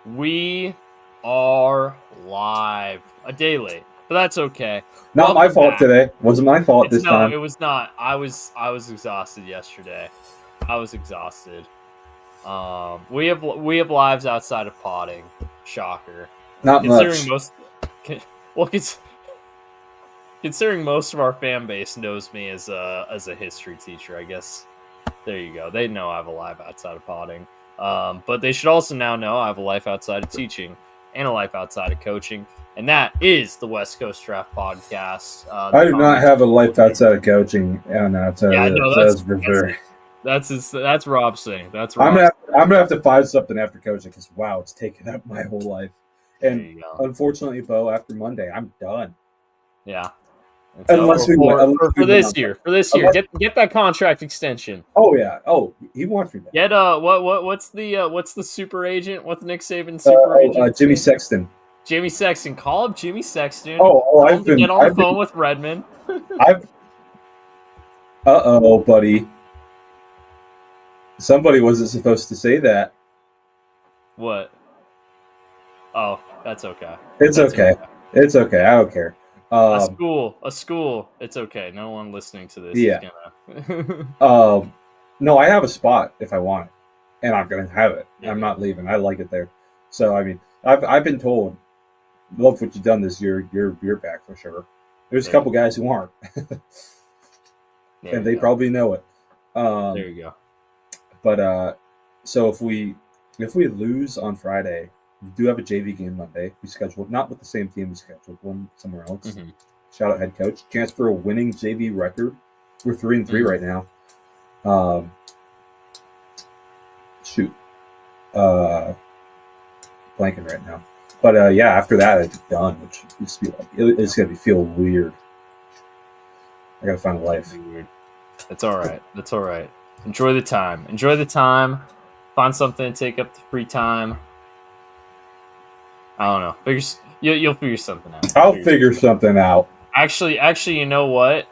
We are live. A day late, but that's okay. Not my fault today. Wasn't my fault this time. No, it was not. I was exhausted yesterday. I was exhausted. We have lives outside of potting. Shocker. Not much. Considering most of our fan base knows me as a history teacher, I guess. There you go. They know I have a life outside of potting. But they should also now know I have a life outside of teaching and a life outside of coaching. And that is the West Coast Draft Podcast. I do not have a life outside of coaching. That's Rob's thing. That's I'm gonna have to find something after coaching because wow, it's taken up my whole life. And unfortunately, Beau, after Monday, I'm done. Yeah. Unless for this year, get that contract extension. Oh yeah. Oh, he wants me that. Get what's the super agent? What's Nick Saban's super agent? Jimmy Sexton. Jimmy Sexton. Call up Jimmy Sexton. Get on the phone with Redmond. Buddy. Somebody wasn't supposed to say that. What? Oh, that's okay. It's okay. It's okay. I don't care. A school. It's okay. No one listening to this is gonna. No, I have a spot if I want it, and I'm gonna have it. Yeah. I'm not leaving. I like it there. So I mean, I've been told, love what you've done this year. You're back for sure. There's a couple guys who aren't, and they probably know it. There you go. But so if we lose on Friday. We do have a JV game Monday. We scheduled not with the same team. We scheduled one somewhere else. Mm-hmm. Shout out head coach. Chance for a winning JV record. We're 3-3 right now. Blanking right now. But after that it's done, which used to be like it's gonna feel weird. I gotta find a life. Weird. That's all right. Enjoy the time. Find something to take up the free time. I don't know. You'll figure something out. I'll figure something out. Actually, you know what?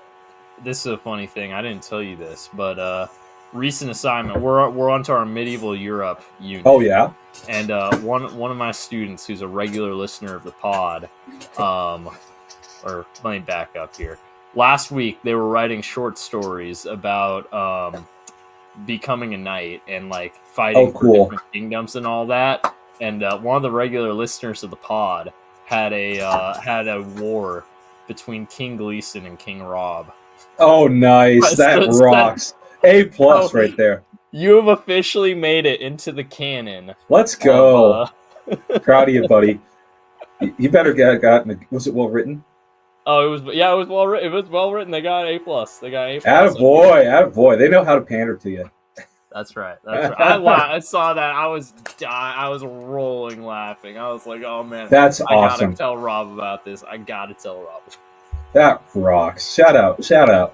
This is a funny thing. I didn't tell you this, but recent assignment. We're onto our medieval Europe unit. Oh yeah. And one of my students, who's a regular listener of the pod, or let me back up here. Last week they were writing short stories about becoming a knight and like fighting for different kingdoms and all that. And one of the regular listeners of the pod had a war between King Gleason and King Rob. Oh, nice! That rocks. A+ right there. You have officially made it into the canon. Let's go. Proud of you, buddy. You better get gotten. Was it well written? Oh, it was well written. It was well written. They got A+. They got A+. Attaboy. They know how to pander to you. That's right. I saw that. I was rolling laughing. I was like, "Oh man, that's awesome!" I gotta tell Rob about this. I gotta tell Rob. That rocks. Shout out.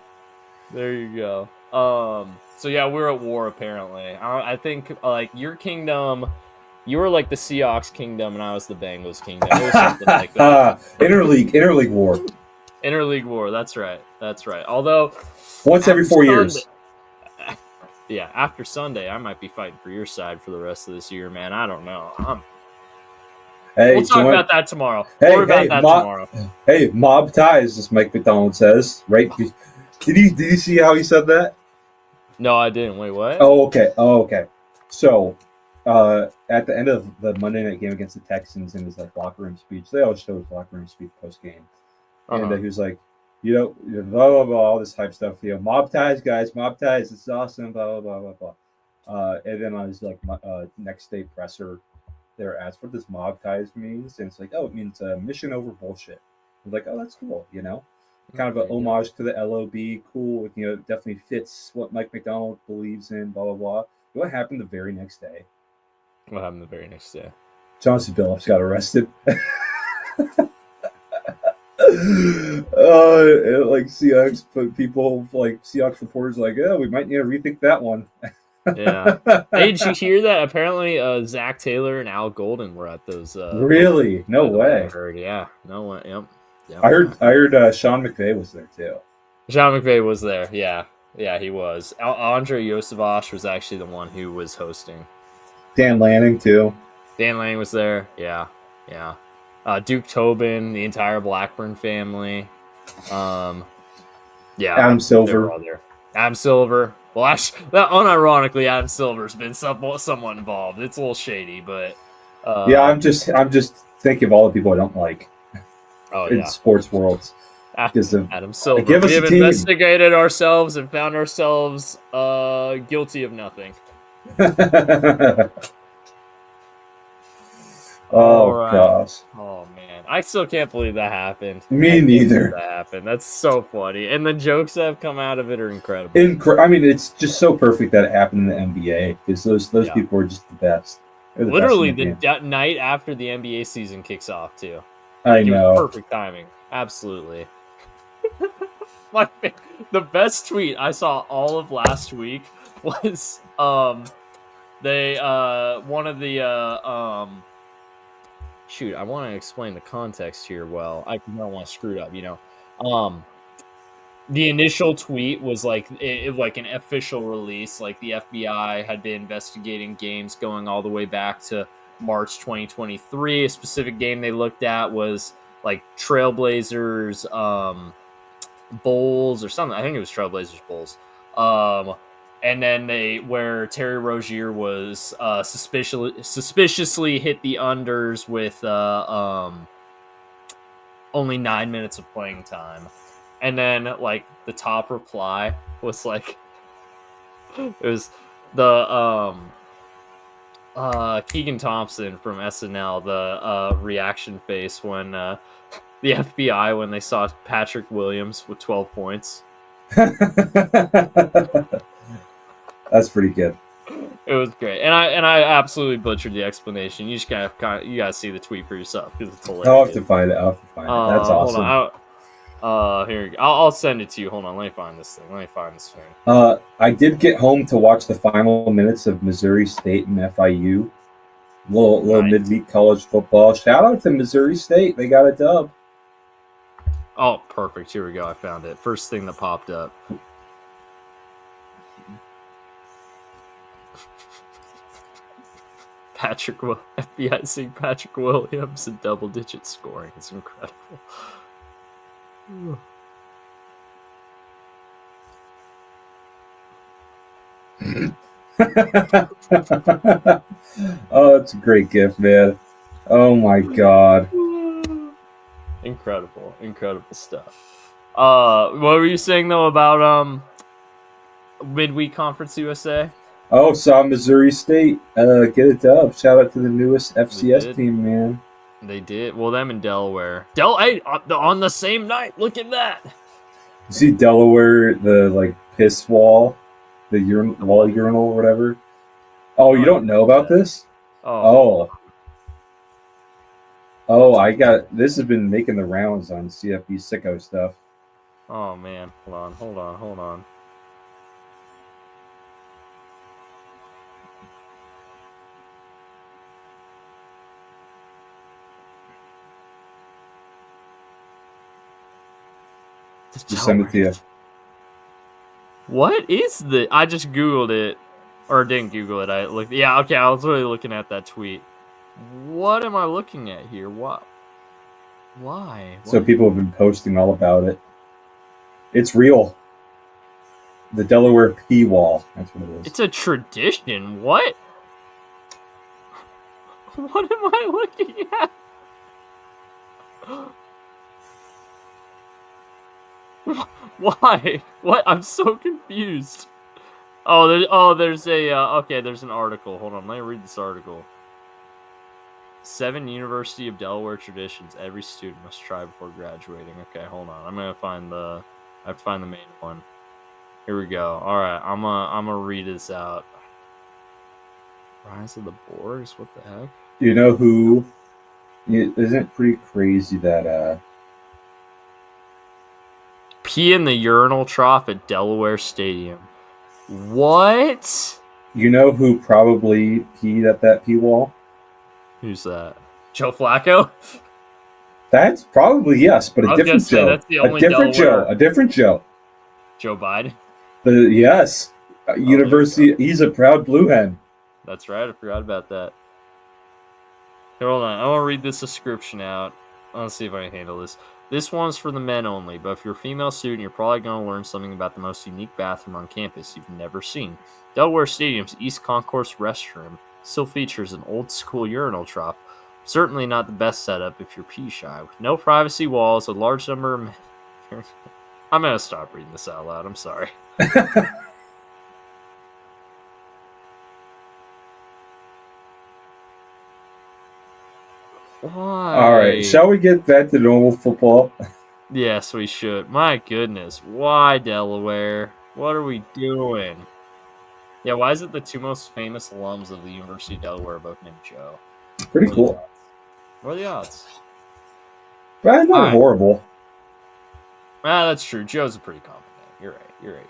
There you go. So yeah, we're at war apparently. I think like your kingdom, you were like the Seahawks kingdom, and I was the Bengals kingdom. It was something like that. Interleague war. Interleague war. That's right. Although once every 4 years. Yeah, after Sunday, I might be fighting for your side for the rest of this year, man. I don't know. We'll talk about that tomorrow. Tomorrow. Hey, mob ties, as Mike McDonald says. Right? Did you see how he said that? No, I didn't. Wait, what? Oh, okay. So, at the end of the Monday night game against the Texans in his locker room speech, they always show his locker room speech post game, and he was like, blah, blah, blah, all this type stuff. Mob ties, guys, mob ties. It's awesome, blah, blah, blah, blah, blah. And then on his next day presser, they were asked what this mob ties means, and it's like, oh, it means mission over bullshit. I'm like, oh, that's cool, kind of an homage to the LOB. Cool, it definitely fits what Mike McDonald believes in. Blah blah blah. What happened the very next day? Johnson Billups got arrested. Seahawks Seahawks reporters we might need to rethink that one. Yeah. Hey, did you hear that? Apparently, Zach Taylor and Al Golden were at those. Really? No way. I heard. Yeah. No way. Yep. I heard Sean McVay was there too. Sean McVay was there. Yeah, he was. Andre Yosevich was actually the one who was hosting. Dan Lanning too. Dan Lang was there. Yeah. Duke Tobin, the entire Blackburn family. Yeah, Adam they Silver. were all there. Adam Silver. Well, unironically, Adam Silver's been somewhat involved. It's a little shady, but yeah, I'm just thinking of all the people I don't like in sports worlds. Because of Adam Silver. Give us We have a team. investigated ourselves and found ourselves guilty of nothing. Gosh. Oh man, I still can't believe that happened. Me neither. That happened. That's so funny, and the jokes that have come out of it are incredible. I mean, it's just so perfect that it happened in the NBA because those people are just the best. Literally the night after the NBA season kicks off too. I know. It was perfect timing. Absolutely. The best tweet I saw all of last week was they one of the shoot, I want to explain the context here well. I don't want to screw it up, you know. The initial tweet was like like an official release, like the FBI had been investigating games going all the way back to March 2023. A specific game they looked at was like Trailblazers Bulls or something. I think it was Trailblazers Bulls. And then where Terry Rozier was suspiciously hit the unders with only 9 minutes of playing time. And then like the top reply was like it was the Keegan Thompson from SNL, the reaction face when the FBI when they saw Patrick Williams with 12 points. That's pretty good. It was great, and I absolutely butchered the explanation. You just you gotta see the tweet for yourself because it's hilarious. I'll have to find it. That's awesome. Hold on. Here you go. I'll send it to you. Hold on. Let me find this thing. I did get home to watch the final minutes of Missouri State and FIU. Little midweek college football. Shout out to Missouri State. They got a dub. Oh, perfect. Here we go. I found it. First thing that popped up. FBI seeing Patrick Williams in double-digit scoring. It's incredible. Oh, it's a great gift, man. Oh my god. Incredible stuff. What were you saying though about midweek Conference USA? Oh, saw Missouri State get a dub. Shout out to the newest FCS team, man. They did. Well, them in Delaware. On the same night. Look at that. You see Delaware, the like piss wall, the urinal or whatever. Oh, you don't know about this? Oh, this has been making the rounds on CFB sicko stuff. Oh man, hold on. Just send it to you. What is the? I just Googled it, or didn't Google it. I looked. Yeah, okay. I was really looking at that tweet. What am I looking at here? What? Why? So people have been posting all about it. It's real. The Delaware P wall. That's what it is. It's a tradition. What? What am I looking at? Why? What? I'm so confused. There's an article. Hold on, let me read this article. 7 University of Delaware traditions every student must try before graduating. Okay, hold on. I have to find the main one. Here we go. All right, I'm gonna read this out. Rise of the Borgs? What the heck? You know who? Isn't it pretty crazy that Pee in the urinal trough at Delaware Stadium. What? You know who probably peed at that pee wall? Who's that? Joe Flacco? That's probably yes, but a different Joe. That's the only a different Joe. Joe Biden? University. He's a proud Blue Hen. That's right. I forgot about that. Hold on. I want to read this description out. Let's see if I can handle this. This one's for the men only, but if you're a female student, you're probably going to learn something about the most unique bathroom on campus you've never seen. Delaware Stadium's East Concourse restroom still features an old-school urinal trough. Certainly not the best setup if you're pee-shy. With no privacy walls, a large number of men... I'm going to stop reading this out loud. I'm sorry. Why? All right, shall we get back to normal football? Yes, we should. My goodness. Why, Delaware? What are we doing? Yeah, why is it the two most famous alums of the University of Delaware are both named Joe? Pretty cool. What are the odds? But not horrible. Ah, that's true. Joe's a pretty common name. You're right.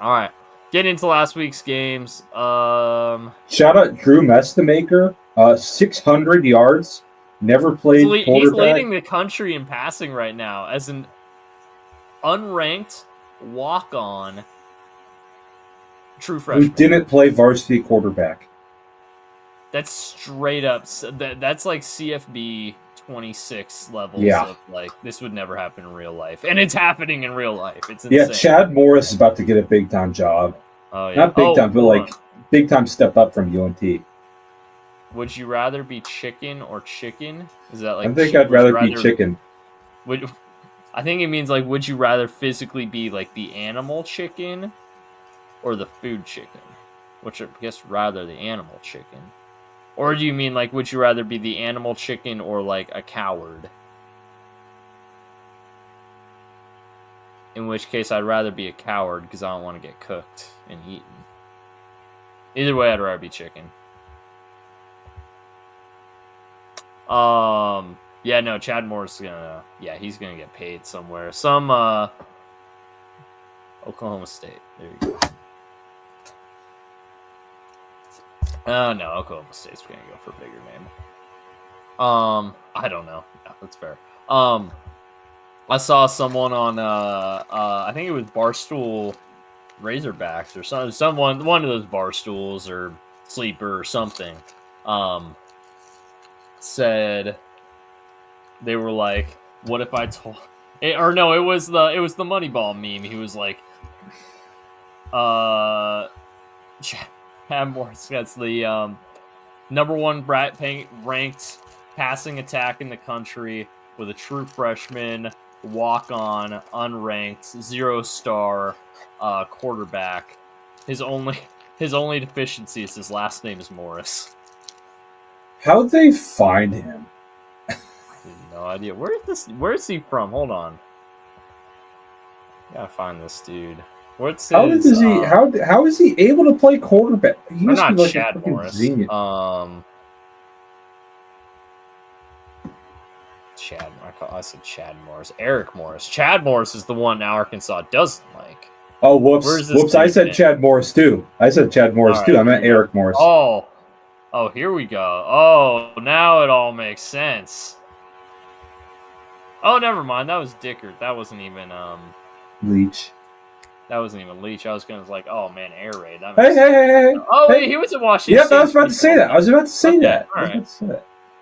All right. Getting into last week's games. Shout out Drew Mestamaker. 600 yards. Never played quarterback. He's leading the country in passing right now as an unranked walk-on true freshman. Who didn't play varsity quarterback. That's straight up. That's like CFB 26 levels of like, this would never happen in real life. And it's happening in real life. It's insane. Yeah, Chad Morris is about to get a big-time job. Oh, yeah. Not big-time, but like big-time step up from UNT. Would you rather be chicken or chicken? Is that like? I think I'd rather be chicken. I think it means like, would you rather physically be like the animal chicken or the food chicken? Which I guess rather the animal chicken. Or do you mean like, would you rather be the animal chicken or like a coward? In which case, I'd rather be a coward because I don't want to get cooked and eaten. Either way, I'd rather be chicken. Yeah, no, Chad Moore's he's gonna get paid somewhere. Some Oklahoma State. There you go. No, Oklahoma State's gonna go for a bigger name. I don't know. Yeah, that's fair. I saw someone on I think it was Barstool Razorbacks or one of those Barstools or Sleeper or something. Said they were like, what if I told it, or no, it was the Moneyball meme. He was like, Chad Morris gets the number one ranked passing attack in the country with a true freshman, walk-on, unranked, 0-star quarterback. His only deficiency is his last name is Morris. How'd they find him? I have no idea. Where is he from? Hold on. Gotta find this dude. How is he able to play quarterback? He must not be like Chad a Morris. Genius. I said Chad Morris. Eric Morris. Chad Morris is the one Arkansas doesn't like. Oh, whoops! I said Chad Morris too. I meant Eric Morris. Oh, here we go. Oh, now it all makes sense. Oh, never mind. That was Dickert. That wasn't even Leach. That wasn't even Leach. I was gonna like, oh man, air raid. Hey! Oh, wait, he was in Washington. Yep, I was about to say that. All right.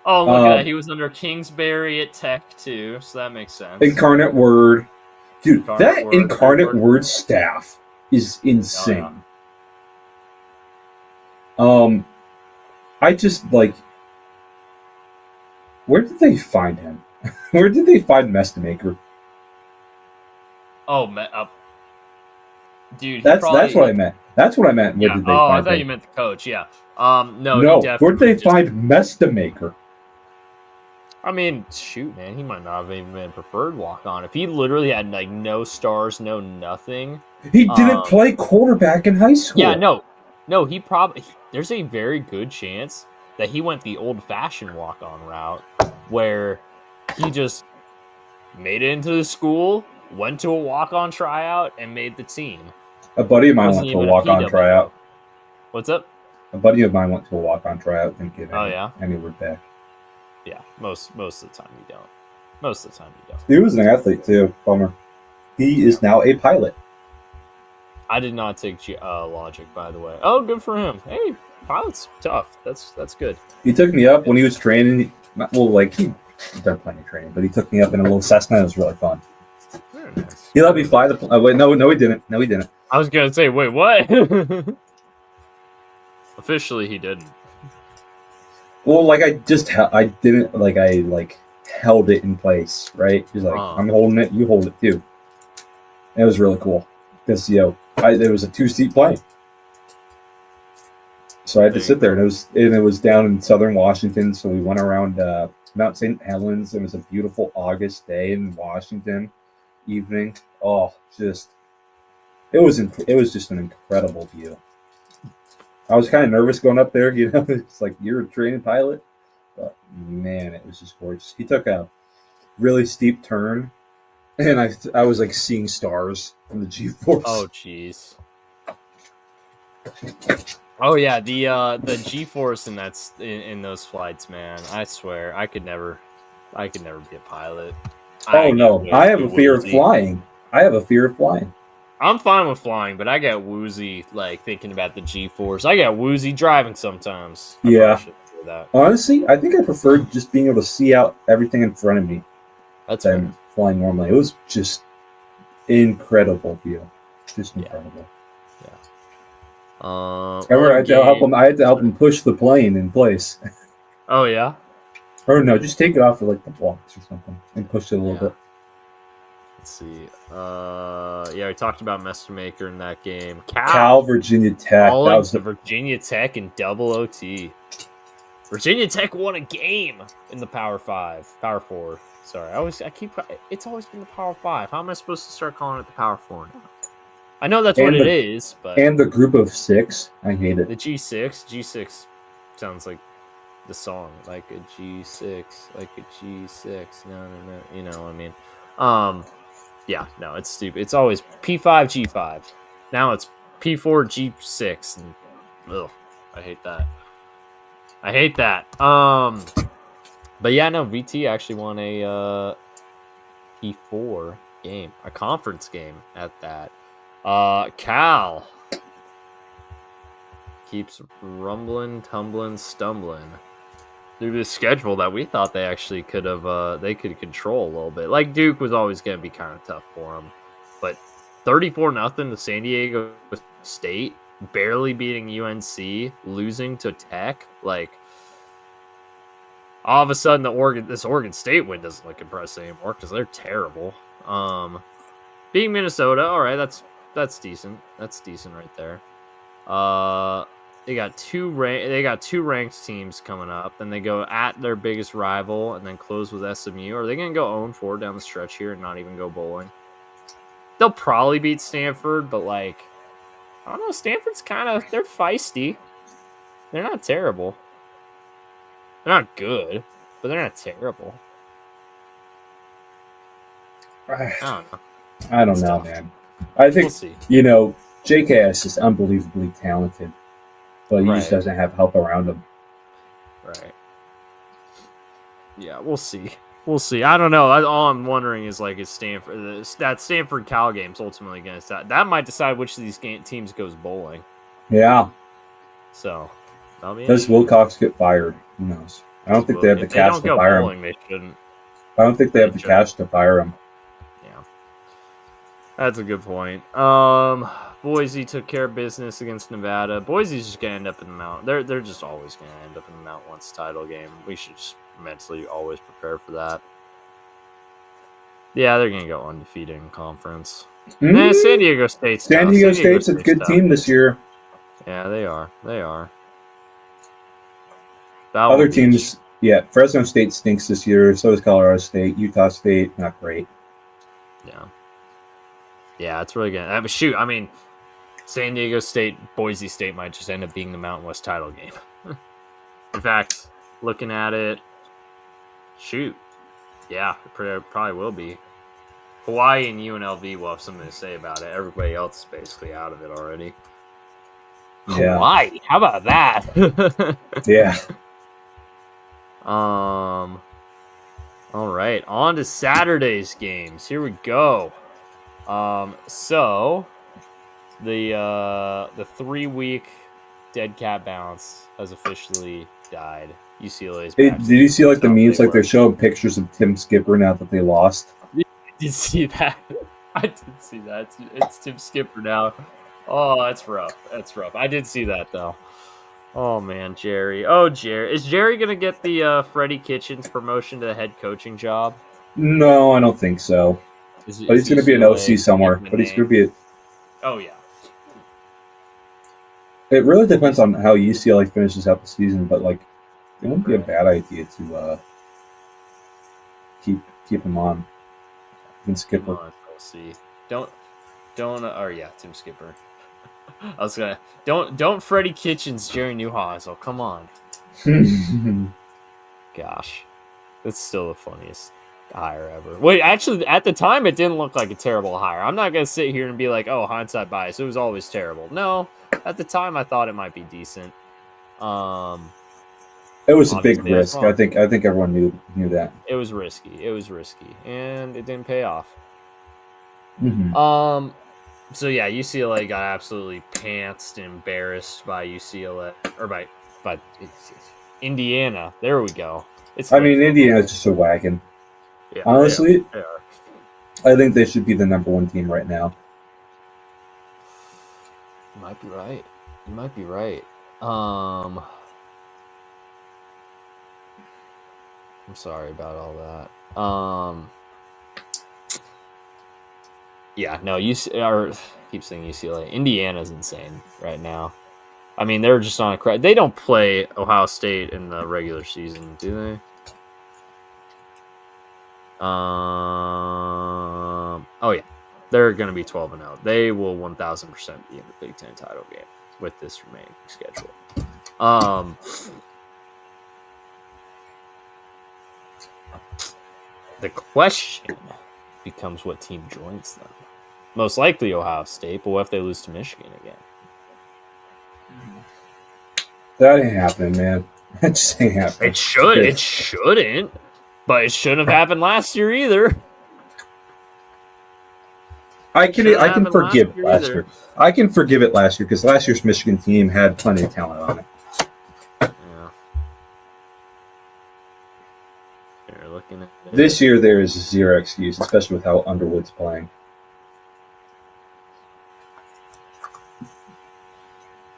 Oh, look at that. He was under Kingsbury at Tech too, so that makes sense. Incarnate Word, dude. Incarnate Word staff is insane. Oh, yeah. I just like. Where did they find him? Where did they find Mestamaker? Oh, dude. That's what I meant. That's what I meant. Where did they find I thought him? you meant the coach. Yeah. No. Where did they find Mestamaker? I mean, shoot, man. He might not have even been preferred walk-on. If he literally had like no stars, no nothing. He didn't play quarterback in high school. Yeah, no. He probably. There's a very good chance that he went the old-fashioned walk-on route, where he just made it into the school, went to a walk-on tryout, and made the team. A buddy of mine went to a walk-on tryout. What's up? A buddy of mine went to a walk-on tryout. Didn't get anywhere back. Yeah, most of the time you don't. Most of the time you don't. He was an athlete too. Bummer. He is now a pilot. I did not take logic, by the way. Oh, good for him. Hey, Pilot's tough. That's good. He took me up when he was training. Well, like he done plenty of training, but he took me up in a little Cessna. It was really fun. Very nice. He let me fly the. Wait, no, he didn't. No, he didn't. I was gonna say, wait, what? Officially, he didn't. Well, like I didn't like I held it in place, right? He's like, I'm holding it, you hold it too. And it was really cool because it was a 2-seat plane, so I had to sit there, and it was down in southern Washington. So we went around Mount St. Helens. It was a beautiful August day in Washington evening. Oh, it was just an incredible view. I was kind of nervous going up there, It's like you're a training pilot, but man, it was just gorgeous. He took a really steep turn, and I was like seeing stars from the G-force. Oh, jeez. Oh yeah, the G-force in those flights, man. I swear, I could never be a pilot. Oh no, I have a fear of flying. I'm fine with flying, but I get woozy like thinking about the G-force. I get woozy driving sometimes. Yeah. Honestly, I think I preferred just being able to see out everything in front of me. That's fair. Flying normally. It was just incredible view. Just incredible. Yeah. I had to help him push the plane in place. Oh yeah. Or no, just take it off of like the blocks or something and push it a little bit. Let's see. We talked about Messermaker in that game. Cal, Virginia Tech. That was the Virginia Tech in double OT. Virginia Tech won a game in the Power 4. Sorry, it's always been the Power 5. How am I supposed to start calling it the Power 4 now? I know that's what it is, but and the group of 6. I hate it. The G6 sounds like the song, like a G6, like a G6. No. You know what I mean? Yeah, no, it's stupid. It's always P5, G5. Now it's P4, G6. And, ugh, I hate that. But yeah, no, VT actually won a P4 game, a conference game at that. Cal keeps rumbling, tumbling, stumbling through the schedule that we thought they actually could control a little bit. Like Duke was always going to be kind of tough for them, but 34-0 to San Diego State, barely beating UNC, losing to Tech, like all of a sudden this Oregon State win doesn't look impressive anymore because they're terrible. Beating Minnesota, all right, that's decent. That's decent right there. They got two ranked teams coming up. Then they go at their biggest rival and then close with SMU. Are they going to go 0-4 down the stretch here and not even go bowling? They'll probably beat Stanford, but like, I don't know. Stanford's they're feisty. They're not terrible. They're not good, but they're not terrible. I don't know, man. I think, JKS is unbelievably talented, but he just doesn't have help around him. Right. Yeah, we'll see. I don't know. All I'm wondering is, like, is that Stanford-Cal game's ultimately going to that might decide which of these teams goes bowling. Yeah. So, does Wilcox get fired? Who knows? I don't think they have the cash to fire him. They shouldn't. I don't think they have the cash to fire him. Yeah. That's a good point. Boise took care of business against Nevada. Boise's just gonna end up in the Mount. They're just always gonna end up in the Mount Once title game. We should just mentally always prepare for that. Yeah, they're gonna go undefeated in conference. San Diego State's a good team this year. Yeah, they are. Other teams, Fresno State stinks this year. So does Colorado State. Utah State, not great. Yeah, it's really good. Shoot, I mean, San Diego State, Boise State might just end up being the Mountain West title game. In fact, looking at it, shoot, yeah, it probably will be. Hawaii and UNLV will have something to say about it. Everybody else is basically out of it already. Yeah. Hawaii, how about that? Yeah. All right, on to Saturday's games. Here we go. So the 3-week dead cat bounce has officially died. UCLA's Hey, back. did you see like the No, memes? they Like they're were. showing pictures of Tim Skipper now that they lost. I did see that. I did see that. It's Tim Skipper now. Oh, that's rough. That's rough. I did see that though. Oh man, Jerry. Oh, Jerry. Is Jerry gonna get the Freddie Kitchens promotion to the head coaching job? No, I don't think so. But Is he's going to be an OC UCLA somewhere. giving him a But he's going name? to be. Oh yeah. It really depends on how UCLA finishes out the season. But like, it wouldn't be a bad idea to keep him on. Tim Skipper. We'll see. Don't. Or yeah, Tim Skipper. I was gonna. Don't Freddie Kitchens, Jerry Newhouse. Come on. Gosh, that's still the funniest hire ever. Wait, actually, at the time, it didn't look like a terrible hire. I'm not gonna sit here and be like, "Oh, hindsight bias. It was always terrible." No, at the time, I thought it might be decent. It was a big Obviously, I was risk. wrong. I think everyone knew that. It was risky. It was risky, and it didn't pay off. Mm-hmm. So yeah, UCLA got absolutely pantsed and embarrassed by UCLA or by Indiana. There we go. I mean, Indiana's just a wagon. Yeah, honestly, they are. I think they should be the number one team right now. You might be right. You might be right. I'm sorry about all that. Yeah, no, keep saying UCLA. Indiana's insane right now. I mean, they're just on a crack. They don't play Ohio State in the regular season, do they? Oh yeah, they're going to be 12-0. They will 1,000% be in the Big Ten title game with this remaining schedule. The question becomes what team joins them. Most likely Ohio State, but what if they lose to Michigan again? That ain't happening, man. That just ain't happening. It should. It shouldn't. But it shouldn't have happened last year either. I can forgive last year. I can forgive it last year because last year's Michigan team had plenty of talent on it. Yeah. You're looking at this year. There is zero excuse, especially with how Underwood's playing.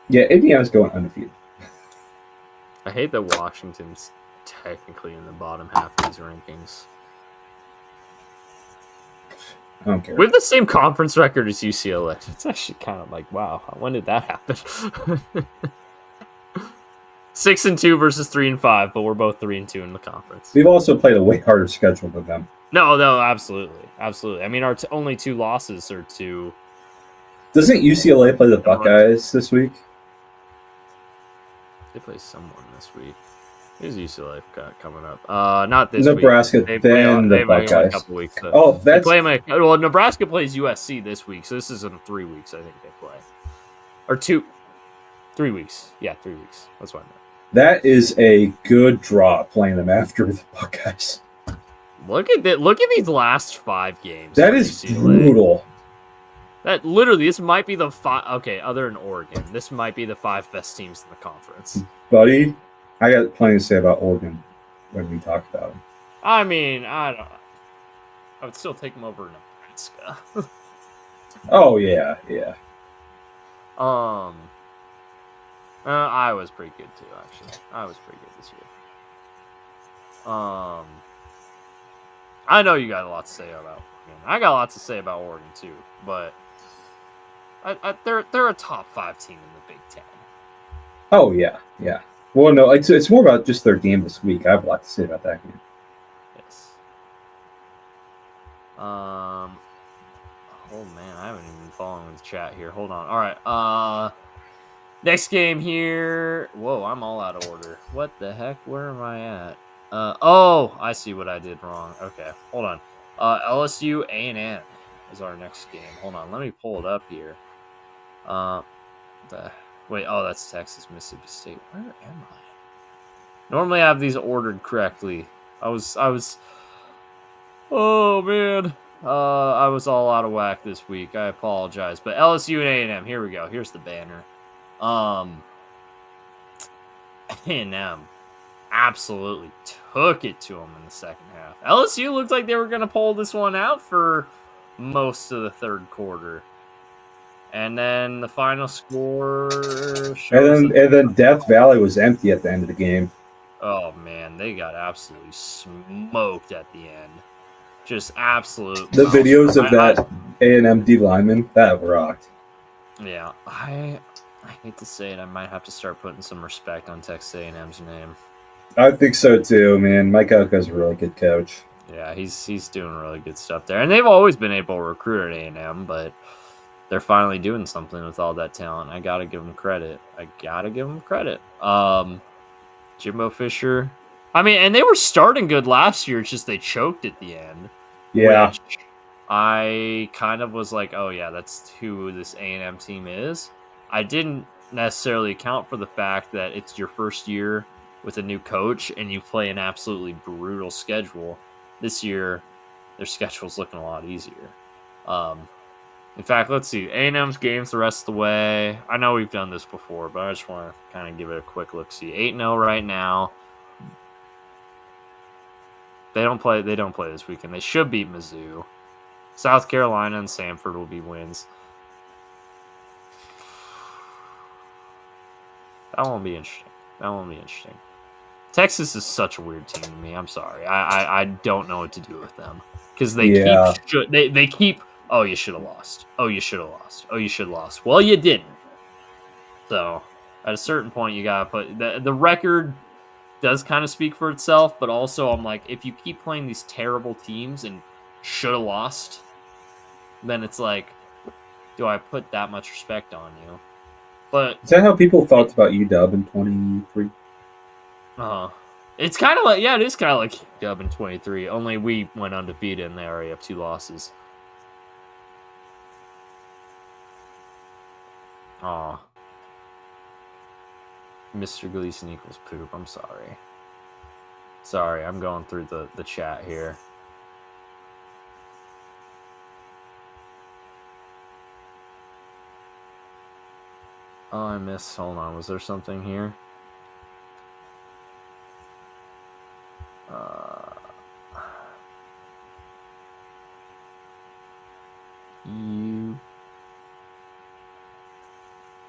Yeah, Indiana's going undefeated. I hate that Washington's technically in the bottom half of these rankings. I don't care. We have the same conference record as UCLA. It's actually kind of like, wow, when did that happen? 6-2 versus 3-5, but we're both 3-2 in the conference. We've also played a way harder schedule than them. No, absolutely. I mean, our only two losses are to... Doesn't UCLA play the Buckeyes this week? They play someone this week. Who's UCLA got coming up? Not this Nebraska, week. then the Buckeyes. A couple weeks. Well, Nebraska plays USC this week, so this is in 3 weeks. I think they play, or 3 weeks. Yeah, 3 weeks. That's what I meant. That is a good draw playing them after the Buckeyes. Look at that! Look at these last 5 games. That is UCLA. Brutal. That literally, this might be the 5. Okay, other than Oregon, this might be the 5 best teams in the conference. Buddy, I got plenty to say about Oregon when we talk about them. I mean, I would still take them over Nebraska. Oh yeah. Iowa's pretty good too, actually. Iowa's pretty good this year. I know you got a lot to say about Oregon. I got a lot to say about Oregon too, but they're a top 5 team in the Big Ten. Oh yeah. Well, no, it's more about just their game this week. I have a lot to say about that game. Yes. Oh man, I haven't even been following the chat here. Hold on. All right. Next game here. Whoa, I'm all out of order. What the heck? Where am I at? Oh, I see what I did wrong. Okay, hold on. LSU A&M is our next game. Hold on, let me pull it up here. Wait, oh, that's Texas, Mississippi State. Where am I? Normally I have these ordered correctly. I was oh man. I was all out of whack this week. I apologize. But LSU and A&M, here we go. Here's the banner. A&M absolutely took it to them in the second half. LSU looked like they were going to pull this one out for most of the third quarter. And then the final score and then Death Valley was empty at the end of the game. Oh, man, they got absolutely smoked at the end. Just absolute. The videos of that A&M D lineman, that rocked. Yeah, I hate to say it, I might have to start putting some respect on Texas A&M's name. I think so too, man. Mike Elko's a really good coach. Yeah, he's doing really good stuff there, and they've always been able to recruit at A&M, but they're finally doing something with all that talent. I gotta give them credit. Jimbo Fisher. I mean, and they were starting good last year. It's just they choked at the end. Yeah. Which I kind of was like, oh yeah, that's who this A&M team is. I didn't necessarily account for the fact that it's your first year with a new coach and you play an absolutely brutal schedule. This year, their schedule's looking a lot easier. In fact, let's see. A&M's games the rest of the way. I know we've done this before, but I just want to kind of give it a quick look-see. 8-0 right now. They don't play this weekend. They should beat Mizzou. South Carolina and Samford will be wins. That won't be interesting. Texas is such a weird team to me. I'm sorry. I don't know what to do with them because they keep. Oh, you should have lost. Oh, you should have lost. Oh, you should have lost. Well, you didn't. So at a certain point, you gotta put the record does kind of speak for itself, but also I'm like, if you keep playing these terrible teams and should have lost, then it's like, do I put that much respect on you? But is that how people felt about UW in 23? It's kind of like, yeah, it is kind of like UW in 23. Only we went undefeated and they already have 2 losses. Aw. Mr. Gleason equals poop. I'm sorry. Sorry, I'm going through the chat here. Oh, I missed. Hold on. Was there something here?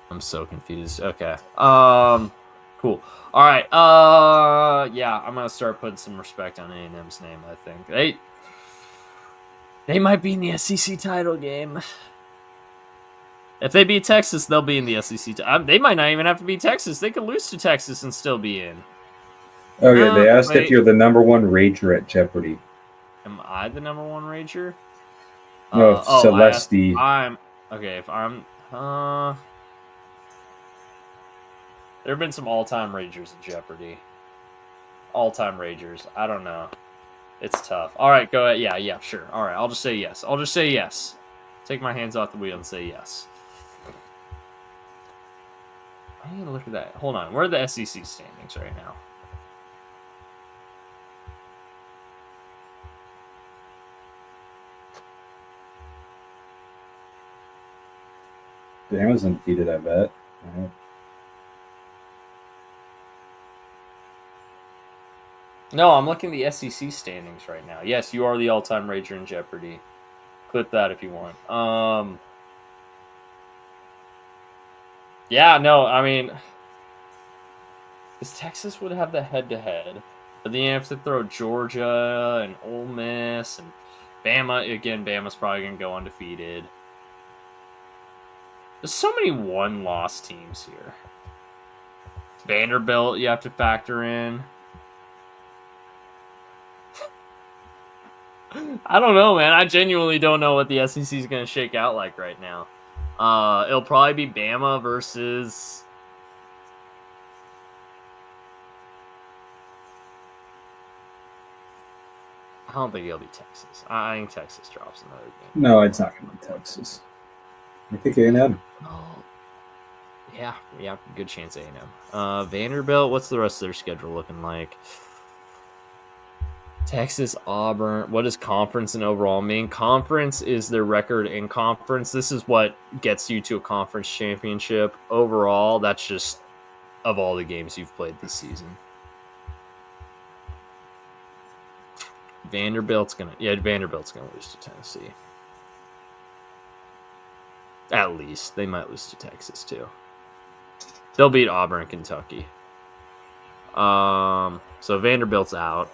I'm so confused. Okay. Cool. All right. Yeah, I'm gonna start putting some respect on A&M's name. I think they might be in the SEC title game. If they beat Texas, they'll be in the SEC. They might not even have to beat Texas. They could lose to Texas and still be in. Okay, they asked if you're the number 1 rager at Jeopardy. Am I the number 1 rager? No, Celeste. If I'm there have been some all-time ragers at Jeopardy. All-time ragers. I don't know. It's tough. All right, go ahead. Yeah, sure. All right, I'll just say yes. Take my hands off the wheel and say yes. I need to look at that. Hold on. Where are the SEC standings right now? Bama's undefeated, I bet. Right. No, I'm looking at the SEC standings right now. Yes, you are the all-time rager in Jeopardy. Clip that if you want. Yeah, no, I mean, because Texas would have the head-to-head, but then you have to throw Georgia and Ole Miss and Bama. Again, Bama's probably going to go undefeated. There's so many one-loss teams here. Vanderbilt, you have to factor in. I don't know, man. I genuinely don't know what the SEC is going to shake out like right now. It'll probably be Bama versus... I don't think it'll be Texas. I think Texas drops another game. No, it's not going to be Texas. I think A&M. Oh, yeah, good chance A&M. Vanderbilt, what's the rest of their schedule looking like? Texas, Auburn. What does conference and overall mean? Conference is their record in conference. This is what gets you to a conference championship. Overall, that's just of all the games you've played this season. Vanderbilt's gonna lose to Tennessee. At least they might lose to Texas too. They'll beat Auburn and Kentucky. So Vanderbilt's out.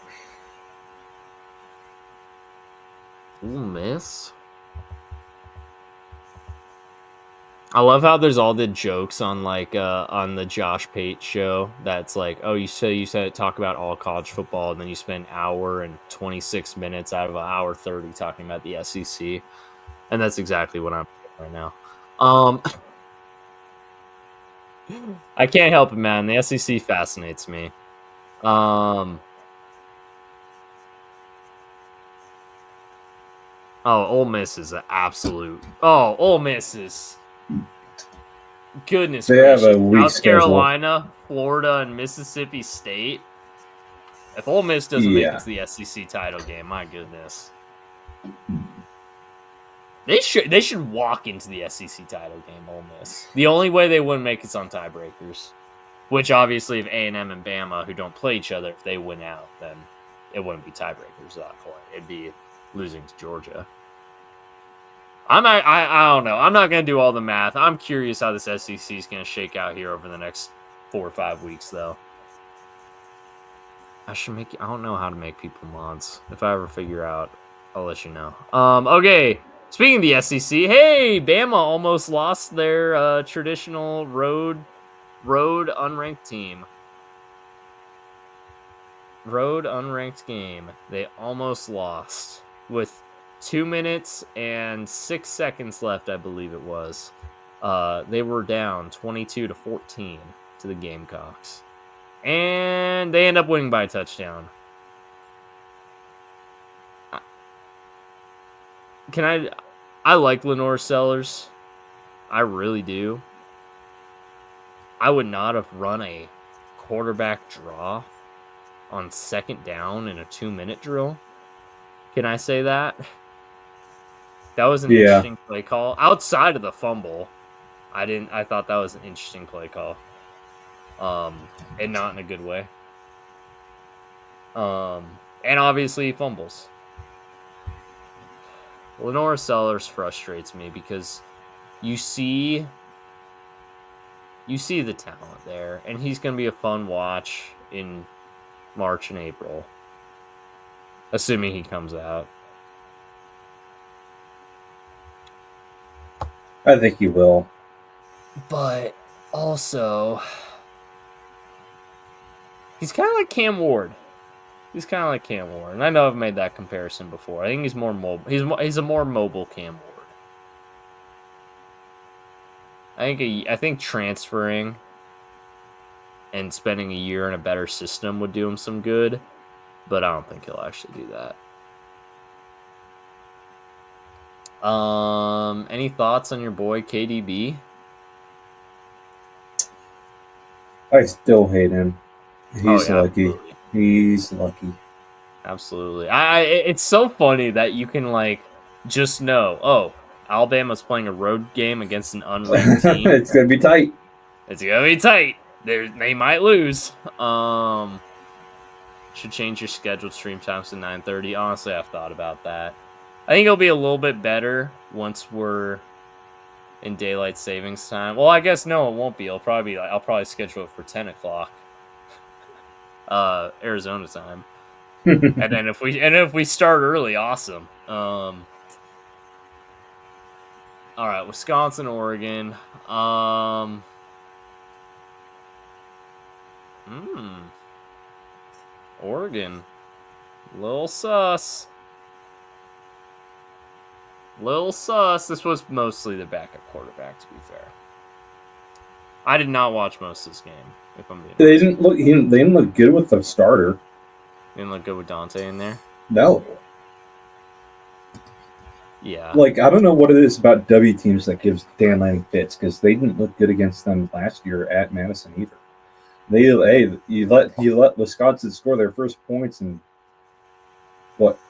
Ole Miss. I love how there's all the jokes on on the Josh Pate show. That's like, oh, you said talk about all college football, and then you spend an hour and 26 minutes out of an hour 30 talking about the SEC, and that's exactly what I'm doing right now. I can't help it, man. The SEC fascinates me. Oh, Ole Miss is an absolute. Oh, Ole Miss is. Goodness gracious. Have a weak South Carolina, Florida, and Mississippi State. If Ole Miss doesn't make it to the SEC title game, my goodness. They should walk into the SEC title game, Ole Miss. The only way they wouldn't make it's on tiebreakers. Which obviously if A&M and Bama, who don't play each other, if they win out, then it wouldn't be tiebreakers at that point. It'd be losing to Georgia. I don't know. I'm not going to do all the math. I'm curious how this SEC is going to shake out here over the next 4 or 5 weeks, though. I don't know how to make people mods. If I ever figure out, I'll let you know. Okay. Speaking of the SEC, hey, Bama almost lost their traditional road unranked team. Road unranked game. They almost lost with 2 minutes and 6 seconds left, I believe it was. They were down 22-14 to the Gamecocks. And they end up winning by a touchdown. I like Lenore Sellers. I really do. I would not have run a quarterback draw on second down in a 2-minute drill. Can I say that? That was an interesting play call. Outside of the fumble, I thought that was an interesting play call. And not in a good way. And obviously he fumbles. Lenore Sellers frustrates me because you see the talent there, and he's going to be a fun watch in March and April, assuming he comes out. I think he will. But also, he's kind of like Cam Ward. And I know I've made that comparison before. I think he's more mobile. He's a more mobile Cam Ward. I think transferring and spending a year in a better system would do him some good, but I don't think he'll actually do that. Any thoughts on your boy KDB? I still hate him. He's lucky. Absolutely. He's lucky. Absolutely. It's so funny that you can just know, Alabama's playing a road game against an unranked team. It's gonna be tight. They might lose. Should change your scheduled stream times to 9:30. Honestly, I've thought about that. I think it'll be a little bit better once we're in daylight savings time. Well, I guess no, it won't be. I'll probably schedule it for 10 o'clock. Arizona time. and then if we start early, awesome. All right, Wisconsin, Oregon. Oregon. Little sus. This was mostly the backup quarterback, to be fair. I did not watch most of this game, if I'm being honest. They didn't look good with the starter. Didn't look good with Dante in there? No. Yeah. I don't know what it is about W teams that gives Dan Lanning fits, because they didn't look good against them last year at Madison either. You let Wisconsin score their first points in 11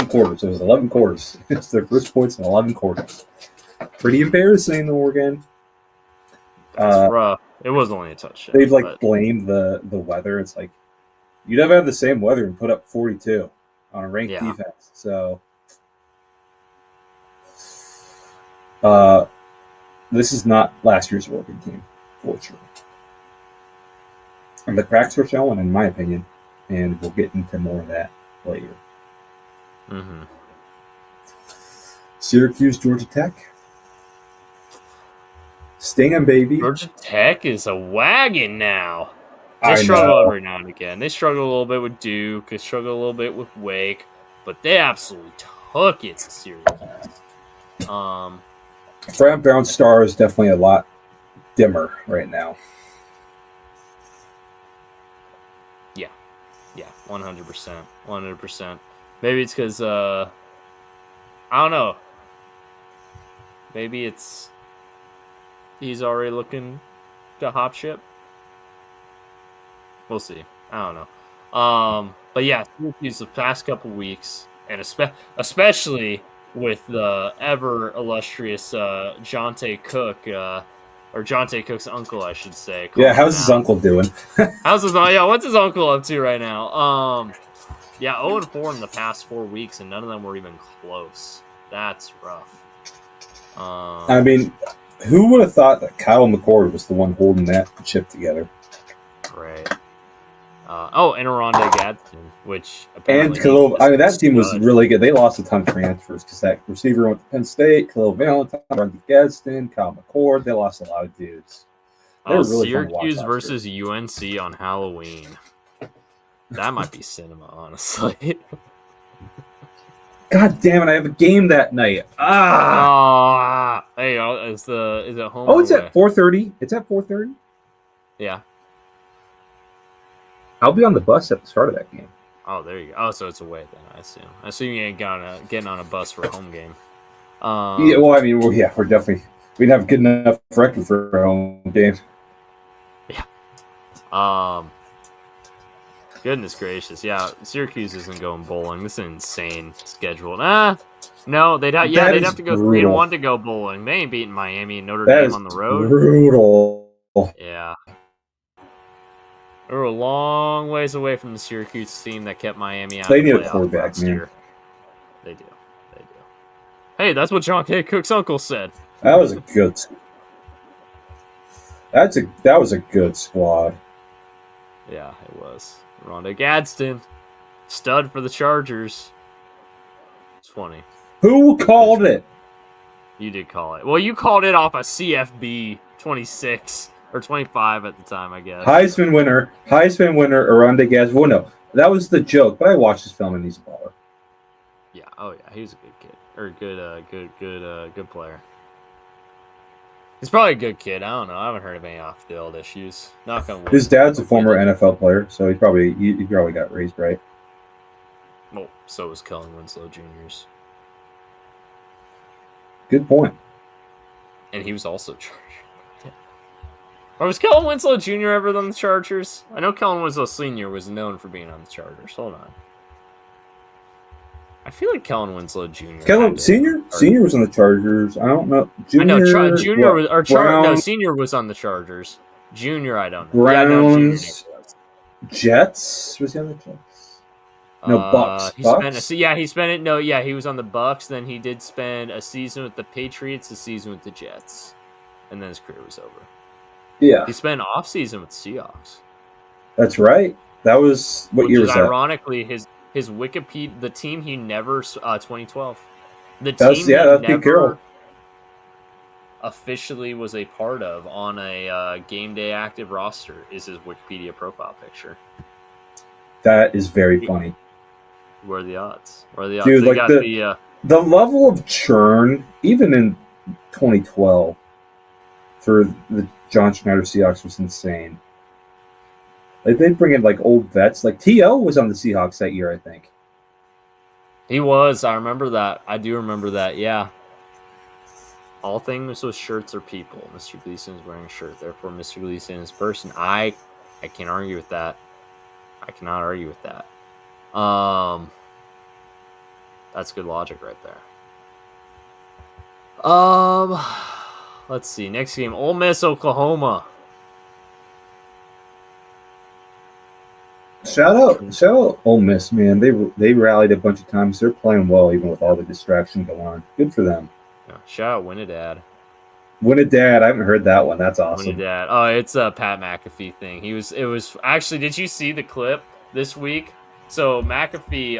quarters. It was 11 quarters. It's their first points in 11 quarters. Pretty embarrassing, Oregon. That's rough. It was only a touchdown. They'd like but blame the weather. It's like you never have the same weather and put up 42 on a ranked Yeah. defense. So this is not last year's Oregon team, fortunately. And the cracks are showing, in my opinion, and we'll get into more of that later. Mm-hmm. Syracuse, Georgia Tech. Sting 'em, baby. Georgia Tech is a wagon now. They struggle every now and again. They struggle a little bit with Duke. They struggle a little bit with Wake, but they absolutely took it to Syracuse. Frat Brown Star is definitely a lot dimmer right now. Yeah, 100%. 100%. Maybe it's because, I don't know. Maybe it's he's already looking to hop ship. We'll see. I don't know. But yeah, Syracuse the past couple weeks, and especially with the ever illustrious Jonte Cook, or Jonte Cook's uncle, I should say. Yeah, how's his uncle doing? What's his uncle up to right now? Yeah, 0-4 in the past 4 weeks, and none of them were even close. That's rough. I mean, who would have thought that Kyle McCord was the one holding that ship together? Right. And Aronde Gadsden, which and Khalil. I mean, that team was really good. They lost a ton of transfers because that receiver went to Penn State. Khalil Valentine, Aronde Gadsden, Kyle McCord. They lost a lot of dudes. Really Syracuse versus UNC on Halloween. That might be cinema, honestly. God damn it! I have a game that night. Hey, is it home? Oh, it's at 4:30. It's at 4:30. Yeah. I'll be on the bus at the start of that game. Oh, there you go. Oh, so it's away then, I assume. I assume you ain't getting on a bus for a home game. Yeah, well, I mean, we're definitely we'd have good enough record for a home game. Yeah. Goodness gracious, yeah. Syracuse isn't going bowling. This is an insane schedule. No, they'd have to go 3-1 to go bowling. They ain't beating Miami and Notre Dame on the road. Brutal. Yeah. We're a long ways away from the Syracuse team that kept Miami out. They need a quarterback, man. Year. They do. Hey, that's what John K. Cook's uncle said. That was a good. That was a good squad. Yeah, it was. Aronde Gadsden, stud for the Chargers. It's funny. Who called it? You did call it. Well, you called it off a CFB 26 or 25 at the time, I guess. Heisman winner, Aronde Gadsden. Well, no, that was the joke. But I watched this film and he's a baller. Yeah. Oh yeah, he was a good kid or good player. He's probably a good kid. I don't know. I haven't heard of any off-field issues. Knock on wood. His dad's a former NFL player, so he probably got raised right. Well, so was Kellen Winslow Jr.'s. Good point. And he was also Charger. Yeah. Or was Kellen Winslow Jr. ever on the Chargers? I know Kellen Winslow Sr. was known for being on the Chargers. Hold on. I feel like Kellen Winslow Jr. Senior was on the Chargers. I don't know. Senior was on the Chargers. Junior, I don't know. Browns, Jets. Was he on the Jets? No, Bucks. He was on the Bucks. Then he did spend a season with the Patriots, a season with the Jets, and then his career was over. Yeah, he spent an off season with the Seahawks. That's right. That was what year was that? Ironically, his Wikipedia, the team he never 2012. That's Pete Carroll. Officially was a part of on a game day active roster is his Wikipedia profile picture. That is very funny. What are the odds? Dude, like the level of churn, even in 2012, for the John Schneider Seahawks was insane. Like they bring in like old vets. Like T.O. was on the Seahawks that year, I think. He was. I remember that. I do remember that. Yeah. All things with shirts are people. Mr. Gleason is wearing a shirt. Therefore, Mr. Gleason is person. I can't argue with that. I cannot argue with that. That's good logic right there. Let's see. Next game, Ole Miss, Oklahoma. Shout out Ole Miss, man. They rallied a bunch of times. They're playing well even with all the distraction going on. Good for them. Yeah, shout out Winnidad. Winnidad, I haven't heard that one. That's awesome. Winnidad. Oh, it's a Pat McAfee thing. It was actually. Did you see the clip this week? So McAfee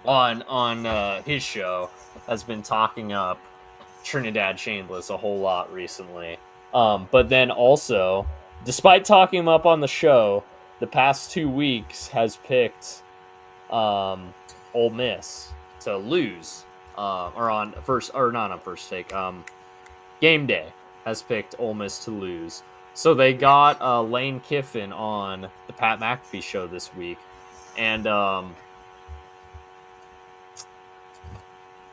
on his show has been talking up Trinidad Chambliss a whole lot recently. But then also, despite talking him up on the show, the past 2 weeks has picked Ole Miss to lose. Or on first, or not on first take. Game day has picked Ole Miss to lose. So they got Lane Kiffin on the Pat McAfee show this week, and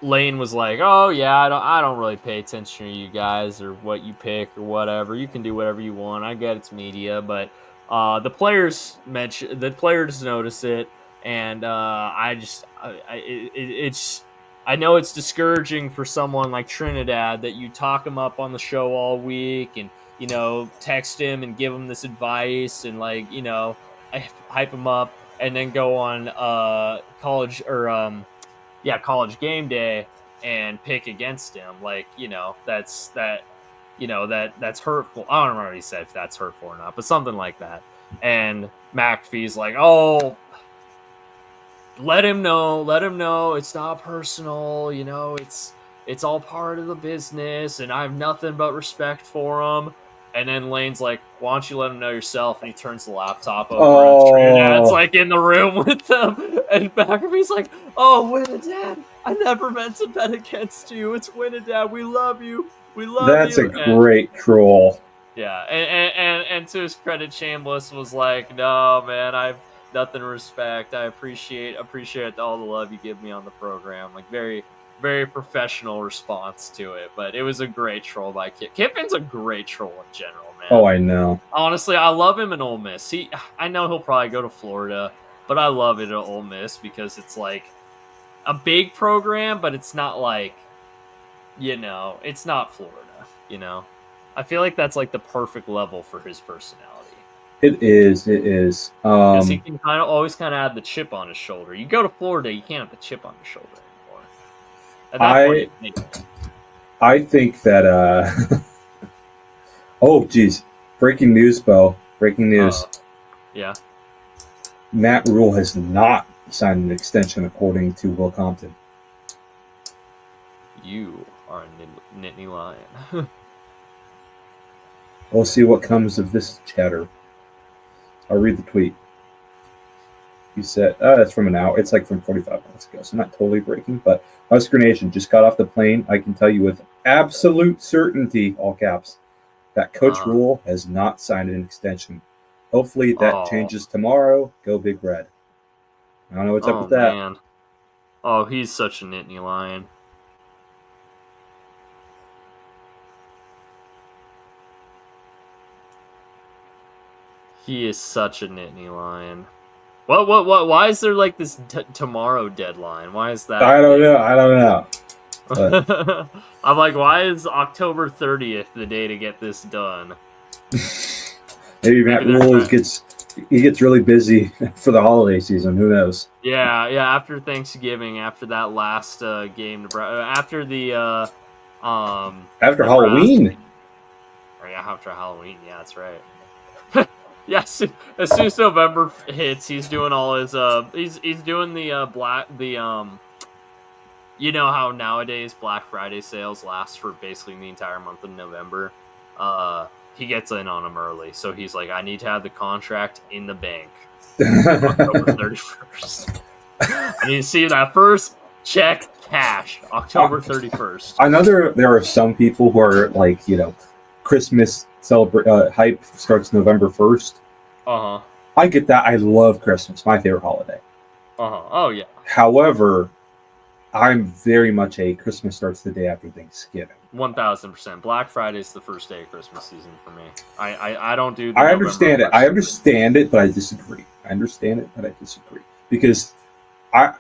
Lane was like, "Oh yeah, I don't really pay attention to you guys or what you pick or whatever. You can do whatever you want. I get it's media, but the players notice it, and I know it's discouraging for someone like Trinidad that you talk him up on the show all week and text him and give him this advice and hype him up and then go on college game day and pick against him. That's hurtful. I don't remember what he said, if that's hurtful or not, but something like that. And McAfee's like, oh, let him know it's not personal, it's all part of the business and I have nothing but respect for him. And then Lane's like, why don't you let him know yourself? And he turns the laptop over and Trinidad's in the room with them. And McAfee's like, oh, Winnidad, I never meant to bet against you. It's Winnidad. We love you. We love That's you. That's a great troll. Yeah. And to his credit, Chambliss was like, no, man, I've nothing to respect. I appreciate all the love you give me on the program. Very, very professional response to it, but it was a great troll by Kiffin's a great troll in general, man. Oh, I know. Honestly, I love him in Ole Miss. I know he'll probably go to Florida, but I love it at Ole Miss because it's like a big program, but it's not it's not Florida, I feel like that's the perfect level for his personality. It is. Because he can always have the chip on his shoulder. You go to Florida, you can't have the chip on your shoulder anymore. At that point, I think that. Oh, geez! Breaking news, Beau. Breaking news. Yeah. Matt Rule has not signed an extension, according to Will Compton. You are a Nittany Lion. We'll see what comes of this chatter. I'll read the tweet. He said, that's from an hour. It's from 45 minutes ago, so not totally breaking. But Husker Nation just got off the plane. I can tell you with absolute certainty, all caps, that Coach Rule has not signed an extension. Hopefully that changes tomorrow. Go Big Red. I don't know what's up with that. Man. Oh, he's such a Nittany Lion. He is such a Nittany Lion. What? Why is there this tomorrow deadline? Why is that? I don't know. But... I'm like, why is October 30th the day to get this done? Maybe Matt Rule gets really busy for the holiday season. Who knows? Yeah. After Thanksgiving, after that last game, after the after Halloween. Or after Halloween. Yeah, that's right. Yes, as soon as November hits, he's doing all his he's doing the you know how nowadays Black Friday sales last for basically the entire month of November. He gets in on them early, so he's like, I need to have the contract in the bank October 31st. I need to see that first check cash October 31st. I know there are some people who are Christmas hype starts November 1st. I get that. I love Christmas. My favorite holiday. Oh yeah. However, I'm very much a Christmas starts the day after Thanksgiving. 1000%. Black Friday is the first day of Christmas season for me. I don't do. I understand it. I understand it, but I disagree. I understand it, but I disagree because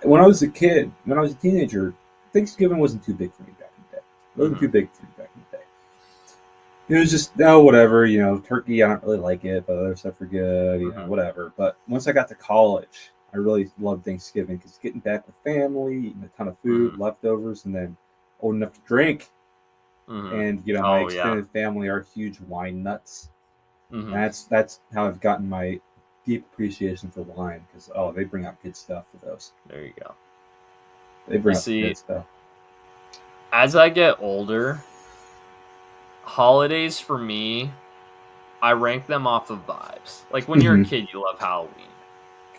when I was a teenager, Thanksgiving wasn't too big for me back in the day. It wasn't too big for me back in the day. it was just whatever. Turkey, I don't really like it, but other stuff are good. Whatever. But once I got to college, I really loved Thanksgiving because getting back with family, eating a ton of food, leftovers, and then old enough to drink. And my extended family are huge wine nuts. That's how I've gotten my deep appreciation for wine because they bring out good stuff for those. There you go. They bring out good stuff. As I get older, holidays for me, I rank them off of vibes. Like when you're a kid, you love Halloween.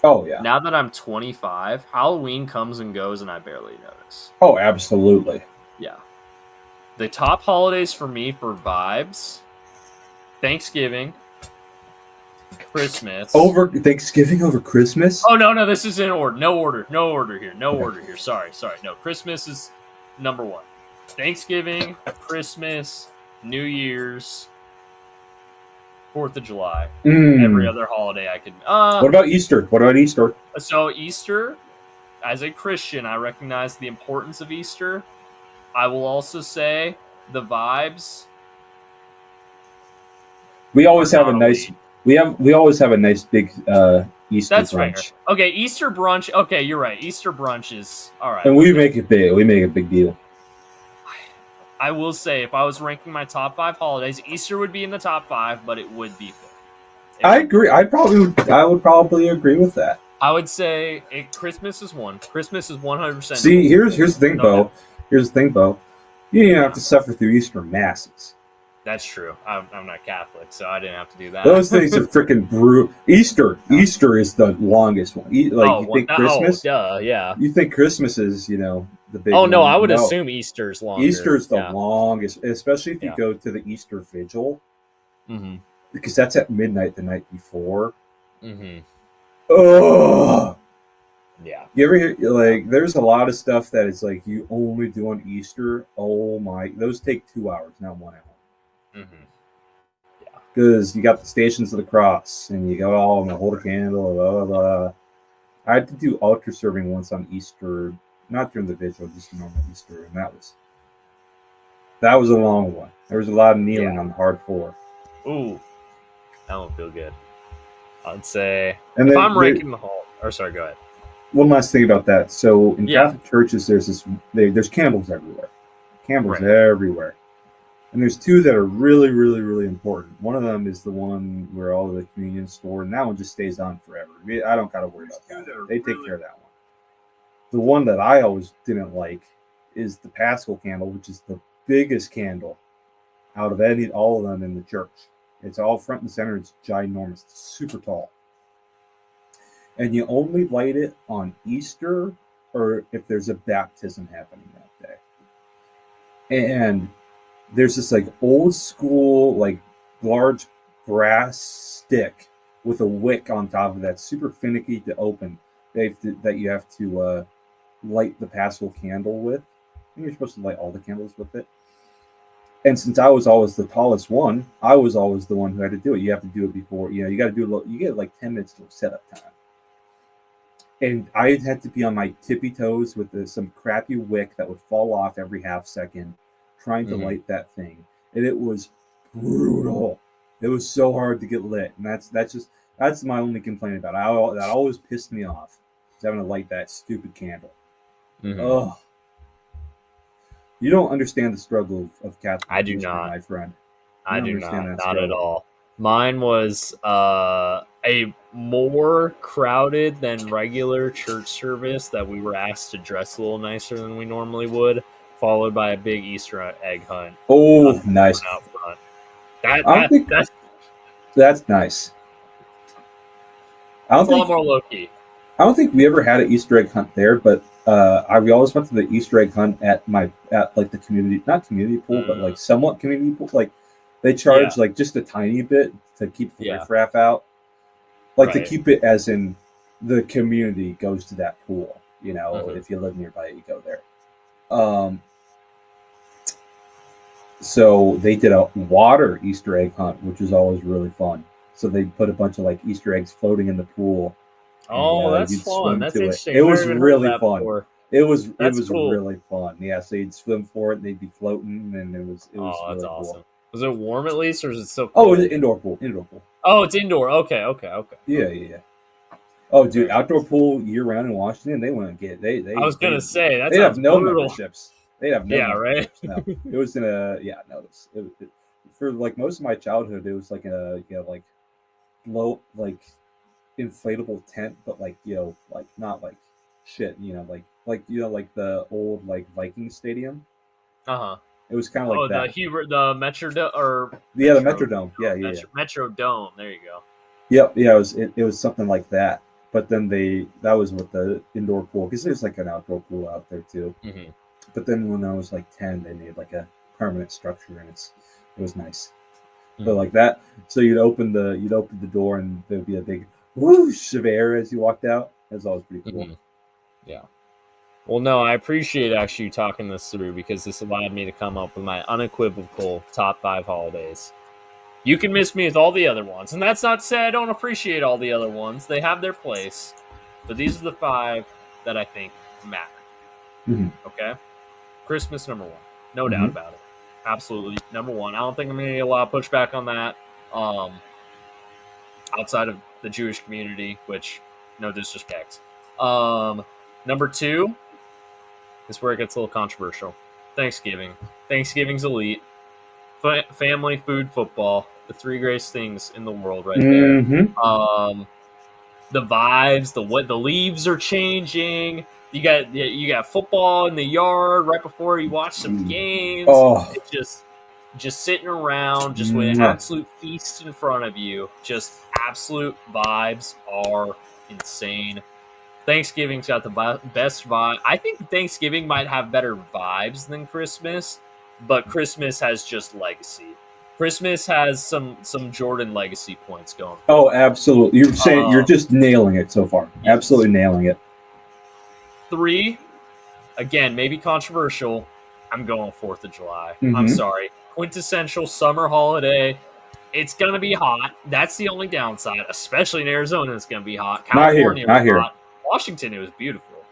Oh yeah. Now that I'm 25, Halloween comes and goes, and I barely notice. Oh, absolutely. Yeah. The top holidays for me for vibes: Thanksgiving, Christmas. Over Thanksgiving over Christmas? Oh no, this is in order. No order here. Sorry. No, Christmas is number 1. Thanksgiving, Christmas, New Year's, 4th of July. Every other holiday I could. What about Easter? So Easter, as a Christian, I recognize the importance of Easter. I will also say the vibes. We always have a nice. We always have a nice big Easter That's brunch. Fair. Okay, Easter brunch. Okay, you're right. Easter brunch is all right. And we make it big. We make a big deal. I will say, if I was ranking my top 5 holidays, Easter would be in the top 5, but it would be 5th. I agree. I would probably agree with that. I would say Christmas is 1. Christmas is 100%. See, here's the thing, Beau. Here's the thing, Beau. You didn't have to suffer through Easter masses. That's true. I'm not Catholic, so I didn't have to do that. Those things are freaking brutal. Easter is the longest one. You think Christmas? Yeah. You think Christmas is, the big Oh, no, one. I would assume Easter's longer. Easter's the longest, especially if you go to the Easter Vigil. Mm-hmm. Because that's at midnight the night before. Mm-hmm. Oh! Yeah. You ever hear, there's a lot of stuff that is you only do on Easter. Oh my, those take 2 hours, not 1 hour. Mm-hmm. Yeah. Because you got the Stations of the Cross, and you go and hold a candle, blah, blah, blah. I had to do altar serving once on Easter, not during the vigil, just normal Easter, and that was a long one. There was a lot of kneeling on the hard floor. Ooh, that won't feel good. I'd say if I'm ranking the whole. Or sorry, go ahead. One last thing about that. So in Catholic churches, there's candles everywhere. Everywhere. And there's 2 that are really, really, really important. One of them is the one where all the communion's stored, and that one just stays on forever. I don't got to worry about that. They take care of that one. The one that I always didn't like is the Paschal candle, which is the biggest candle out of all of them in the church. It's all front and center. It's ginormous. It's super tall. And you only light it on Easter or if there's a baptism happening that day. And there's this old school large brass stick with a wick on top of that, super finicky to open, that you have to light the Paschal candle with. And you're supposed to light all the candles with it. And since I was always the tallest one, I was always the one who had to do it. You have to do it before, you got to do it. You get 10 minutes of setup time. And I had to be on my tippy toes with some crappy wick that would fall off every half second, trying to light that thing. And it was brutal. It was so hard to get lit. And that's my only complaint about it. That always pissed me off, is having to light that stupid candle. Oh. You don't understand the struggle of Catholic. I do not, my friend. I do not at all. Mine was a more crowded than regular church service that we were asked to dress a little nicer than we normally would, followed by a big Easter egg hunt. Oh, nice! Out front. That's nice. It's a lot more low key. I don't think we ever had an Easter egg hunt there, but we always went to the Easter egg hunt at the community, not community pool, but somewhat community pool. They charge just a tiny bit to keep the riffraff out, to keep it as in the community goes to that pool. If you live nearby, you go there. So they did a water Easter egg hunt, which was always really fun. So they put a bunch of Easter eggs floating in the pool. Oh, that's fun. That's interesting. It was really fun. Before. It was cool. really fun. Yeah, so you'd swim for it, and they'd be floating, and it was really awesome. cool. Was it warm at least, or is it still Oh, cold? it's an indoor pool. Indoor pool. Oh, it's indoor. Okay. Yeah. Oh, dude, outdoor pool year round in Washington, they wouldn't get I was gonna say that they have sounds no brutal. memberships. They have no Yeah, right. memberships. No, it was in a for like most of my childhood. It was like like low like inflatable tent, but like like not like shit. Like the old like Viking stadium. Uh-huh. It was kind of like Oh, that. the Metro or Yeah, the Metro Metrodome. Yeah. Metro Dome. There you go. Yep, yeah, it was something like that. But then that was with the indoor pool because there's like an outdoor pool out there too. Mm-hmm. But then when I was like 10, they made like a permanent structure and it was nice. Mm-hmm. But like that, so you'd open the door and there'd be a big whoosh of air as you walked out. That's always pretty cool. Mm-hmm. Yeah. Well, no, I appreciate actually you talking this through because this allowed me to come up with my unequivocal top 5 holidays. You can miss me with all the other ones, and that's not to say I don't appreciate all the other ones. They have their place, but these are the 5 that I think matter. Mm-hmm. Okay? Christmas, number 1. No doubt about it. Absolutely. Number 1. I don't think I'm going to get a lot of pushback on that. Outside of the Jewish community, which, no disrespect. Number 2 is where it gets a little controversial. Thanksgiving. Thanksgiving's elite. Family, food, football. The 3 greatest things in the world right there. The vibes, the leaves are changing. You got football in the yard right before you watch some games. Oh. It's just sitting around, just with an absolute feast in front of you. Just absolute vibes are insane. Thanksgiving's got the best vibe. I think Thanksgiving might have better vibes than Christmas, but Christmas has just legacy. Christmas has some Jordan legacy points going. Oh, absolutely. You're saying you're just nailing it so far. Yes. Absolutely nailing it. 3, again, maybe controversial. I'm going 4th of July. Mm-hmm. I'm sorry. Quintessential summer holiday. It's going to be hot. That's the only downside, especially in Arizona. It's going to be hot. California not here. Hot. Washington, it was beautiful.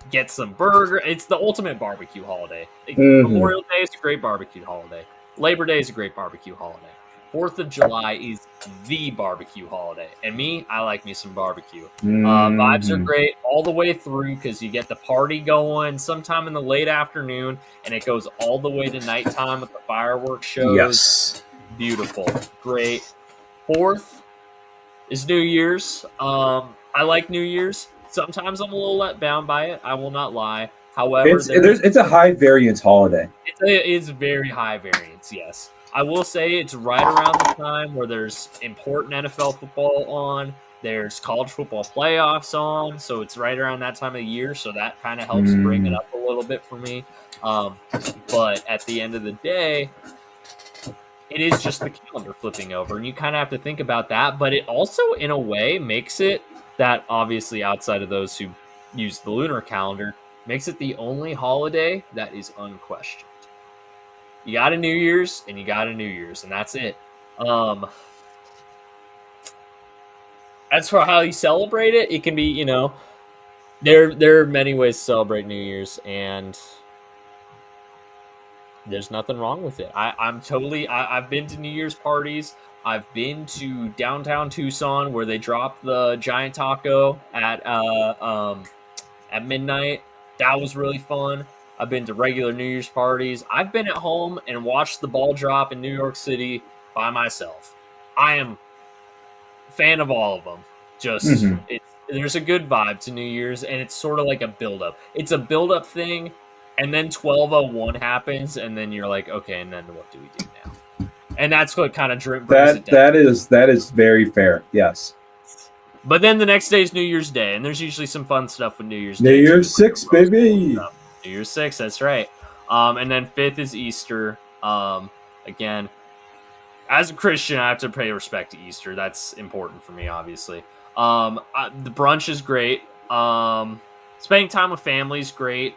Get some burger. It's the ultimate barbecue holiday. Memorial Day is a great barbecue holiday. Labor Day is a great barbecue holiday. 4th of July is the barbecue holiday. And me, I like me some barbecue. Vibes are great all the way through because you get the party going sometime in the late afternoon, and it goes all the way to nighttime with the fireworks shows. Yes. Beautiful. Great. 4th is New Year's. I like New Year's. Sometimes I'm a little let down by it. I will not lie. However, it's a high variance holiday. It is very high variance, yes. I will say it's right around the time where there's important NFL football on. There's college football playoffs on. So it's right around that time of the year. So that kind of helps bring it up a little bit for me. But at the end of the day, it is just the calendar flipping over. And you kind of have to think about that. But it also, in a way, makes it that obviously outside of those who use the lunar calendar, makes it the only holiday that is unquestioned. You got a New Year's, and you got a New Year's, and that's it. As for how you celebrate it, it can be, there are many ways to celebrate New Year's, and there's nothing wrong with it. I've been to New Year's parties. I've been to downtown Tucson where they drop the giant taco at midnight. That was really fun. I've been to regular New Year's parties. I've been at home and watched the ball drop in New York City by myself. I am a fan of all of them. There's a good vibe to New Year's, and it's sort of like a build-up. It's a build-up thing, and then 12:01 happens, and then you're like, okay, and then what do we do now? And that's what kind of brings it down. That is very fair. Yes. But then the next day is New Year's Day, and there's usually some fun stuff with New Year's Day. New Year's 6, baby. New Year's 6, that's right. And then 5th is Easter. Again, as a Christian, I have to pay respect to Easter. That's important for me, obviously. The brunch is great. Spending time with family is great.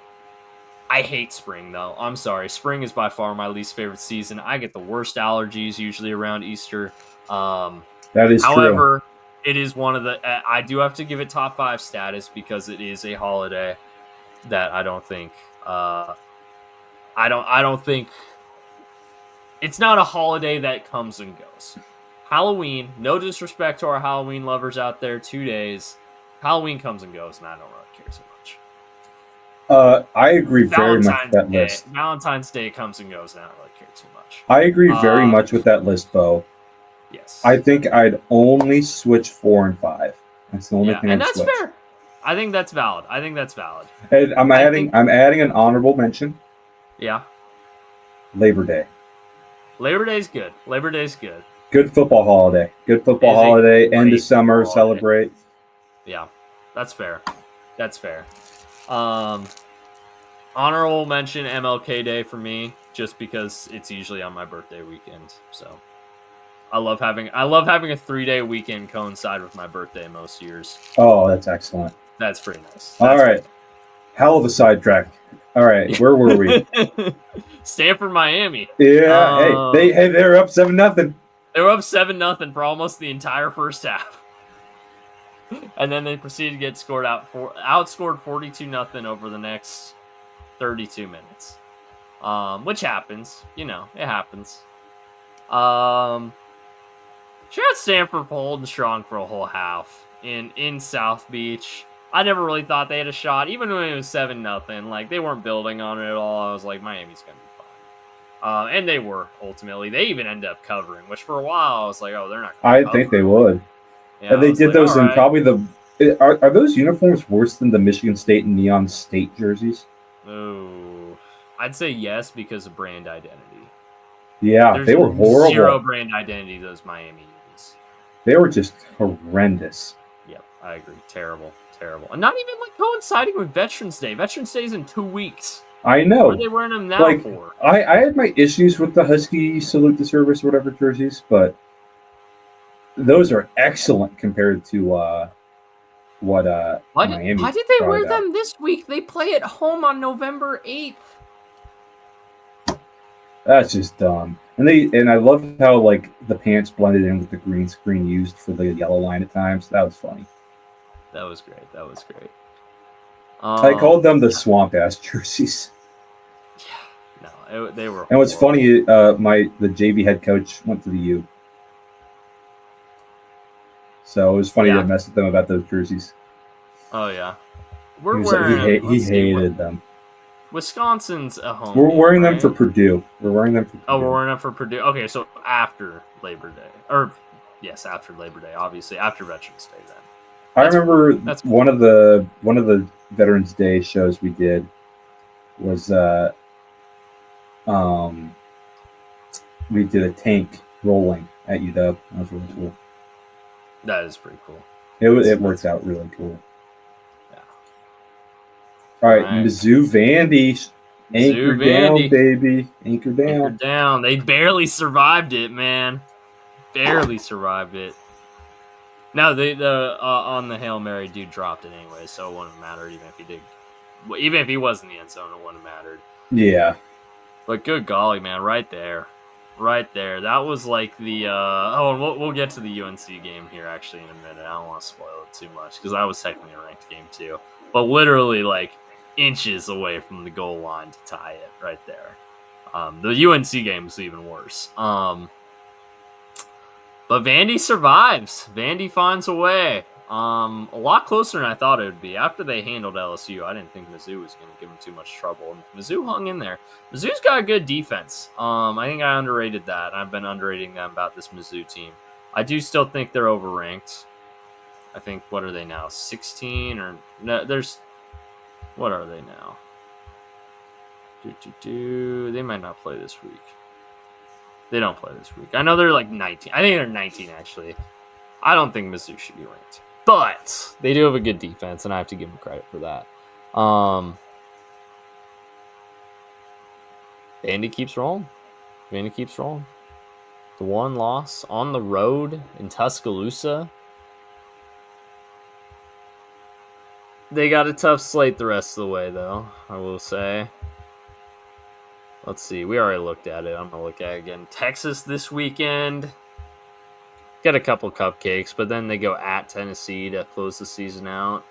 I hate spring, though. I'm sorry. Spring is by far my least favorite season. I get the worst allergies usually around Easter. That is however, true. It is one of the. I do have to give it top 5 status because it is a holiday that I don't think. I don't think It's not a holiday that comes and goes. Halloween, no disrespect to our Halloween lovers out there, 2 days. Halloween comes and goes, and I don't really care so much. I agree very much with that list. Valentine's Day comes and goes, and I don't really care too much. I agree very much with that list, Beau. Yes. I think I'd only switch 4 and 5. That's the only thing I'd switch. And that's fair. I think that's valid. And I'm adding an honorable mention. Yeah. Labor Day. Labor Day's good. Good football holiday. End of summer, celebrate. Yeah, that's fair. Honorable mention MLK Day for me, just because it's usually on my birthday weekend. So I love having a 3-day weekend coincide with my birthday most years. Oh, that's excellent. That's pretty nice. All right. Hell of a sidetrack. All right, where were we? Stanford, Miami. Yeah, hey, they were up 7-0. They were up 7-0 for almost the entire first half. And then they proceeded to get outscored 42-0 over the next 32 minutes. Which happens. It happens. Shout out Stanford for holding strong for a whole half in South Beach. I never really thought they had a shot, even when it was 7-0. Like, they weren't building on it at all. I was like, Miami's going to be fine. And they were, ultimately. They even ended up covering, which for a while I was like, oh, they're not going to cover. I think they would. Yeah, and they did those in probably are those uniforms worse than the Michigan State and Neon State jerseys? Oh, I'd say yes because of brand identity. Yeah, they were horrible. Zero brand identity, those Miami unis. They were just horrendous. Yep, I agree. Terrible. And not even coinciding with Veterans Day. Veterans Day is in 2 weeks. I know. What are they wearing them now for? I had my issues with the Husky Salute the Service or whatever jerseys, but those are excellent compared to Miami. Why did they wear them this week? They play at home on November 8th. That's just dumb. And I love how the pants blended in with the green screen used for the yellow line at times. That was funny. That was great. I called them the swamp ass jerseys. Yeah, no, they were. And what's funny, the JV head coach went to the U, so it was funny to mess with them about those jerseys. Oh yeah, he hated them. Wisconsin's a home. We're wearing them for Purdue. We're wearing them for Purdue. Oh, we're wearing them for Purdue. Okay, so after Labor Day, after Labor Day, obviously after Veterans Day. Then I remember one of the Veterans Day shows we did was we did a tank rolling at UW. That was really cool. That is pretty cool. It worked out really cool. Yeah. All right, Mizzou Vandy. Anchor down, baby. Anchor down. They barely survived it, man. Barely survived it. No, the on the Hail Mary dude dropped it anyway, so it wouldn't matter even if he did. Even if he was in the end zone, it wouldn't have mattered. Yeah. But good golly, man, right there. That was like the and we'll get to the UNC game here actually in a minute. I don't want to spoil it too much because that was technically a ranked game too, but literally inches away from the goal line to tie it right there. The UNC game was even worse. But Vandy survives. Vandy finds a way. A lot closer than I thought it would be. After they handled LSU, I didn't think Mizzou was going to give them too much trouble. And Mizzou hung in there. Mizzou's got a good defense. I think I underrated that. I've been underrating them about this Mizzou team. I do still think they're overranked. I think, what are they now? 16 or no? What are they now? They might not play this week. They don't play this week. I know they're 19. I think they're 19, actually. I don't think Mizzou should be ranked. But they do have a good defense, and I have to give them credit for that. Vandy keeps rolling. The one loss on the road in Tuscaloosa. They got a tough slate the rest of the way, though, I will say. Let's see. We already looked at it. I'm going to look at it again. Texas this weekend. Get a couple cupcakes, but then they go at Tennessee to close the season out.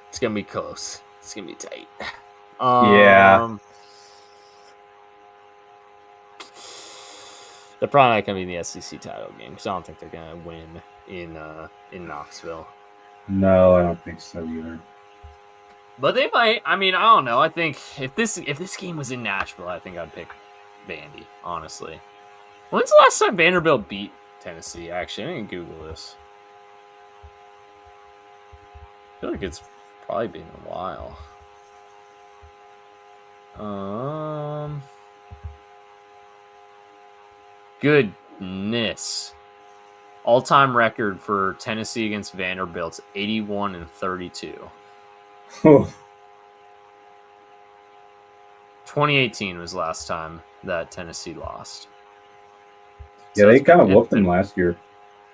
It's going to be close. It's going to be tight. Yeah. They're probably not going to be in the SEC title game because I don't think they're going to win in Knoxville. No, I don't think so either. But they might. I mean, I don't know. I think if this game was in Nashville, I think I'd pick Vandy, honestly. When's the last time Vanderbilt beat Tennessee? Actually, I didn't Google this. I feel like it's probably been a while. Goodness. All-time record for Tennessee against Vanderbilt's 81-32. 2018 was the last time that Tennessee lost. Yeah, so they kind of whooped them last year.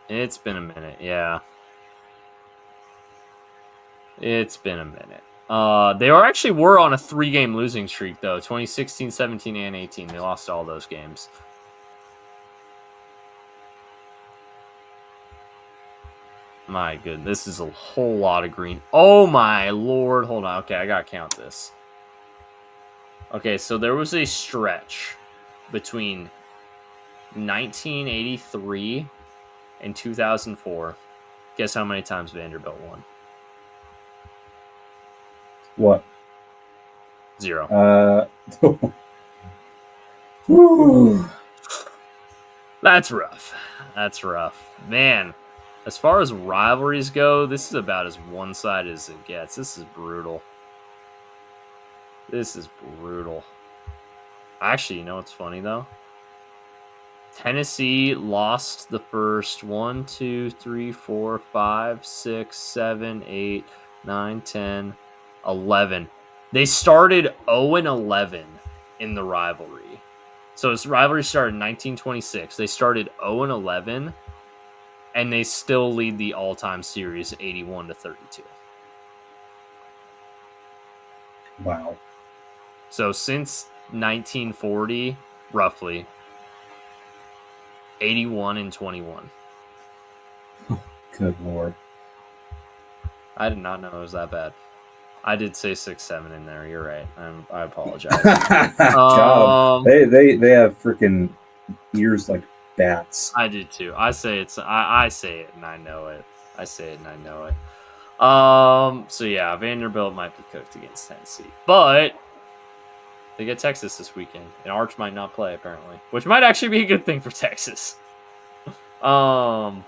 It's been a minute, yeah. It's been a minute. They were on a 3-game losing streak, though. 2016, 17, and 18. They lost all those games. My goodness, this is a whole lot of green. Oh, my Lord. Hold on. Okay, I got to count this. Okay, so there was a stretch between 1983 and 2004. Guess how many times Vanderbilt won? What? 0. That's rough. That's rough. Man, as far as rivalries go, this is about as one-sided as it gets. This is brutal. This is brutal. Actually, you know what's funny, though? Tennessee lost the first 1, 2, 3, 4, 5, 6, 7, 8, 9, 10, 11. They started 0-11 in the rivalry. So this rivalry started in 1926. They started 0-11, and they still lead the all-time series 81-32. Wow. So since 1940, roughly, 81-21. Good Lord. I did not know it was that bad. I did say 6-7 in there. You're right. I apologize. God, they have freaking ears like bats. I did too. I say it and I know it. I say it and I know it. So yeah, Vanderbilt might be cooked against Tennessee, but they get Texas this weekend, and Arch might not play apparently, which might actually be a good thing for Texas. All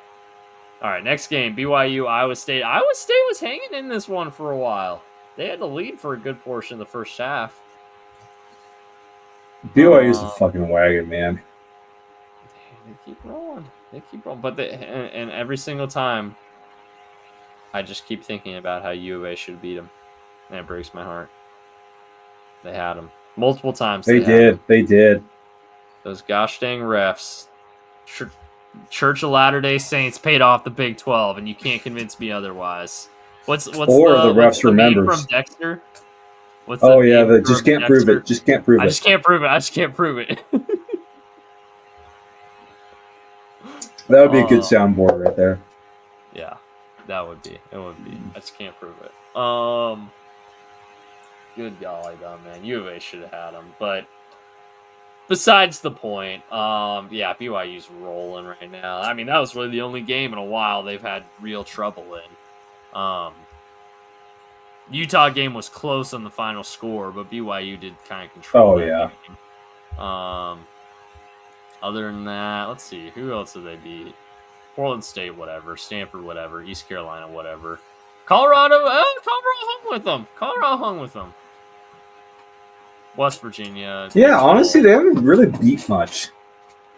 right, next game, BYU Iowa State. Iowa State was hanging in this one for a while. They had the lead for a good portion of the first half. BYU's a fucking wagon, man. They keep rolling. But and every single time, I just keep thinking about how U of A should beat them. And it breaks my heart. They had them. Multiple times. They did. Those gosh dang refs. Church of Latter-day Saints paid off the Big 12, and you can't convince me otherwise. What's the refs remembers from Dexter? Just can't prove it. Just can't prove it. I just can't prove it. That would be a good soundboard right there. Yeah, that would be. It would be. I just can't prove it. Good golly, though, man. U of A should have had them, but besides the point, BYU's rolling right now. I mean, that was really the only game in a while they've had real trouble in. Utah game was close on the final score, but BYU did kind of control that game. Other than that, let's see. Who else did they beat? Portland State, whatever. Stanford, whatever. East Carolina, whatever. Colorado hung with them. West Virginia. Yeah, honestly, they haven't really beat much.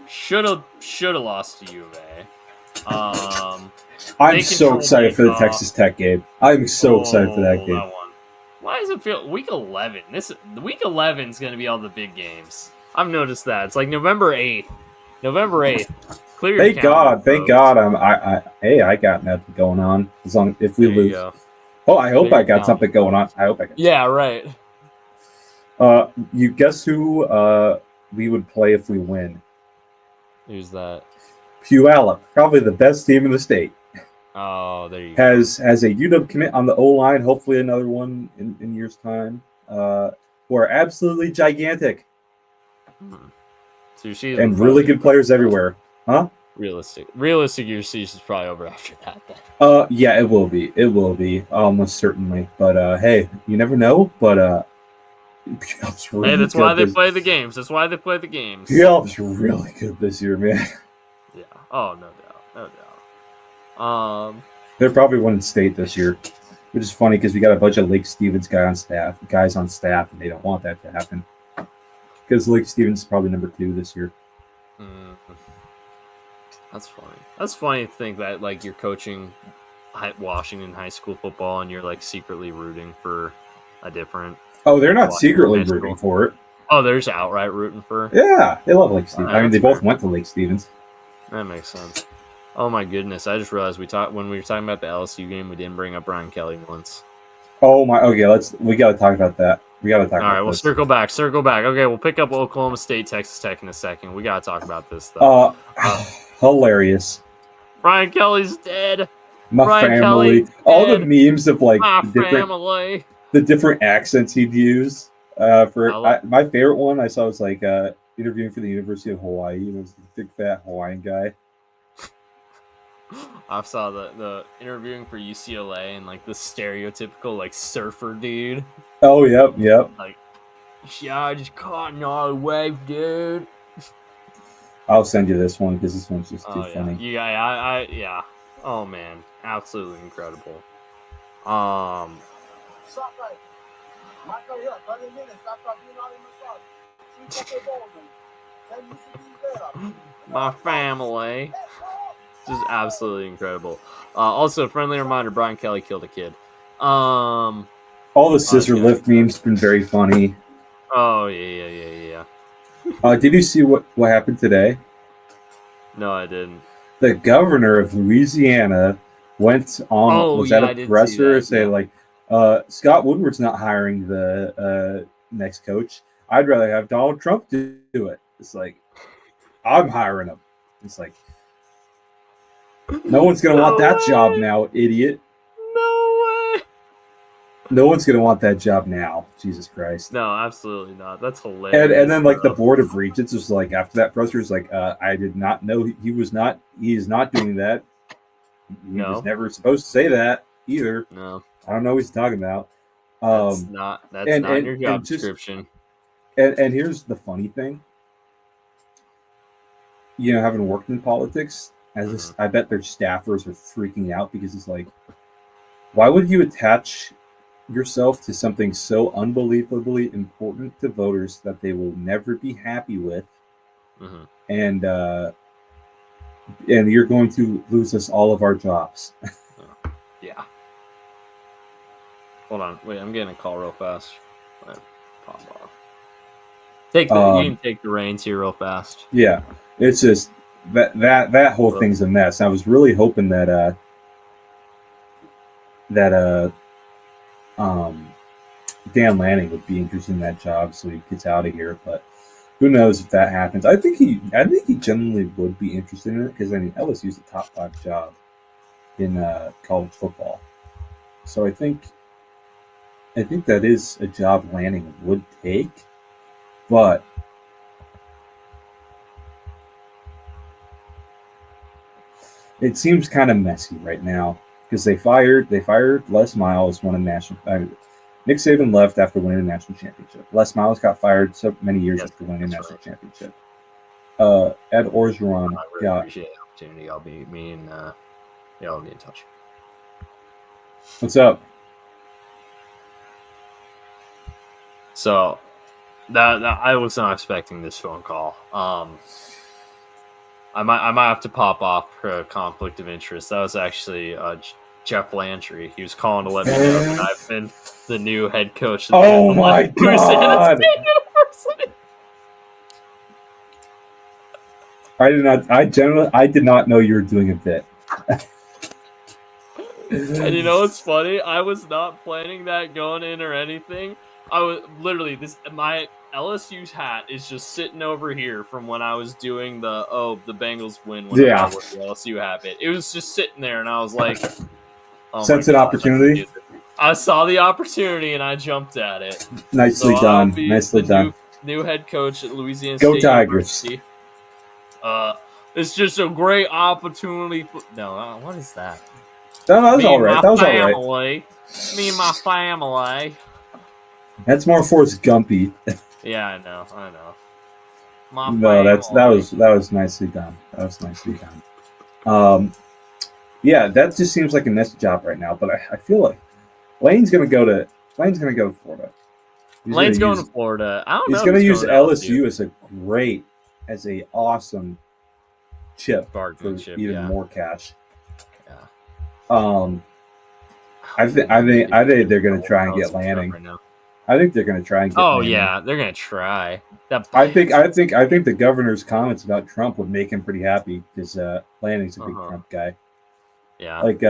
Should have lost to U of A. I'm so excited for the Texas Tech game. I'm so excited for that game. That one. Why does it feel week 11? Week 11 is going to be all the big games. I've noticed that. It's like November 8th. Clear your Thank God. I got nothing going on. As long if we lose. Oh, I hope I got something going on. Yeah, right. You guess who we would play if we win? Who's that? Puyallup, probably the best team in the state. Oh, there you go. Has a UW commit on the O-line, hopefully another one in years' time, who are absolutely gigantic. So your season and really good players everywhere, huh? Realistic, your season's probably over after that. Then. Yeah, it will be. It will be almost certainly. But hey, you never know. But really hey, that's why they play the games. That's why they play the games. Bjork's really good this year, man. Yeah. Oh, no doubt. They're probably winning state this year, which is funny because we got a bunch of Lake Stevens guys on staff, and they don't want that to happen because Lake Stevens is probably number 2 this year. That's funny. That's funny to think that like you're coaching Washington high school football and you're like secretly rooting for a different. Oh, they're not secretly rooting for it. Oh, they're just outright rooting for. Yeah, they love Lake Stevens. I mean, they both went to Lake Stevens. That makes sense. Oh my goodness! I just realized when we were talking about the LSU game, we didn't bring up Brian Kelly once. Oh my! Okay, we got to talk about that. We got to talk. All right, we'll circle back. Okay, we'll pick up Oklahoma State, Texas Tech in a second. We got to talk about this though. Hilarious. Brian Kelly's dead. Brian family. All the memes of like the different accents he'd use. My favorite one I saw was like interviewing for the University of Hawaii. It was the big fat Hawaiian guy. I saw the interviewing for UCLA and like the stereotypical like surfer dude. Oh yep. Like, yeah, I just caught another wave, dude. I'll send you this one because this one's just too funny. Yeah. Oh man, absolutely incredible. My family. This is absolutely incredible. Also, friendly reminder: Brian Kelly killed a kid. All the scissor lift memes been very funny. Oh yeah. Did you see what happened today? No, I didn't. The governor of Louisiana went on was at a presser saying like, Scott Woodward's not hiring the next coach. I'd rather have Donald Trump do it. It's like, I'm hiring him. It's like, no one's gonna want that job now, idiot. No way. No one's gonna want that job now. Jesus Christ. No, absolutely not. That's hilarious. And then like the Board of Regents was like after that presser was like, I did not know he is not doing that. He was never supposed to say that either. No. I don't know what he's talking about. That's not in your job description. And here's the funny thing. You know, having worked in politics, I bet their staffers are freaking out because it's like, why would you attach yourself to something so unbelievably important to voters that they will never be happy with, and you're going to lose us all of our jobs. Yeah. Hold on, wait, I'm getting a call real fast. Pop off. You can take the reins here real fast. Yeah, it's just that whole thing's a mess. I was really hoping that Dan Lanning would be interested in that job, so he gets out of here. But who knows if that happens? I think he genuinely would be interested in it because I mean LSU's a top 5 job in college football. So I think that is a job Lanning would take, but it seems kind of messy right now because they fired Les Miles, won a national. Nick Saban left after winning a national championship. Les Miles got fired so many years after winning a national championship. Ed Orgeron got. Appreciate the opportunity. I'll be in touch. What's up? So, that I was not expecting this phone call. I might have to pop off for a conflict of interest. That was actually Jeff Landry. He was calling to let me know that I've been the new head coach. Oh my God! I did not know you were doing a bit. And you know what's funny? I was not planning that going in or anything. I was literally my LSU's hat is just sitting over here from when I was doing the Bengals win when I wore the LSU habit. It was just sitting there, and I was like, sense an opportunity. I saw the opportunity and I jumped at it. Nicely done. Nicely done. new head coach at Louisiana Go State Tigers. University. It's just a great opportunity. What is that? No, that was all right. That was all right. Me and my family. That's more Forrest Gumpy. Yeah, I know. No, that was nicely done. Yeah, that just seems like a nice job right now. But I feel like Lane's gonna go to Florida. Lane's going to Florida. I don't know. He's going to use LSU as a awesome chip for even more cash. Yeah. I think they're going to try and get Lanning. I think they're going to try and get. Oh Lanning. Yeah, they're going to try. I think the governor's comments about Trump would make him pretty happy because Lanning's a big Trump guy. Yeah. Like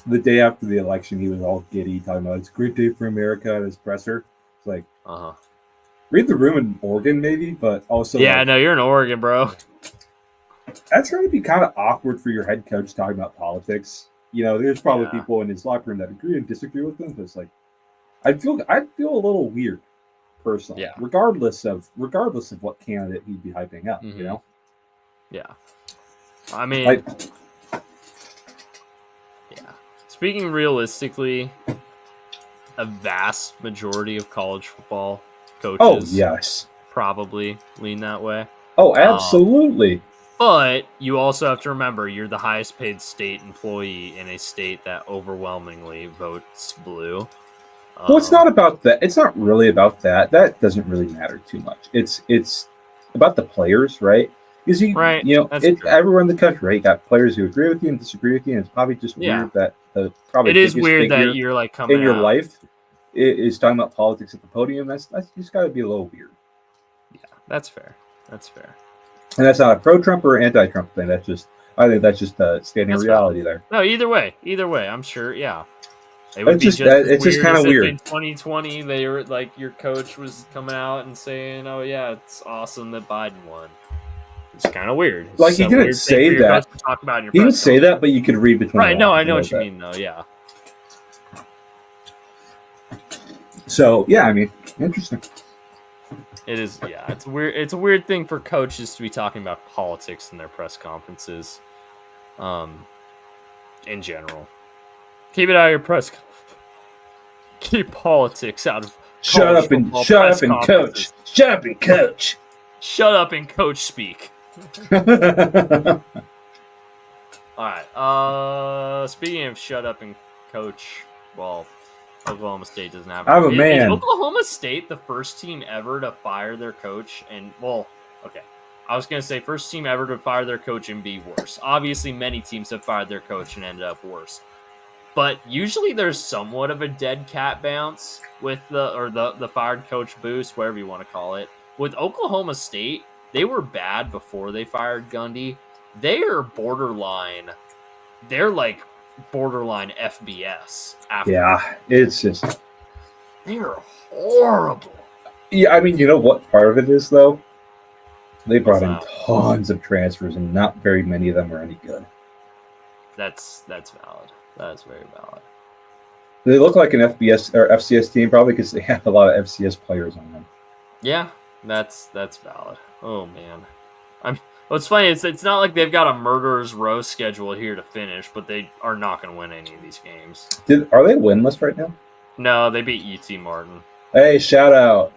the day after the election, he was all giddy talking about it's a great day for America at his presser. It's like, read the room in Oregon, maybe, but also. Yeah, no, you're in Oregon, bro. That's going to be kind of awkward for your head coach talking about politics. You know, there's probably people in his locker room that agree and disagree with him, but it's like, I'd feel a little weird, personally. Yeah. Regardless of what candidate he'd be hyping up, you know. Yeah. I mean, speaking realistically, a vast majority of college football coaches, probably lean that way. Oh, absolutely. But you also have to remember you're the highest paid state employee in a state that overwhelmingly votes blue. Well, it's not about that. It's not really about that. That doesn't really matter too much. It's about the players, right? Because everywhere in the country, right? You got players who agree with you and disagree with you, and it's probably just weird that the probably it is weird that you're like coming in your out. life is talking about politics at the podium. That's just got to be a little weird. Yeah, that's fair. And that's not a pro-Trump or anti-Trump thing. I think that's just a standing reality there. No, either way, I'm sure. Yeah, it would be it's just kind of weird. In 2020, they were like your coach was coming out and saying, "Oh yeah, it's awesome that Biden won." It's kind of weird. Like he didn't say that. He didn't say that, but you could read between. Right? No, I know what you mean, though. Yeah. So yeah, I mean, interesting. It is, yeah. It's weird. It's a weird thing for coaches to be talking about politics in their press conferences. In general, keep it out of your press. Keep politics out of. Shut up and coach. Shut up and coach. Shut up and coach speak. All right. Speaking of shut up and coach, well. Oklahoma State doesn't have. I'm a man. Is Oklahoma State the first team ever to fire their coach? And I was gonna say first team ever to fire their coach and be worse. Obviously, many teams have fired their coach and ended up worse. But usually, there's somewhat of a dead cat bounce with the fired coach boost, whatever you want to call it. With Oklahoma State, they were bad before they fired Gundy. They are borderline. They're like. Borderline FBS. It's just they're horrible. Yeah, I mean, you know what part of it is though? They brought in tons of transfers, and not very many of them are any good. That's valid. That is very valid. They look like an FBS or FCS team probably because they have a lot of FCS players on them. Yeah, that's valid. Oh man, What's funny is it's not like they've got a murderer's row schedule here to finish, but they are not going to win any of these games. Are they winless right now? No, they beat UT Martin. Hey, shout out!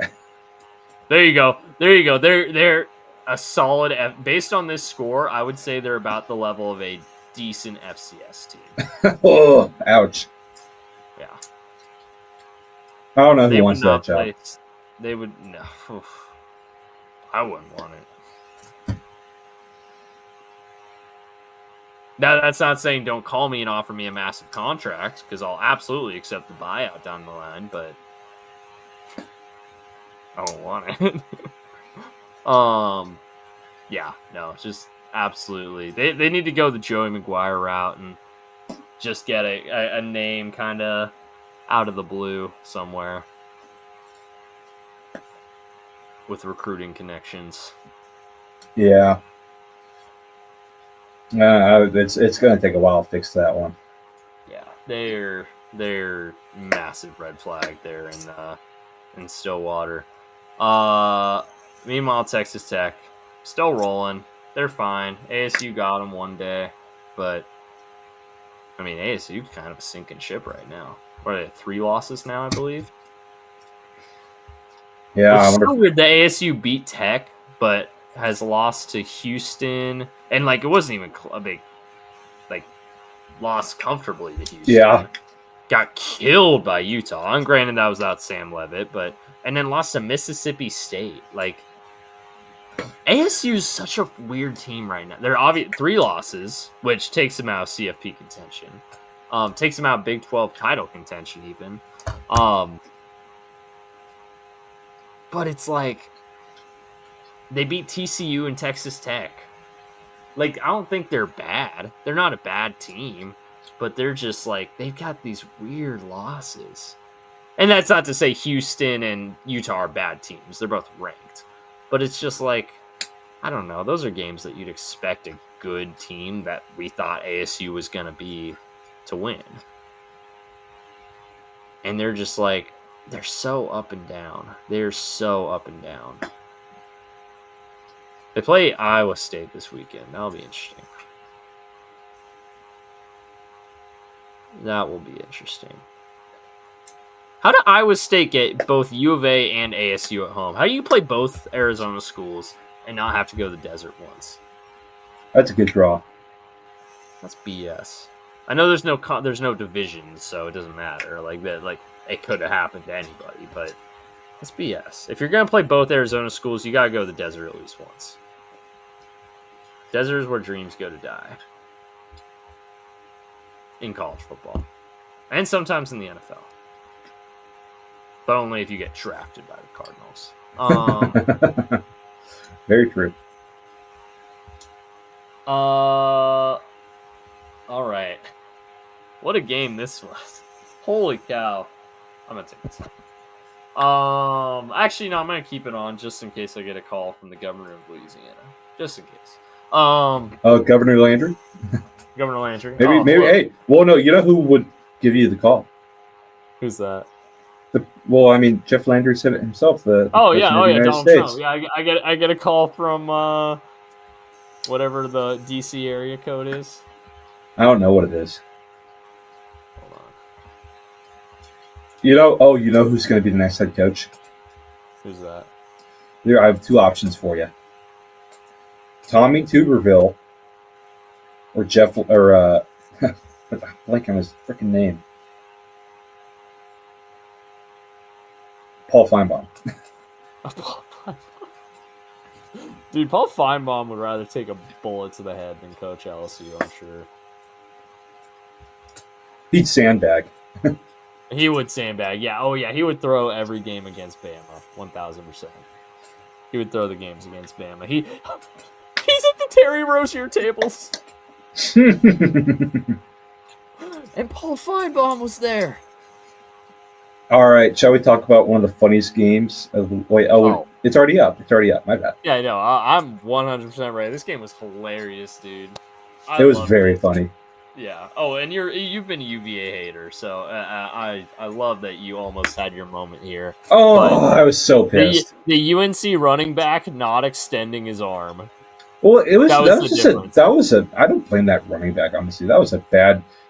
There you go. They're a solid based on this score. I would say they're about the level of a decent FCS team. Oh, ouch! Yeah. I don't know who wants that job. They would no. Oof. I wouldn't want it. Now, that's not saying don't call me and offer me a massive contract, because I'll absolutely accept the buyout down the line, but I don't want it. Yeah, no, just absolutely. They need to go the Joey Maguire route and just get a name kind of out of the blue somewhere with recruiting connections. Yeah. It's going to take a while to fix that one. Yeah, they're massive red flag there in Stillwater. Meanwhile, Texas Tech still rolling. They're fine. ASU got them one day, but I mean ASU kind of a sinking ship right now. What are they? 3 losses now, I believe. Yeah, Which I is wonder. so weird. The ASU beat Tech, but has lost to Houston, and like it wasn't even a big lost comfortably to Houston. Yeah. Got killed by Utah. And granted, that was without Sam Levitt, and then lost to Mississippi State. Like ASU is such a weird team right now. They're obvious 3 losses, which takes them out of CFP contention. Takes them out of Big 12 title contention even. But it's like they beat TCU and Texas Tech. Like I don't think they're bad. They're not a bad team, but they're just like they've got these weird losses. And that's not to say Houston and Utah are bad teams. They're both ranked. But it's just like I don't know. Those are games that you'd expect a good team that we thought ASU was going to be to win. And they're just like, they're so up and down. They're so up and down. They play Iowa State this weekend. That'll be interesting. That will be interesting. How did Iowa State get both U of A and ASU at home? How do you play both Arizona schools and not have to go to the desert once? That's a good draw. That's BS. I know there's no division, so it doesn't matter. Like that, like it could have happened to anybody, but that's BS. If you're gonna play both Arizona schools, you gotta go to the desert at least once. Desert is where dreams go to die. In college football, and sometimes in the NFL, but only if you get drafted by the Cardinals. Very true. All right. What a game this was. Holy cow. I'm going to take this off. Actually, no, I'm going to keep it on just in case I get a call from the governor of Louisiana. Just in case. Governor Landry? Governor Landry. Maybe. Hello. Hey, well, no, you know who would give you the call? Who's that? Jeff Landry said it himself. The Donald States. Trump. Yeah, I get a call from whatever the DC area code is. I don't know what it is. Hold on. You know who's going to be the next head coach? Who's that? I have 2 options for you: Tommy Tuberville or Jeff, or blank on his freaking name. Paul Feinbaum. Dude, Paul Feinbaum would rather take a bullet to the head than coach LSU, I'm sure. He'd sandbag. He would sandbag. Yeah. Oh, yeah. He would throw every game against Bama. 1,000%. He would throw the games against Bama. He's at the Terry Rozier tables. And Paul Feinbaum was there. All right, shall we talk about one of the funniest games? It's already up. My bad. Yeah, I know. I'm 100% right. This game was hilarious, dude. It was very funny. Yeah. Oh, and you've been a UVA hater, so I love that you almost had your moment here. Oh, I was so pissed. The UNC running back not extending his arm. Well, I don't blame that running back, honestly. That was it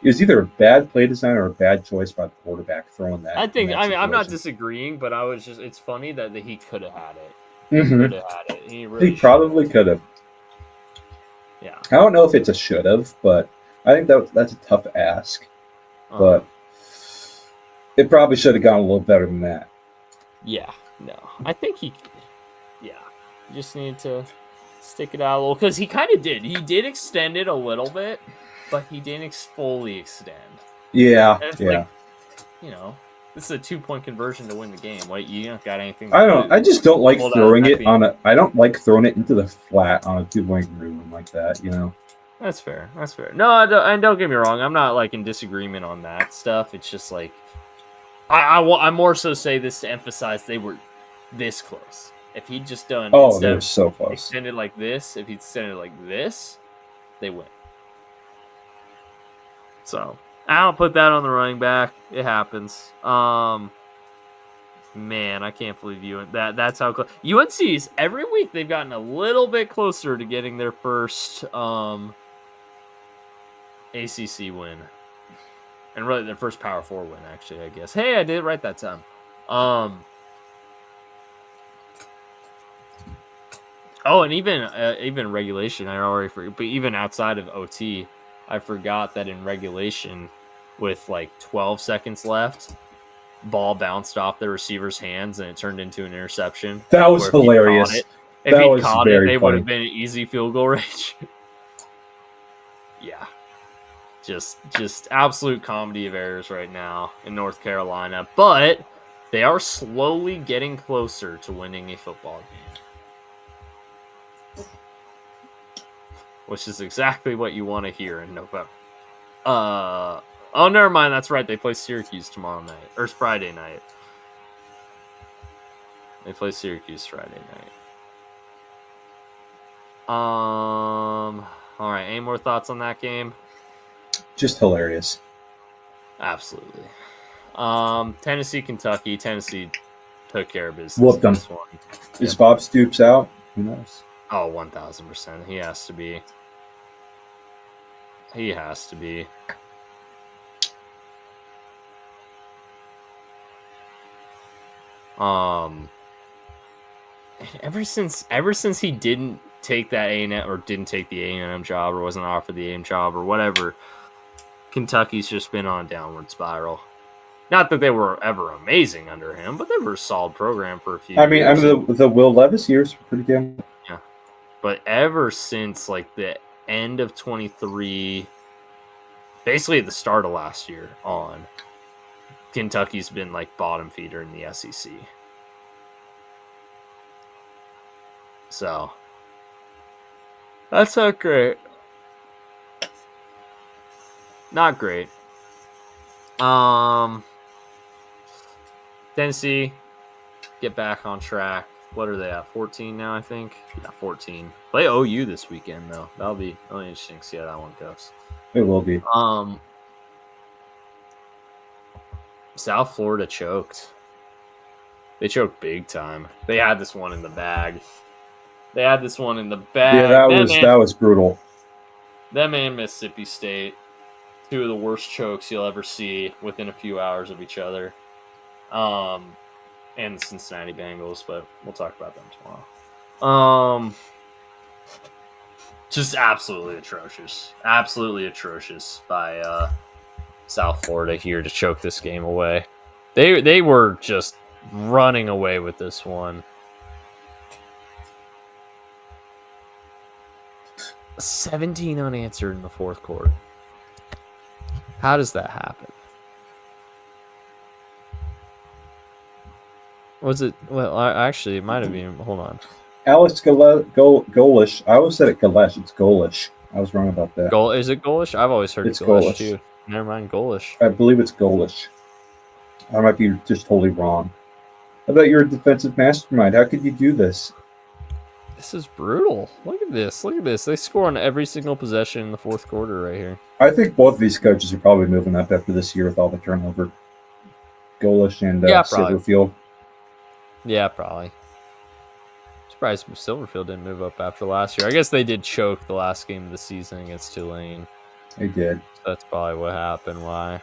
was either a bad play design or a bad choice by the quarterback throwing that. I'm not disagreeing, but it's funny that he could have had it. Mm-hmm. Could have had it. He probably could have. Yeah. I don't know if it's a should have, but I think that's a tough ask. But it probably should have gone a little better than that. Yeah. No. I think you just need to stick it out a little, because he kind of did. He did extend it a little bit, but he didn't fully extend. Yeah, Like, this is a 2-point conversion to win the game. What, you don't got anything? I just don't like throwing it I don't like throwing it into the flat on a 2-point conversion like that. That's fair. No, don't get me wrong. I'm not like in disagreement on that stuff. It's just like I more so say this to emphasize they were this close. If he'd just done they were so close. Extended like this, if he'd extended like this, they win. So I'll put that on the running back. It happens. Man, I can't believe that's how close. UNC's every week they've gotten a little bit closer to getting their first ACC win. And really their first Power 4 win, actually, I guess. Hey, I did it right that time. Oh, and even regulation, I already forgot. But even outside of OT, I forgot that in regulation, with like 12 seconds left, ball bounced off the receiver's hands and it turned into an interception. That was hilarious. If he'd caught it, they would have been an easy field goal range. Yeah. Just absolute comedy of errors right now in North Carolina. But they are slowly getting closer to winning a football game, which is exactly what you want to hear in November. Oh, never mind. That's right. They play Syracuse tomorrow night. Or Friday night. They play Syracuse Friday night. All right. Any more thoughts on that game? Just hilarious. Absolutely. Tennessee, Kentucky. Tennessee took care of business. Whooped them. Is Bob Stoops out? Who knows? Oh, 1,000%. He has to be. He has to be. Ever since he didn't take that A&M or didn't take the A&M job or wasn't offered the A&M job or whatever, Kentucky's just been on a downward spiral. Not that they were ever amazing under him, but they were a solid program for a few years. I mean, the Will Levis years were pretty damn. Yeah, but ever since like the end of 23, basically at the start of last year on, Kentucky's been like bottom feeder in the SEC. So that's not great. Not great. Tennessee, get back on track. What are they at? 14 now, I think. Yeah, 14. Play OU this weekend though. That'll be really interesting to see how that one goes. It will be. South Florida choked. They choked big time. They had this one in the bag. Yeah, that was brutal. Them and Mississippi State, two of the worst chokes you'll ever see within a few hours of each other. And the Cincinnati Bengals, but we'll talk about them tomorrow. Just absolutely atrocious. Absolutely atrocious by South Florida here to choke this game away. They were just running away with this one. 17 unanswered in the fourth quarter. How does that happen? Was it? Well, actually, it might have been. Hold on. Alex Golish. I always said it Galesh. It's Golish. I was wrong about that. Is it Golish? I've always heard it's Golish too. Never mind, Golish. I believe it's Golish. I might be just totally wrong. I thought you're a defensive mastermind. How could you do this? This is brutal. Look at this. Look at this. They score on every single possession in the fourth quarter right here. I think both of these coaches are probably moving up after this year with all the turnover. Golish and Silverfield. Yeah, probably. Surprised Silverfield didn't move up after last year. I guess they did choke the last game of the season against Tulane. They did. So that's probably what happened. Why?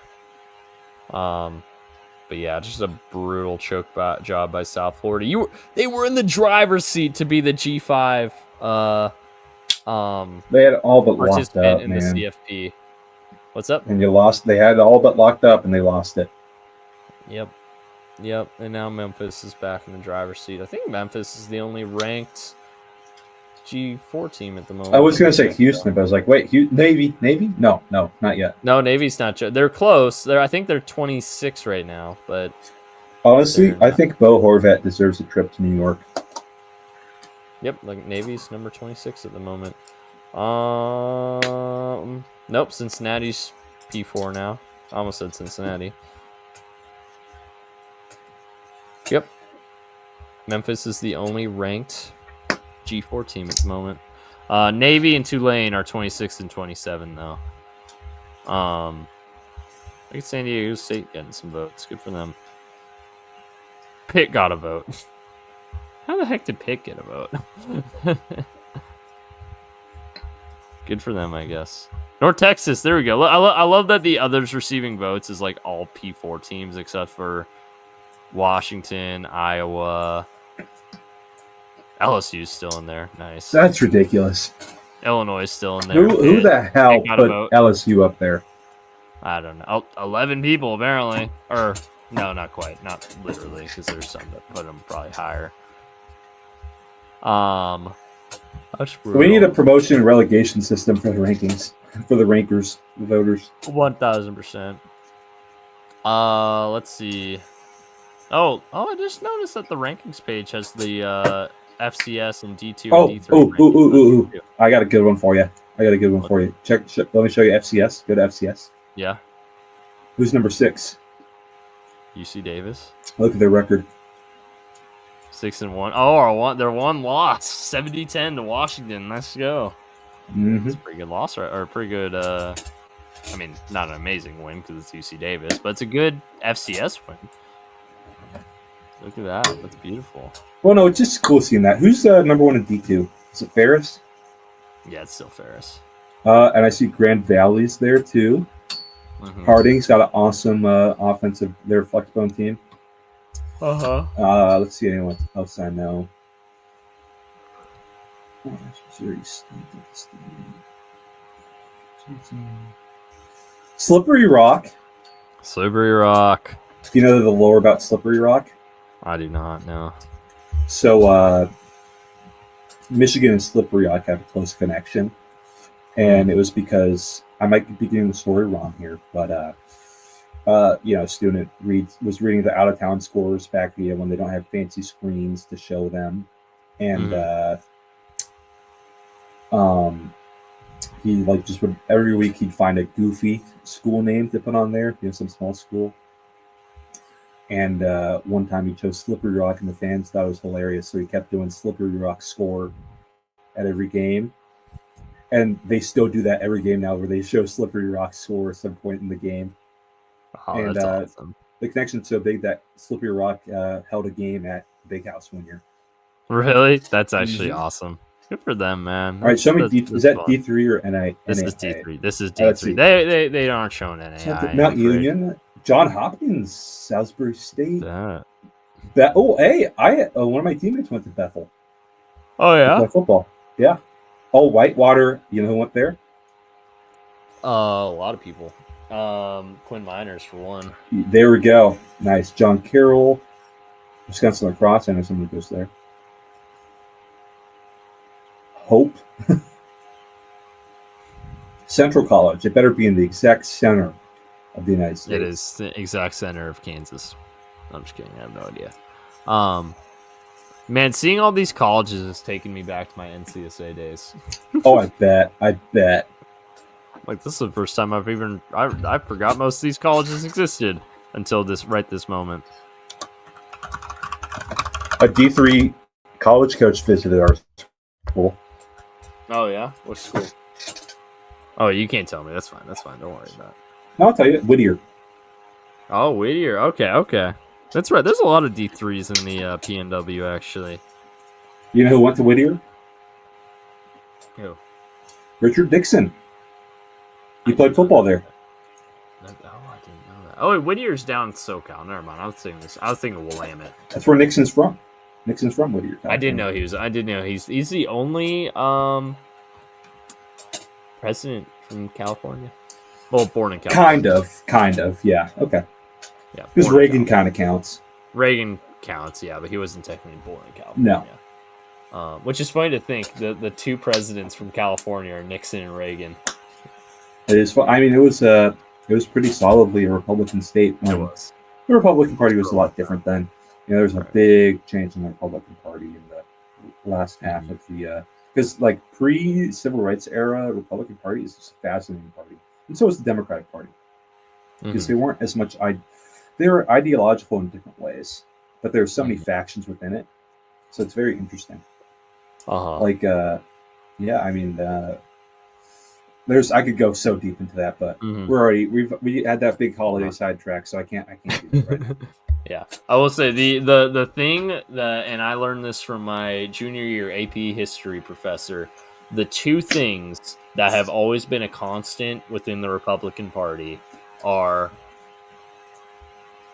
But yeah, just a brutal choke job by South Florida. They were in the driver's seat to be the G5. They had all but locked up, in the CFP. What's up? And you lost. They had all but locked up, and they lost it. Yep. And now Memphis is back in the driver's seat. I think Memphis is the only ranked G4 team at the moment. I was going to say Houston, but I was like, wait, Navy? No, not yet. No, Navy's not. They're close. I think they're 26 right now. But honestly, I think Beau Horvat deserves a trip to New York. Yep, like Navy's number 26 at the moment. Nope, Cincinnati's P4 now. I almost said Cincinnati. Yep. Memphis is the only ranked G4 team at the moment. Navy and Tulane are 26 and 27 though. I think San Diego State getting some votes. Good for them. Pitt got a vote. How the heck did Pitt get a vote? Good for them, I guess. North Texas, there we go. I love that the others receiving votes is like all P4 teams except for Washington, Iowa. LSU's still in there. Nice. That's ridiculous. Illinois is still in there. Who the hell Pitt got put a vote. LSU up there? I don't know. 11 people apparently. Or no, not quite. Not literally, because there's some that put them probably higher. We need a promotion and relegation system for the rankings, for the rankers, the voters. 1000%. Let's see. Oh, I just noticed that the rankings page has the FCS and D2 and D3. Oh, I got a good one for you. Check. Let me show you FCS. Go to FCS. Yeah. Who's number 6? UC Davis. Look at their record. 6-1. Oh, their one loss, 70-10 to Washington. Let's go. Mm-hmm. That's a pretty good loss, right? Or a pretty good. I mean, not an amazing win because it's UC Davis, but it's a good FCS win. Look at that. That's beautiful. Well, no, it's just cool seeing that. Who's number 1 in D2? Is it Ferris? Yeah, it's still Ferris. And I see Grand Valley's there too. Mm-hmm. Harding's got an awesome offensive. Their flexbone team. Let's see anyone else I know. Slippery Rock. Slippery Rock. Do you know the lore about Slippery Rock? I do not know. So, Michigan and Slippery Rock have a close connection, and it was because I might be getting the story wrong here, but a student was reading the out of town scores back when they don't have fancy screens to show them, and he just would every week he'd find a goofy school name to put on there, some small school. And one time he chose Slippery Rock, and the fans thought it was hilarious, so he kept doing Slippery Rock score at every game. And they still do that every game now, where they show Slippery Rock score at some point in the game. Oh, and that's awesome. The connection's so big that Slippery Rock held a game at Big House one year. Really? That's actually awesome. Good for them, man. All right, show me. Is that D3 or NA? This is D3. This is D3. They aren't showing NA. Mount Union, John Hopkins, Salisbury State. One of my teammates went to Bethel. Oh yeah, football. Yeah. Oh, Whitewater. You know who went there? A lot of people. Quinn Miners for one. There we go. Nice. John Carroll, Wisconsin Lacrosse. I know someone goes there. Hope. Central College. It better be in the exact center of the United States. It is the exact center of Kansas. I'm just kidding. I have no idea. Man, seeing all these colleges is taking me back to my NCSA days. Oh, I bet. Like, this is the first time I forgot most of these colleges existed until this moment. A D3 college coach visited our school. Oh yeah, which school? Oh, you can't tell me. That's fine. Don't worry about it. No, I'll tell you, Whittier. Oh, Whittier. Okay. That's right. There's a lot of D3s in the PNW, actually. You know who went to Whittier? Who? Richard Dixon. He played football there. Oh, I didn't know that. Oh, wait, Whittier's down in SoCal. Never mind. I was thinking Willamette. That's where Nixon's from. Nixon's from Whittier. I didn't know he's the only president from California. Well, born in California. Kind of. Yeah. Okay. Yeah. Because Reagan kind of counts. Reagan counts, yeah, but he wasn't technically born in California. No. Which is funny to think the two presidents from California are Nixon and Reagan. It is. I mean, it was pretty solidly a Republican state. It was. The Republican Party was a lot different then. There was a big change in the Republican Party in the last half of the because pre-civil rights era Republican Party is just a fascinating party, and so is the Democratic Party because they weren't as much. They were ideological in different ways, but there were so many factions within it, so it's very interesting. I could go so deep into that, but we had that big holiday sidetrack, so I can't do that right now. Yeah, I will say the thing that, and I learned this from my junior year AP history professor. The two things that have always been a constant within the Republican Party are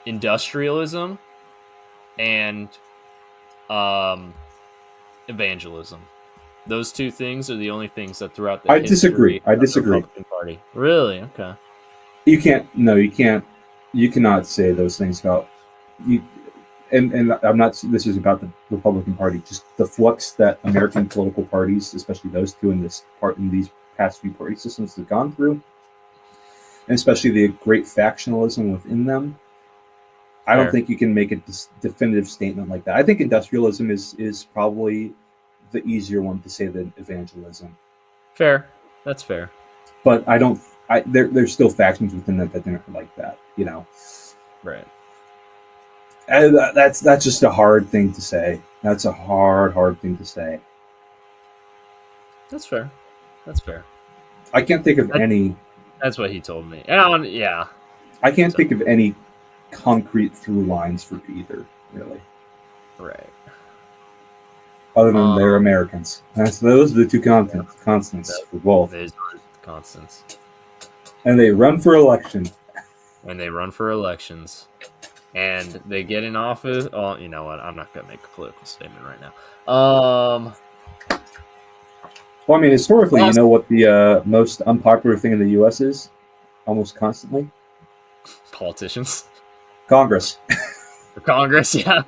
industrialism and evangelism. Those two things are the only things that throughout the I disagree. history I of the disagree. Republican Party. Really? Okay. You can't. No, you can't. You cannot say those things about you. And I'm not. This is about the Republican Party. Just the flux that American political parties, especially those two in these past few party systems, have gone through, and especially the great factionalism within them. I don't Fair. think you can make a definitive statement like that. I think industrialism is probably the easier one to say than evangelism. Fair. That's fair. But I don't. There's still factions within that aren't like that. You know. Right. And that's just a hard thing to say. That's a hard thing to say. That's fair. That's fair. I can't think of any. That's what he told me. And yeah. I can't think of any concrete through lines for either, really. Right. Other than they're Americans. Those are the two constants for both. Those are constants. And they run for election. And they run for elections. And they get in office. Oh, you know what? I'm not going to make a political statement right now. Well, I mean, historically, you know what the most unpopular thing in the U.S. is? Almost constantly? Politicians. Congress. For Congress, yeah.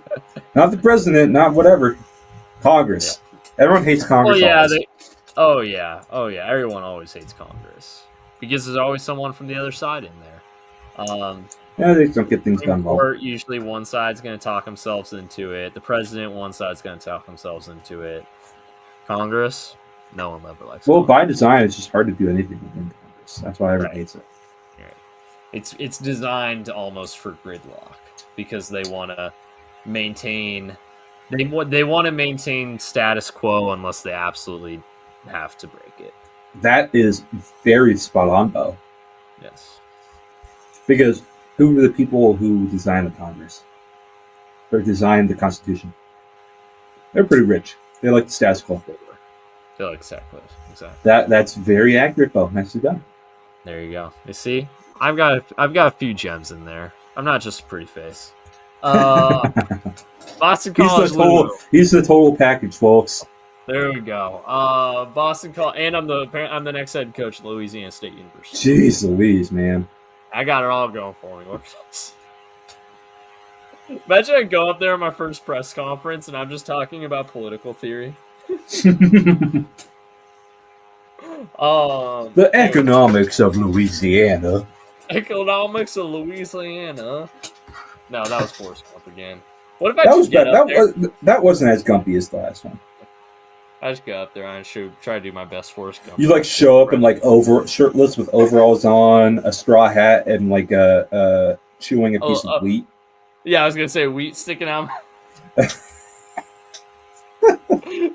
Not the president, not whatever. Congress. Yeah. Everyone hates Congress. Well, yeah. Oh, yeah. Everyone always hates Congress. Because there's always someone from the other side in there. Yeah, they don't get things done well. Or usually one side's going to talk themselves into it. The president, one side's going to talk themselves into it. Congress, no one ever likes. Well, Congress. by design, it's just hard to do anything within Congress. That's why everyone hates it. Right. It's designed almost for gridlock because they want to maintain. They want to maintain status quo unless they absolutely have to break it. That is very spot on, though. Yes. Because who were the people who designed the Congress? Or designed the Constitution? They're pretty rich. They like the status quo. They like status quo. Exactly. That's very accurate, though. Nicely done. There you go. You see, I've got a few gems in there. I'm not just a pretty face. Boston College. He's the total package, folks. There we go. Boston College, and I'm the next head coach at Louisiana State University. Jeez Louise, man. I got it all going for me. Imagine I go up there at my first press conference and I'm just talking about political theory. The economics of Louisiana. Economics of Louisiana. No, that was Forrest Gump again. What if I just get up there? That wasn't as gumpy as the last one. I just go up there and try to do my best Forrest Gump. You show up in shirtless with overalls on, a straw hat, and chewing a piece of wheat. Yeah, I was gonna say wheat sticking out.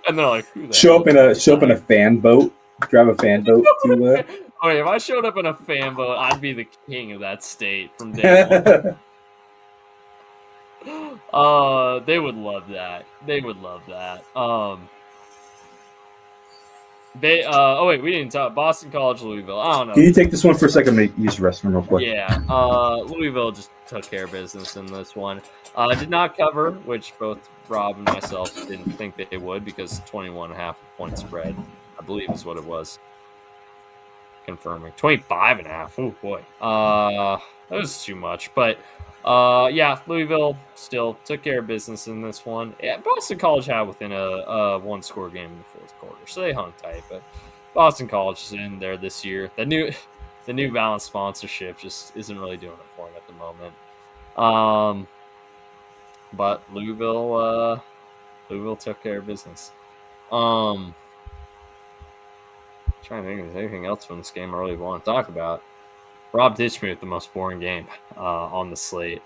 And they're like, who the show up in a fan boat. Drive a fan boat to. Okay, if I showed up in a fan boat, I'd be the king of that state from day one. They would love that. They would love that. Oh wait, we didn't talk Boston College, Louisville. I don't know. Can you take this one for a second? Use the restroom real quick. Yeah. Louisville just took care of business in this one. Did not cover, which both Rob and myself didn't think they would because 21.5 point spread, I believe, is what it was. Confirming 25.5. Oh boy. That was too much, but. Yeah, Louisville still took care of business in this one. Yeah, Boston College had within a one-score game in the fourth quarter, so they hung tight. But Boston College is in there this year. The New Balance sponsorship just isn't really doing it for them at the moment. But Louisville took care of business. Trying to think if there's anything else from this game I really want to talk about. Rob ditched me with the most boring game on the slate.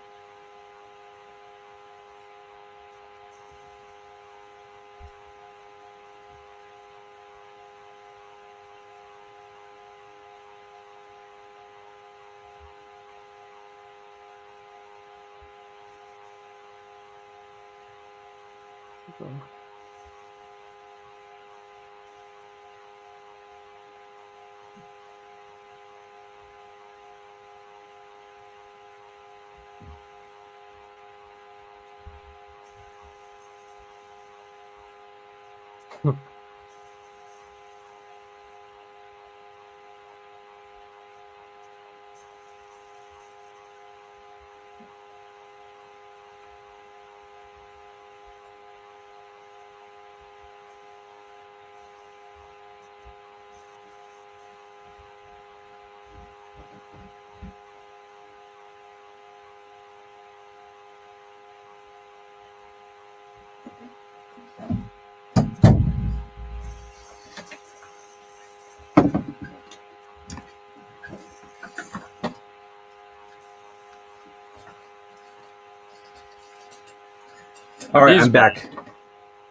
All right, I'm back.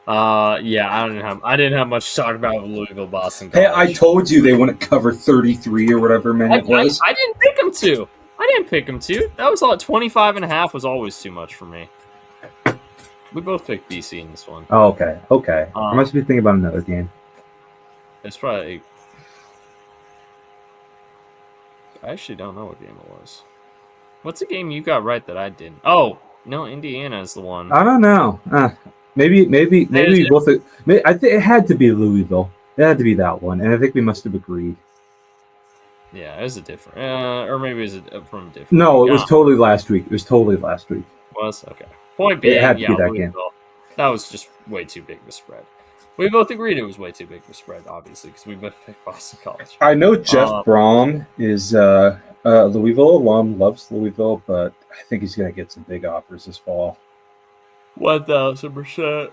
Yeah, I didn't have much to talk about with Louisville Boston Hey, College. I told you they wouldn't cover 33 or whatever minute it was. I didn't pick them to. I didn't pick them to. That was all. 25.5 was always too much for me. We both picked BC in this one. Oh, okay. I must be thinking about another game. It's probably. I actually don't know what game it was. What's a game you got right that I didn't? Oh no, Indiana is the one. I don't know. Maybe we both. I think it had to be Louisville. It had to be that one, and I think we must have agreed. Yeah, it was a different, or maybe it was from a different. No, it was totally last week. Was okay. Point being, it had to be that Louisville. Game. That was just way too big of a spread. We both agreed it was way too big of a spread, obviously, because we both picked Boston College. I know Jeff Brom is Louisville alum, loves Louisville, but I think he's going to get some big offers this fall. 1,000%.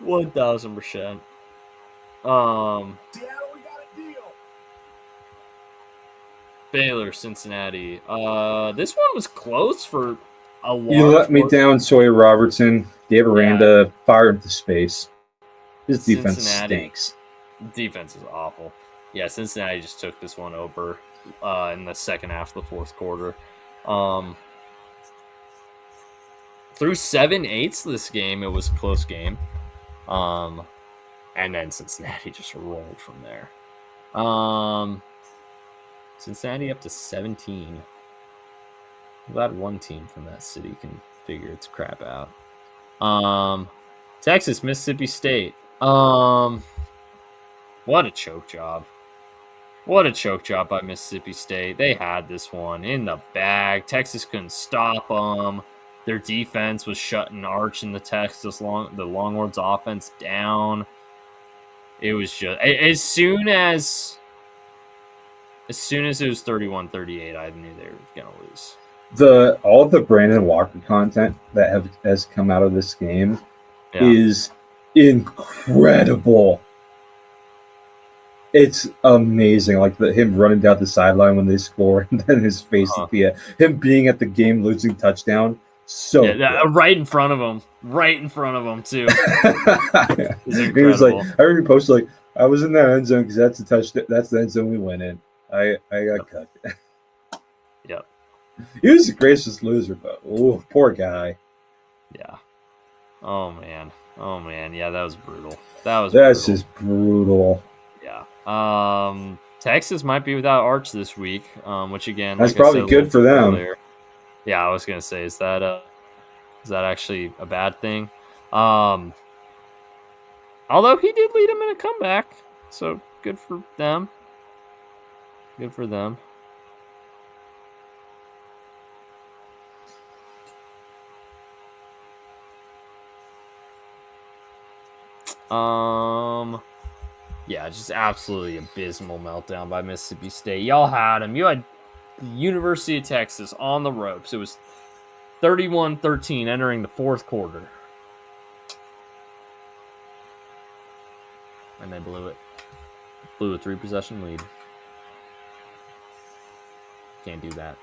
1,000%. Baylor, Cincinnati. This one was close for a while. You let me down, Sawyer Robertson. Dave Aranda fired him to space. His defense stinks. Defense is awful. Yeah, Cincinnati just took this one over in the second half of the fourth quarter. Through 7/8 this game, it was a close game. And then Cincinnati just rolled from there. Cincinnati up to 17. I'm glad one team from that city can figure its crap out. Texas, Mississippi State. What a choke job. What a choke job by Mississippi State. They had this one in the bag. Texas couldn't stop them. Their defense was shutting Arch and the Longhorns offense down. It was just as soon as it was 31-38, I knew they were gonna lose. All the Brandon Walker content that has come out of this game is incredible. It's amazing, like him running down the sideline when they score, and then his face at the end. Him being at the game-losing touchdown. So right in front of him too. He was like, I already posted like, I was in that end zone because that's the touchdown. That's the end zone we went in. I got cut. Yep. He was a gracious loser, but poor guy. Yeah. Oh man. Yeah, that was brutal. That's just brutal. Yeah. Texas might be without Arch this week, which again, that's probably good for them. Earlier. Yeah, I was gonna say, is that actually a bad thing? Although he did lead him in a comeback, so good for them. Good for them. Yeah, just absolutely abysmal meltdown by Mississippi State. Y'all had him. You had the University of Texas on the ropes. It was 31-13 entering the fourth quarter. And they blew it. Blew a 3-possession lead. Can't do that.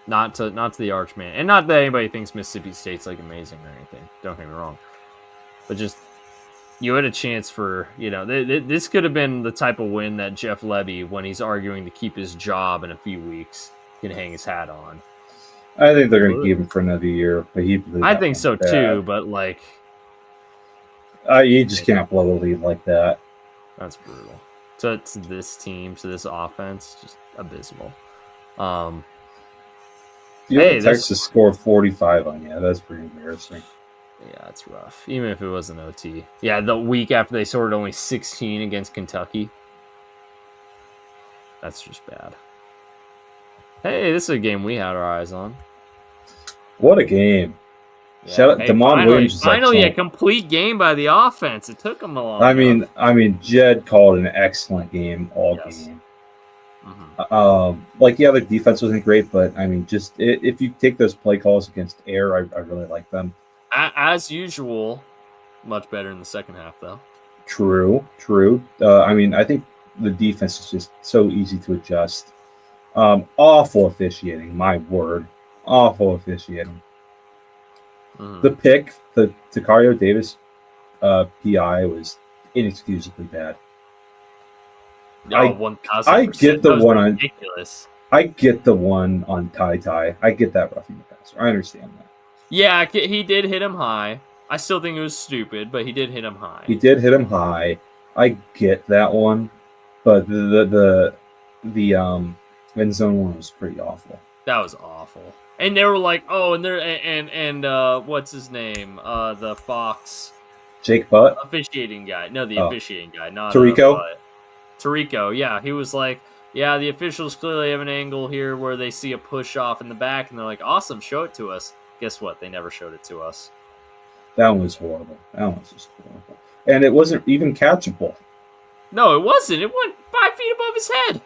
Not to the Archman. And not that anybody thinks Mississippi State's like amazing or anything. Don't get me wrong. But just, you had a chance for, this could have been the type of win that Jeff Lebby, when he's arguing to keep his job in a few weeks, can hang his hat on. I think they're going to keep him for another year, but he blew I that think one so bad. too, but like, You just can't blow a lead like that. that's brutal. To this team, to this offense, just abysmal. You Hey, let Texas score 45 on you. That's pretty embarrassing. Yeah, it's rough. Even if it was an OT. Yeah, the week after they scored only 16 against Kentucky. That's just bad. Hey, this is a game we had our eyes on. What a game. Yeah. Shout out Hey, Damon Williams is finally a excellent. complete game by the offense. It took them a long I mean, Jed called an excellent game all game. Yeah, the defense wasn't great, but I mean, just if you take those play calls against air, I really like them. As usual, much better in the second half, though. True. I mean, I think the defense is just so easy to adjust. Awful officiating, my word. Awful officiating. The pick, the Tacario Davis PI was inexcusably bad. Oh, 1,000%. I get the one ridiculous. I get the one on Ty. I get that roughing the passer. I understand that. Yeah, he did hit him high. I still think it was stupid, but he did hit him high. He did hit him high. I get that one, but the end zone one was pretty awful. That was awful. And they were like, oh, and what's his name? The Fox. Jake Butt? Officiating guy. No, the officiating guy, not Tarico. Tarico, yeah. He was like, yeah, the officials clearly have an angle here where they see a push off in the back, and they're like, awesome, show it to us. Guess what? They never showed it to us. That one was horrible. That one was just horrible. And it wasn't even catchable. No, it wasn't. It went 5 feet above his head.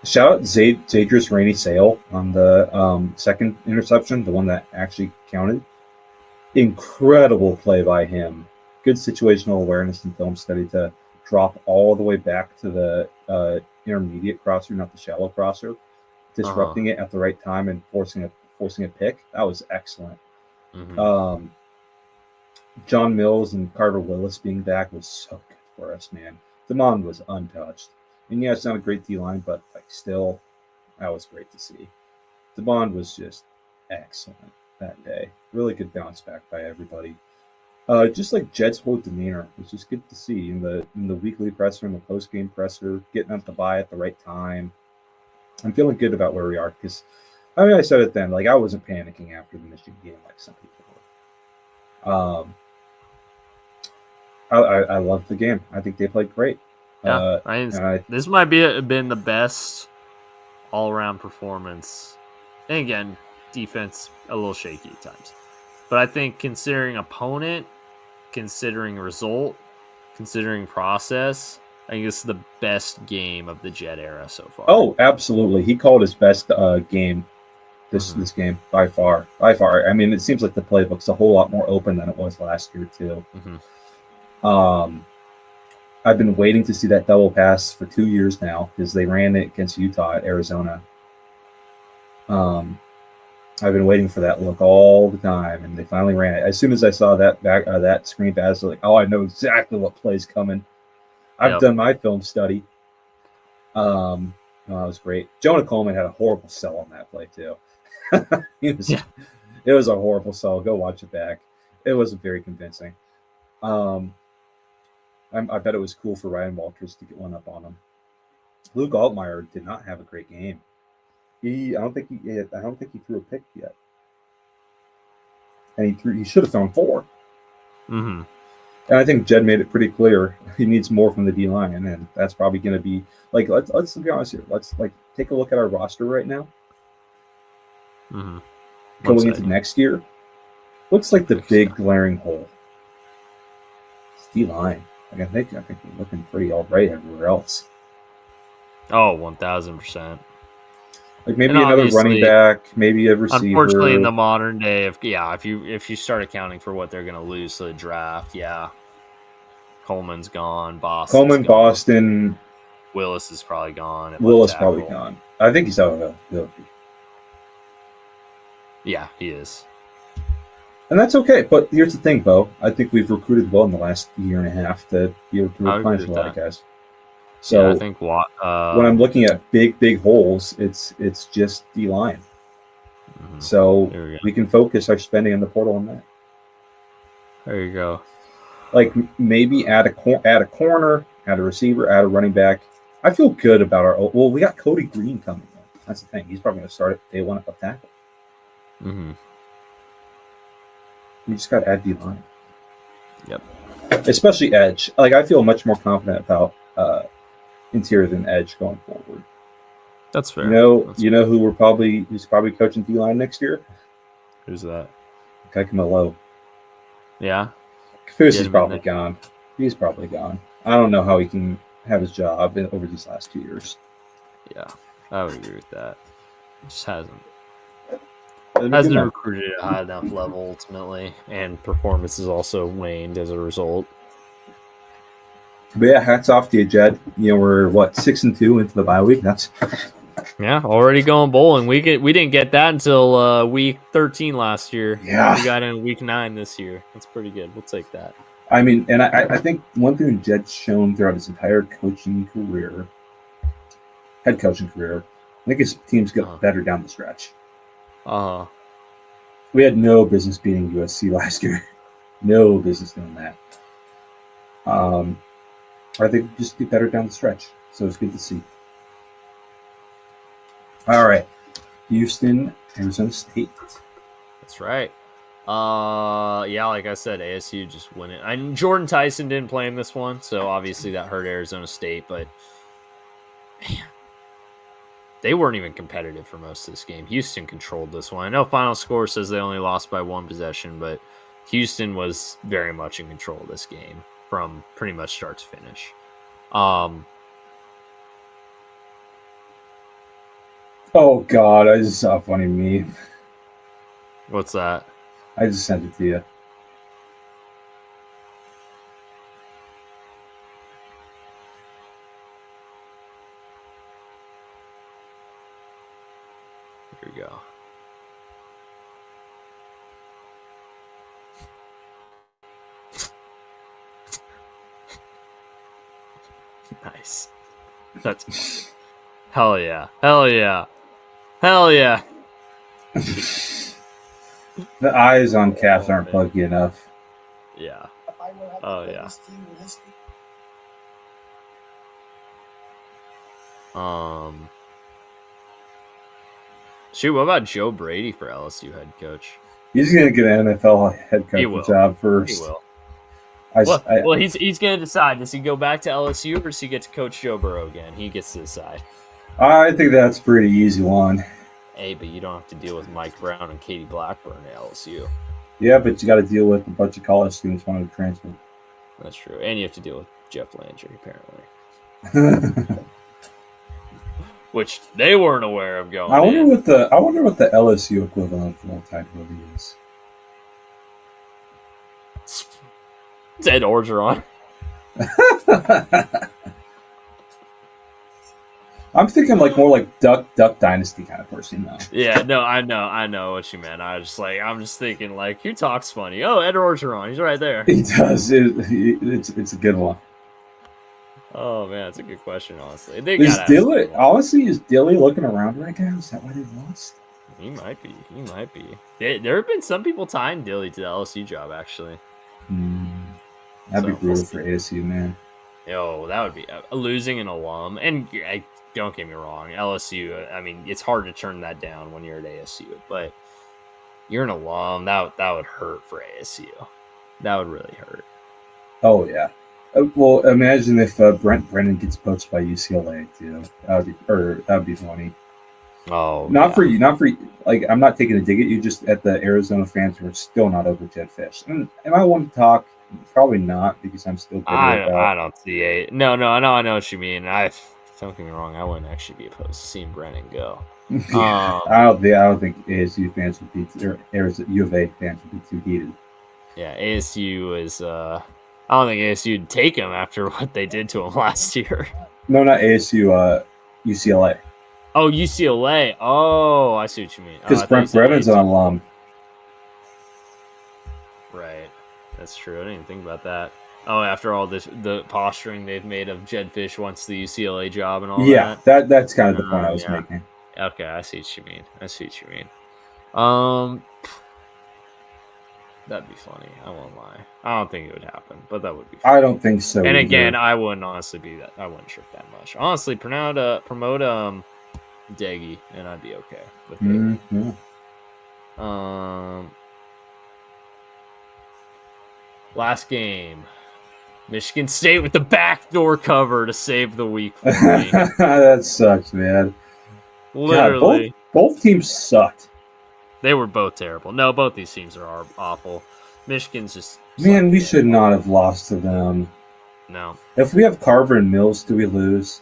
Shout out Zadrius Rainey Sale on the second interception, the one that actually counted. Incredible play by him. Good situational awareness and film study to drop all the way back to the intermediate crosser, not the shallow crosser, disrupting it at the right time and forcing a pick. That was excellent. John Mills and Carter Willis being back was so good for us, man. Damon was untouched. And yeah, it's not a great D-line, but still, that was great to see. Damon was just excellent that day. Really good bounce back by everybody. Just like Jed's whole demeanor was just good to see in the weekly presser and the post-game presser, getting up the bye at the right time. I'm feeling good about where we are because, I mean, I said it then, like I wasn't panicking after the Michigan game like some people were. I loved the game. I think they played great. Yeah, this might been the best all-around performance. And again, defense a little shaky at times. But I think considering opponent, considering result, considering process, I think this is the best game of the Jet era so far. Oh, absolutely. He called his best game this game by far. I mean, it seems like the playbook's a whole lot more open than it was last year too. I've been waiting to see that double pass for 2 years now because they ran it against Utah at Arizona. I've been waiting for that look all the time, and they finally ran it. As soon as I saw that screen pass, I was like, oh, I know exactly what play's coming. I've done my film study. That was great. Jonah Coleman had a horrible sell on that play too. It was a horrible sell. Go watch it back. It wasn't very convincing. I bet it was cool for Ryan Walters to get one up on him. Luke Altmaier did not have a great game. I don't think he threw a pick yet, and he should have thrown 4. And I think Jed made it pretty clear he needs more from the D line, and that's probably going to be like let's be honest here. Let's take a look at our roster right now. Going into next year, looks like the big glaring hole. It's D line. Like I think we're looking pretty all right everywhere else. Oh, 1,000%. Like maybe another running back, maybe a receiver. Unfortunately, in the modern day, if you start accounting for what they're going to lose to the draft, Coleman's gone. Boston. Willis is probably gone. Willis probably gone. I think he's out of eligibility. Yeah, he is. And that's okay. But here's the thing, Beau. I think we've recruited well in the last year and a half to be able to replenish a lot of guys. So I think when I'm looking at big holes, it's just D-line. Mm-hmm. So we can focus our spending on the portal on that. There you go. Like maybe add a corner, add a receiver, add a running back. I feel good about our. Well, we got Cody Green coming in. That's the thing. He's probably going to start at day one of tackle. Mm-hmm. We just got to add D-line. Yep. Especially edge. Like I feel much more confident about interior than edge going forward. That's fair. You know who's probably coaching D-line next year? Who's that? Kekimalo. Yeah. Cafusi's is probably gone. He's probably gone. I don't know how he can have his job over these last 2 years. Yeah, I would agree with that. Just hasn't recruited at a high enough level ultimately, and performance has also waned as a result. But yeah, hats off to you, Jed. You know, we're 6-2 into the bye week. That's already going bowling. We didn't get that until week 13 last year. Yeah, we got in week 9 this year. That's pretty good. We'll take that. I mean, and I think one thing Jed's shown throughout his entire head coaching career, I think his teams get better down the stretch. We had no business beating USC last year. No business doing that. I think we just get better down the stretch. So it's good to see. All right. Houston, Arizona State. That's right. Yeah, like I said, ASU just win it. Jordan Tyson didn't play in this one, so obviously that hurt Arizona State, but man, they weren't even competitive for most of this game. Houston controlled this one. I know final score says they only lost by 1 possession, but Houston was very much in control of this game from pretty much start to finish. Oh God, I just saw a funny meme. What's that? I just sent it to you. Here we go. Nice. That's hell yeah. Hell yeah. Hell yeah. The eyes on Caps aren't pluggy enough. Yeah. Oh yeah. Shoot, what about Joe Brady for LSU head coach? He's gonna get an NFL head coach job first. He will. He's gonna decide. Does he go back to LSU or does he get to coach Joe Burrow again? He gets to decide. I think that's a pretty easy one. Hey, but you don't have to deal with Mike Brown and Katie Blackburn at LSU. Yeah, but you got to deal with a bunch of college students wanting to transfer. That's true, and you have to deal with Jeff Landry apparently, which they weren't aware of going. I wonder what the LSU equivalent of multi-ability is. It's Ed Orgeron. I'm thinking more like Duck Dynasty kind of person though. Yeah, no, I know what you meant. I'm just thinking he talks funny. Oh, Ed Orgeron, he's right there. He does. It's a good one. Oh man, it's a good question. Honestly, is Dilly looking around right now? Is that why they lost? He might be. There have been some people tying Dilly to the LSU job actually. That'd be brutal for ASU, man. Yo, that would be losing an alum. And don't get me wrong, LSU. I mean, it's hard to turn that down when you're at ASU, but you're an alum. That would hurt for ASU. That would really hurt. Oh yeah. Well, imagine if Brent Brennan gets poached by UCLA too. That would be funny. Oh, not for you. I'm not taking a dig at you. Just at the Arizona fans who are still not over Jed Fish. And I want to talk. Probably not because I'm still. I don't see it. No. I know what you mean. Don't get me wrong. I wouldn't actually be opposed to seeing Brennan go. I don't think ASU fans would be, or U of A fans would be too heated. Yeah, ASU is. I don't think ASU would take him after what they did to him last year. No, not ASU. UCLA. Oh, UCLA. Oh, I see what you mean. Because Brent Brennan's an alum. Right. That's true. I didn't even think about that. Oh, after all the posturing they've made of Jed Fish wants the UCLA job and all that. That's kind of the point I was making. Okay, I see what you mean. That'd be funny. I won't lie. I don't think it would happen, but that would be funny. I don't think so. And either. again, I wouldn't honestly be that. I wouldn't trip that much. Honestly, promote Deggy, and I'd be okay with it. Mm-hmm. Last game, Michigan State with the backdoor cover to save the week for me. That sucks, man. Literally, God, both teams sucked. They were both terrible. No, both these teams are awful. Michigan's just... Man, we should not have lost to them. No. If we have Carver and Mills, do we lose?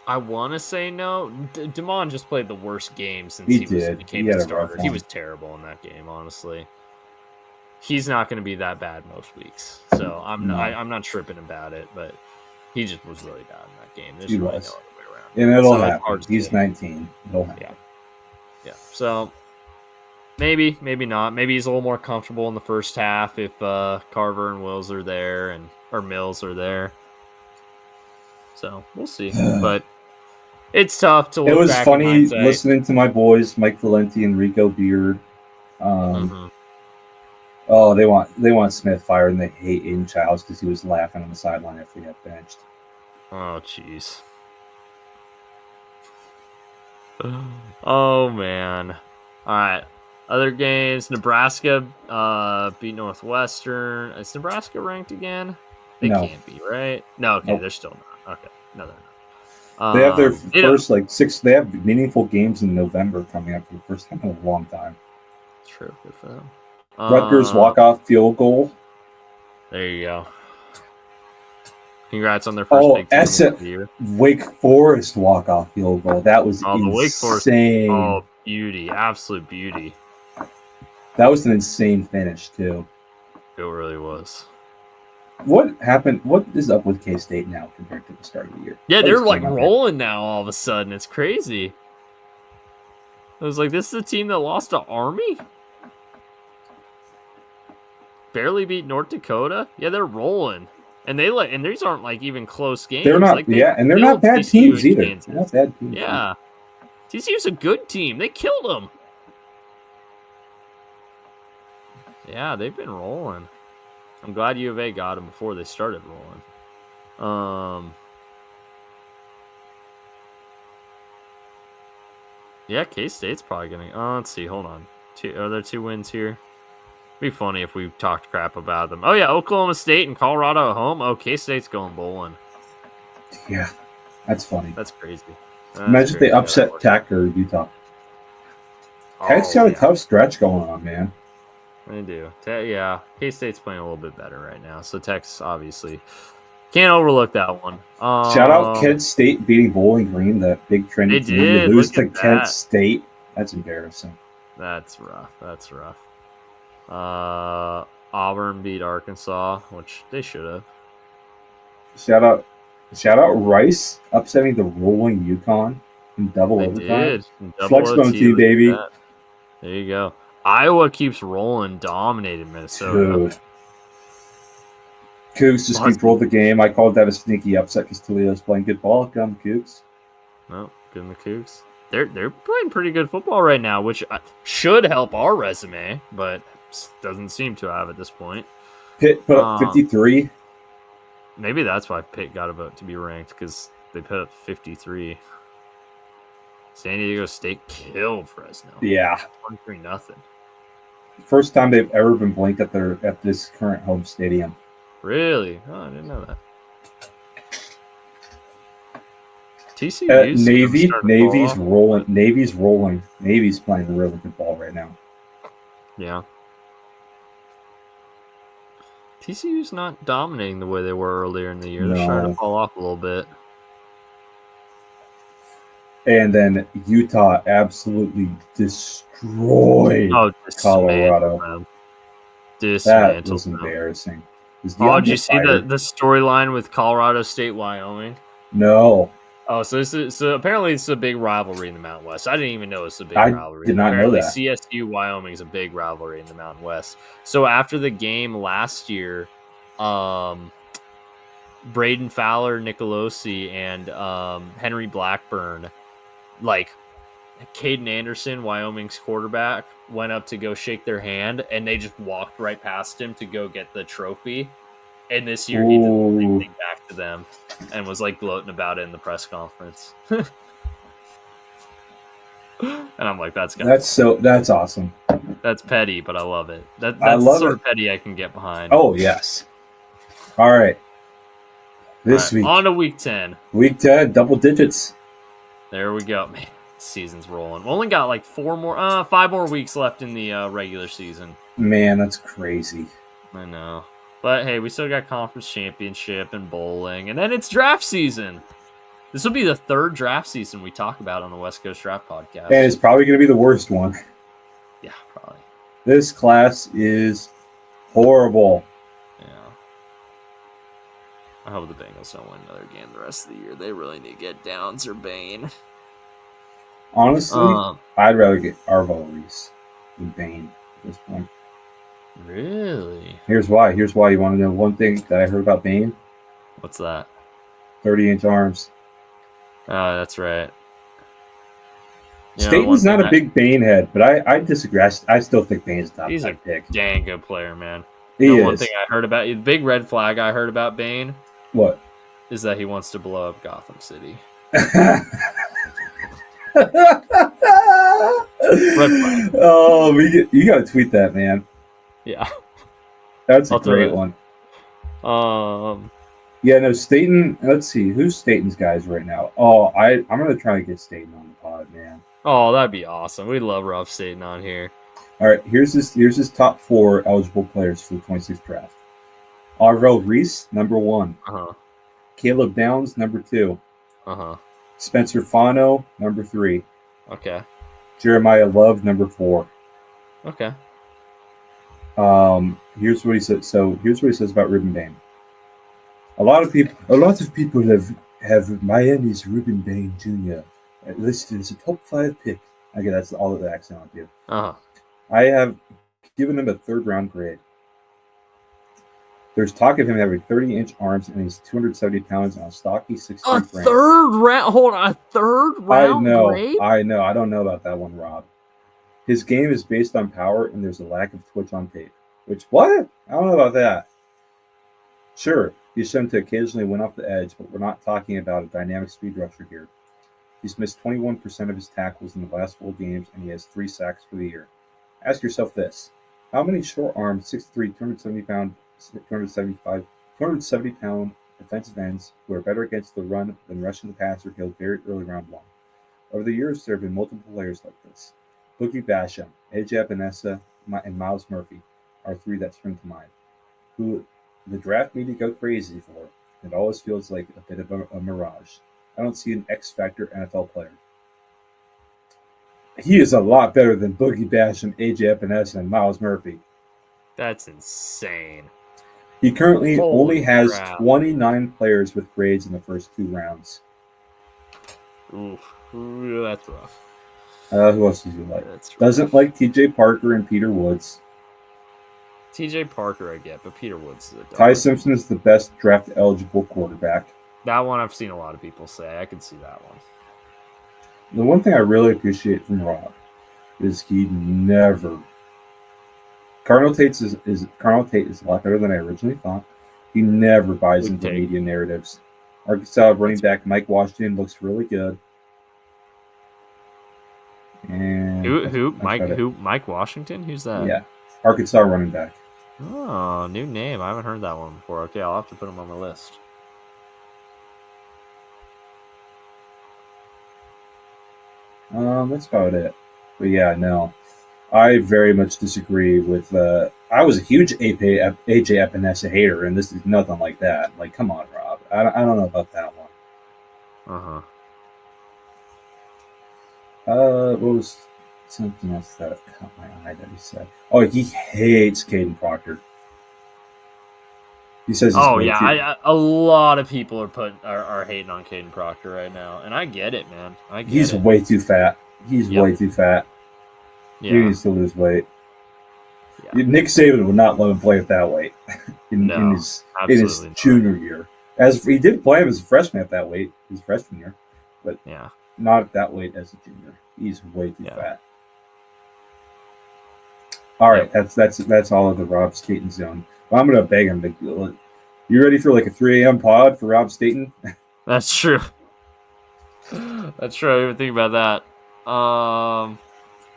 I want to say no. Damon just played the worst game since he became a starter. He was terrible in that game, honestly. He's not going to be that bad most weeks. So I'm not tripping about it, but he just was really bad in that game. There's really no other way around. And it'll happen. He's 19. It'll happen. Yeah. So maybe not. Maybe he's a little more comfortable in the first half if Carver and Wills are there or Mills are there. So we'll see. But it's tough to look back. It was funny listening to my boys, Mike Valenti and Rico Beard. Oh, they want Smith fired, and they hate Aiden Childs because he was laughing on the sideline after he got benched. Oh, jeez. Oh, man. All right. Other games. Nebraska beat Northwestern. Is Nebraska ranked again? They can't be, right? No, okay, They're still not. Okay, no, they're not. They have their first six. They have meaningful games in November coming up for the first time in a long time. True, good for them. Rutgers walk-off field goal. There you go. Congrats on their first big tournament of the year. Wake Forest walk-off field goal. That was insane. The Wake Forest. Oh, beauty. Absolute beauty. That was an insane finish, too. It really was. What happened? What is up with K-State now compared to the start of the year? Yeah, they're rolling now all of a sudden. It's crazy. I was like, this is the team that lost to Army? Barely beat North Dakota? Yeah, they're rolling. And these aren't even close games. They're not, and they're not bad teams either. They're not bad teams. Yeah. TCU's a good team. They killed them. Yeah, they've been rolling. I'm glad U of A got them before they started rolling. Yeah, K-State's probably going to... let's see. Hold on. Are there 2 wins here? It'd be funny if we talked crap about them. Oh, yeah, Oklahoma State and Colorado at home. Oh, K-State's going bowling. Yeah, that's funny. That's crazy. Imagine if they upset Tech or Utah. Tech's got a tough stretch going on, man. They do. Yeah, K-State's playing a little bit better right now. So Tech's obviously can't overlook that one. Shout out Kent State beating Bowling Green, the big trendy team. You lose to Kent State. That's embarrassing. That's rough. Auburn beat Arkansas, which they should have. Shout out Rice upsetting the rolling UConn in double overtime. Flex going to you, baby. There you go. Iowa keeps rolling, dominated Minnesota. Dude. Cougs just keep rolling the game. I called that a sneaky upset because Toledo's playing good ball. Come, Cougs. No, good in the Cougs. They're playing pretty good football right now, which should help our resume, but doesn't seem to have at this point. Pitt put up 53. Maybe that's why Pitt got a vote to be ranked, because they put up 53. San Diego State killed Fresno. Yeah. 23-0. First time they've ever been blanked at this current home stadium. Really? Oh, I didn't know that. TCU's Navy's rolling. Navy's rolling. Navy's playing really good ball right now. Yeah. TCU's not dominating the way they were earlier in the year. They're starting to fall off a little bit. And then Utah absolutely destroyed Colorado. That was embarrassing. Did you see the storyline with Colorado State, Wyoming? No. Oh, so apparently it's a big rivalry in the Mountain West. I didn't even know it's a big I rivalry. did not know Apparently, that. CSU Wyoming is a big rivalry in the Mountain West. So after the game last year, Braden Fowler, Nicolosi, and Henry Blackburn, like Caden Anderson, Wyoming's quarterback, went up to go shake their hand, and they just walked right past him to go get the trophy. And this year he did the same Ooh, thing back to them and was like gloating about it in the press conference. And I'm like, that's kind of funny. that's awesome. That's petty, but I love it. I That's the love sort it. of petty I can get behind. Oh yes. All right. All This right, week, on to week 10. week 10, double digits. There we go. Man, season's rolling. We only got like 5 more weeks left in the regular season. Man, that's crazy. I know. But hey, we still got conference championship and bowling, and then it's draft season. This will be the third draft season we talk about on the West Coast Draft Podcast. And it's probably going to be the worst one. Yeah, probably. This class is horrible. Yeah. I hope the Bengals don't win another game the rest of the year. They really need to get Downs or Bain. Honestly, I'd rather get Arvo Reese than Bain at this point. Really? Here's why. Here's why. You want to know one thing that I heard about Bain? What's that? 30-inch arms. Oh, that's right. Staten's not a big Bain head, but I disagree. I still think Bain's top He's a pick. dang good player, man. He is. One thing I heard about the big red flag I heard about Bain. What? Is that he wants to blow up Gotham City. Oh, you got to tweet that, man. Yeah, that's a great one. Yeah, no, Staten. Let's see, who's Staten's guys right now? Oh, I'm gonna try to get Staten on the pod, man. Oh, that'd be awesome. We'd love Rob Staten on here. All right, here's his top 4 eligible players for the 26th draft. Arvell Reese, number 1. Caleb Downs, number 2. Spencer Fano, number 3. Okay. Jeremiah Love, number 4. Okay. Here's what he said. So here's what he says about Ruben Bain. A lot of people have Miami's Ruben Bain Jr. listed as a top 5 pick. Okay, that's all of the accent on you. I have given him a 3rd round grade. There's talk of him having 30-inch arms, and he's 270 pounds on a stocky 6'3" frame. A 3rd round? Hold on, a 3rd round grade? I know. I don't know about that one, Rob. His game is based on power, and there's a lack of twitch on tape. Which, what? I don't know about that. Sure, he's shown to occasionally win off the edge, but we're not talking about a dynamic speed rusher here. He's missed 21% of his tackles in the last 4 games, and he has 3 sacks for the year. Ask yourself this. How many short-armed, 6'3", 270-pound defensive ends who are better against the run than rushing the passer killed very early round 1? Over the years, there have been multiple players like this. Boogie Basham, AJ Epinesa, and Miles Murphy are 3 that spring to mind, who the draft media go crazy for. It always feels like a bit of a mirage. I don't see an X-Factor NFL player. He is a lot better than Boogie Basham, AJ Epinesa, and Miles Murphy. That's insane. He currently only has 29 players with grades in the first 2 rounds. Oof, that's rough. Who else does he like? Doesn't like T.J. Parker and Peter Woods. T.J. Parker I get, but Peter Woods is a dog. Ty Simpson is the best draft-eligible quarterback. That one I've seen a lot of people say. I can see that one. The one thing I really appreciate from Rob is he never... Cardinal Tate is a lot better than I originally thought. He never buys into media narratives. Arkansas running back Mike Washington looks really good. And Mike Washington? Who's that? Yeah, Arkansas running back. Oh, new name. I haven't heard that one before. Okay, I'll have to put him on my list. That's about it. But yeah, no. I very much disagree with... I was a huge AJ Epinesa hater, and this is nothing like that. Like, come on, Rob. I don't know about that one. What was something else that caught my eye that he said? Oh, he hates Caden Proctor. He says Oh yeah, a lot of people are hating on Caden Proctor right now, and I get it, man. He's way too fat. He's way too fat. Yeah. He needs to lose weight. Yeah. Nick Saban would not let him play at that weight in his junior year. As he did play him as a freshman at that weight, his freshman year, but not at that weight as a junior. He's way too fat. All right, that's all of the Rob Staten zone. Well, I'm gonna beg him to. You ready for like a 3 a.m. pod for Rob Staten? That's true. That's true. I didn't even think about that.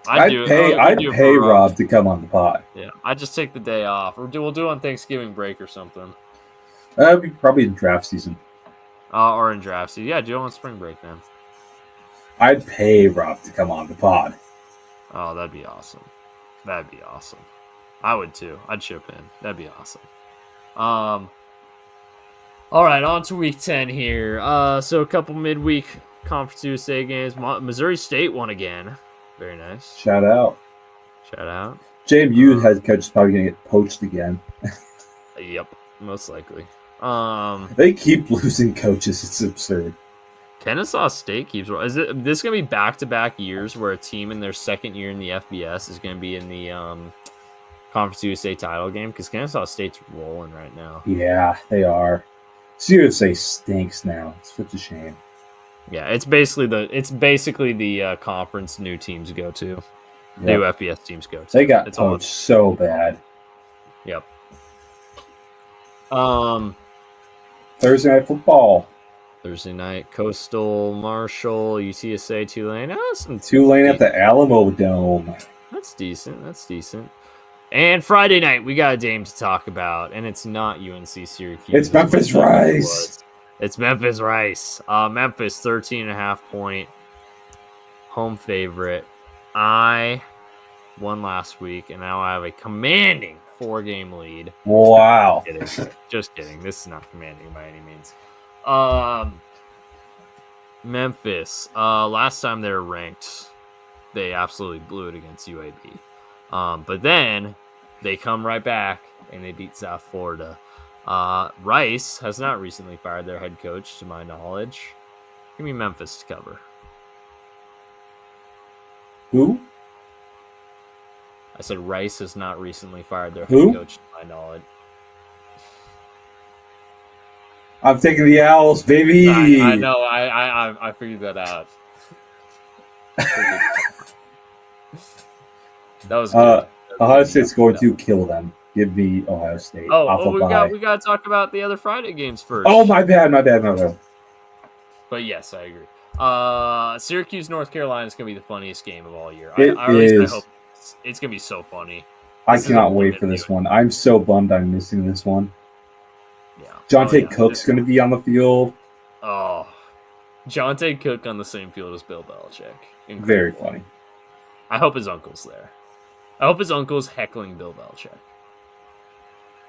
I'd pay Rob to come on the pod. Yeah, I just take the day off, or we'll do it on Thanksgiving break or something. That'd be probably in draft season. Or in draft season. Yeah, do it on spring break then. I'd pay Rob to come on the pod. Oh, that'd be awesome. That'd be awesome. I would too. I'd chip in. That'd be awesome. All right, on to week 10 here. So a couple midweek Conference USA games. Missouri State won again. Very nice. Shout out. JMU head coach is probably gonna get poached again. Yep, most likely. They keep losing coaches. It's absurd. Kennesaw State keeps. Is this gonna be back-to-back years where a team in their second year in the FBS is gonna be in the Conference USA title game? Because Kennesaw State's rolling right now. Yeah, they are. USA stinks now. It's such a shame. Yeah, it's basically the conference new teams go to. Yep. New FBS teams go to. They got poached so bad. Yep. Thursday night football. Thursday night, Coastal, Marshall, UTSA, Tulane. Tulane at the Alamo Dome. That's decent. And Friday night, we got a game to talk about, and it's not UNC Syracuse. It's Memphis Rice. It's Memphis Rice. Memphis, 13.5-point home favorite. I won last week, and now I have a commanding 4-game lead. Wow. Just kidding. This is not commanding by any means. Memphis. Last time they were ranked, they absolutely blew it against UAB. But then they come right back and they beat South Florida. Rice has not recently fired their head coach, to my knowledge. Give me Memphis to cover. Who? I said Rice has not recently fired their head coach, to my knowledge. I'm taking the Owls, baby. I know. I figured that out. That was good. Ohio State's going to kill them. Give me Ohio State. We got to talk about the other Friday games first. Oh, my bad. But yes, I agree. Syracuse, North Carolina is going to be the funniest game of all year. I hope it's going to be so funny. I cannot wait for this one. I'm so bummed I'm missing this one. Yeah. Jonte Cook's going to be on the field. Oh, Jonte Cook on the same field as Bill Belichick. Incredible. Very funny. I hope his uncle's there. I hope his uncle's heckling Bill Belichick.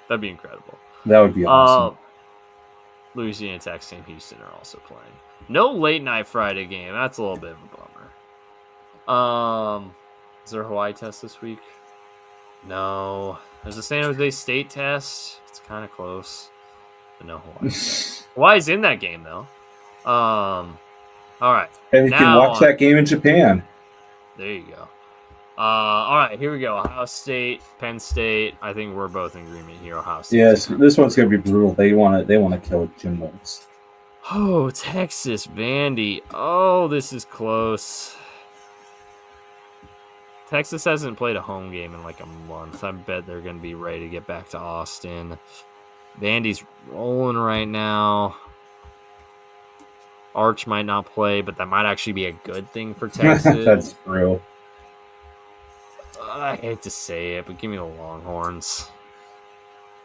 That'd be incredible. That would be awesome. Louisiana, Texas, and Houston are also playing. No late night Friday game. That's a little bit of a bummer. Is there a Hawaii test this week? No. There's a San Jose State test. It's kind of close. But no Hawaii test. Hawaii's in that game, though. All right. And you can watch that game in Japan. There you go. All right, here we go. Ohio State, Penn State. I think we're both in agreement here. Ohio State. Yes, this one's going to be brutal. They want to kill Jim Knowles. Oh, Texas, Vandy. Oh, this is close. Texas hasn't played a home game in like a month. I bet they're going to be ready to get back to Austin. Vandy's rolling right now. Arch might not play, but that might actually be a good thing for Texas. That's true. I hate to say it, but give me the Longhorns.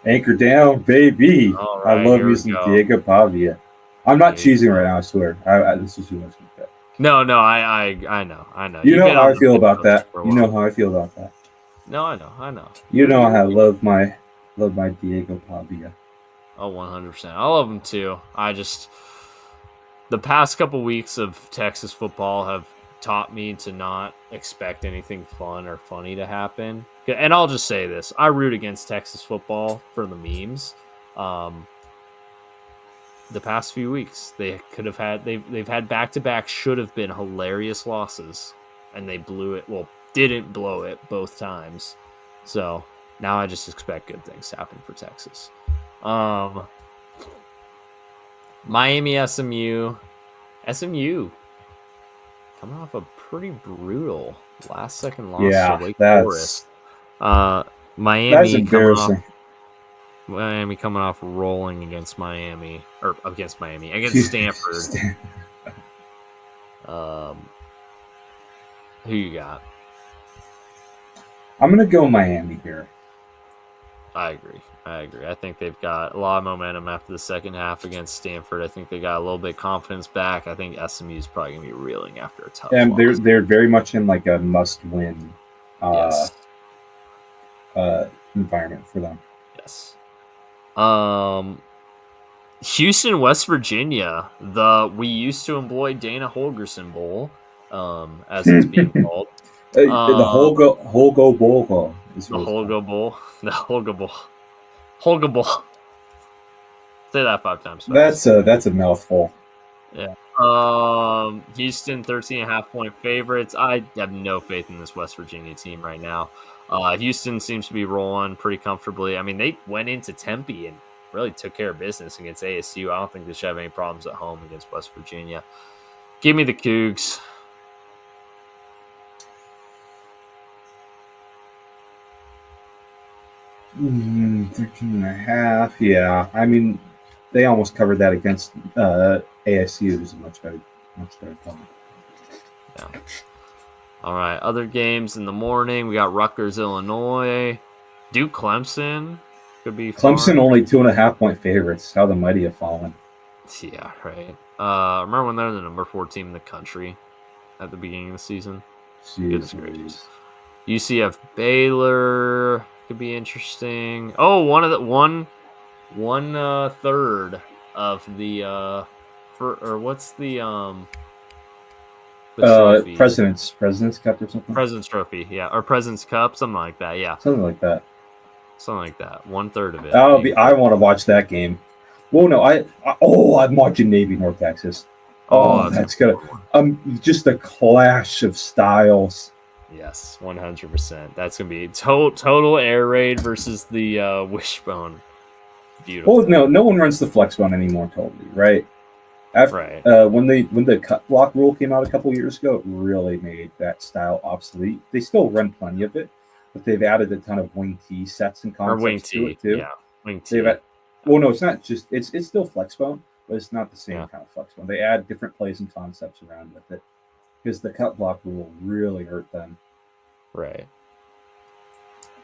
Anchor down, baby. All right, I love me some Diego Pavia. I'm not cheesing right now, I swear. This is who I was going to pick. No, I know. You know how I feel about that. You know how I feel about that. No, I know. You know how I love my Diego Pavia. Oh, 100%. I love him too. The past couple weeks of Texas football have taught me to not expect anything fun or funny to happen. And I'll just say this. I root against Texas football for the memes. The past few weeks, they could have had they've had back-to-back should have been hilarious losses, and they blew it. Well, didn't blow it both times. So now I just expect good things to happen for Texas. Miami SMU coming off a pretty brutal last-second loss to Wake Forest. That's embarrassing. Miami coming off rolling against Stanford. Who you got? I'm gonna go Miami here. I agree. I think they've got a lot of momentum after the second half against Stanford. I think they got a little bit of confidence back. I think SMU is probably gonna be reeling after a tough And loss. they're very much in like a must-win environment for them. Yes. Houston, West Virginia, the we used to employ Dana Holgerson Bowl, as it's being called. The Holgo Bowl. The Holgo Bowl. The Holgo Bowl. Holgo Bowl. Say that 5 times fast. That's a mouthful. Yeah. Houston, 13.5-point favorites. I have no faith in this West Virginia team right now. Houston seems to be rolling pretty comfortably. I mean, they went into Tempe and really took care of business against ASU. I don't think they should have any problems at home against West Virginia. Give me the Cougs. 13.5. Yeah, I mean, they almost covered that against ASU, who's a much better opponent. Yeah. All right. Other games in the morning. We got Rutgers, Illinois. Duke, Clemson. Could be Clemson fun. only 2.5-point favorites. How the mighty have fallen. Yeah, right. Remember when they were the number 4 team in the country at the beginning of the season? Goodness gracious. UCF, Baylor could be interesting. Oh, one third of the what's the trophy? President's Cup or something. President's Trophy, yeah, or President's Cup, something like that. Yeah, something like that. 1/3 of it. I want to watch that game. Well, no, I'm watching Navy North Texas. Oh, that's good. Just a clash of styles. Yes, 100%. That's gonna be total air raid versus the wishbone. Beautiful. Well, no one runs the flex one anymore. Totally right. Right. When the cut block rule came out a couple years ago, it really made that style obsolete. They still run plenty of it, but they've added a ton of wing T sets and concepts to it too. Yeah, wing T. No, it's not just it's still flexbone, but it's not the same kind of flexbone. They add different plays and concepts around with it because the cut block rule really hurt them. Right.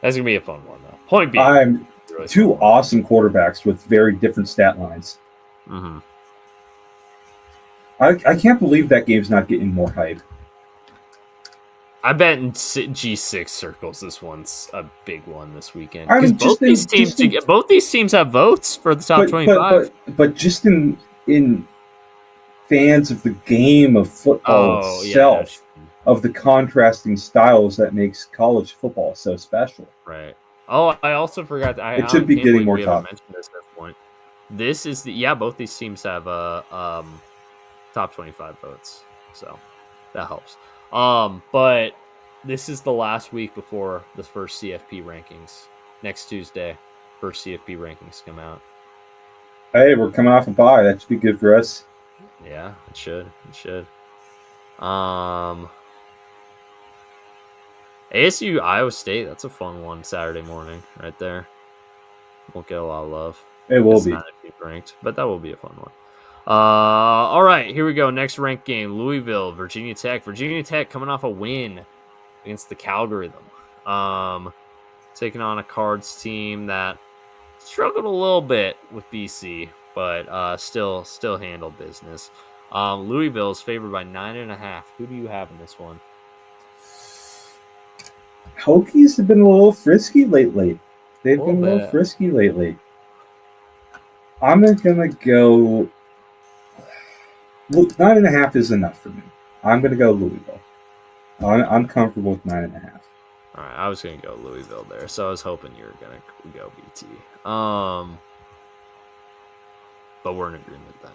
That's gonna be a fun one though. Point being, I'm really two awesome quarterbacks with very different stat lines. Mm-hmm. I can't believe that game's not getting more hype. I bet in G6 circles this one's a big one this weekend. I mean, both these teams have votes for the top 25. But just in fans of the game of football itself, of the contrasting styles that makes college football so special. Right. Oh, I also forgot. It should be getting more top. Mentioned this at this point. This is both these teams have top 25 votes, so that helps. But this is the last week before the first CFP rankings. Next Tuesday, first CFP rankings come out. Hey, we're coming off a bye. That should be good for us. Yeah, it should. ASU Iowa State, that's a fun one Saturday morning right there. Won't get a lot of love. It will be. Not ranked, but that will be a fun one. All right, here we go. Next ranked game, Louisville, Virginia Tech. Virginia Tech coming off a win against the Calgorithm. Taking on a Cards team that struggled a little bit with BC, but still handled business. Louisville is favored by 9.5. Who do you have in this one? Hokies have been a little frisky lately. They've been a little frisky lately. I'm gonna go. Look, 9.5 is enough for me. I'm gonna go Louisville. I'm comfortable with 9.5. All right, I was gonna go Louisville there, so I was hoping you were gonna go BT. but we're in agreement then.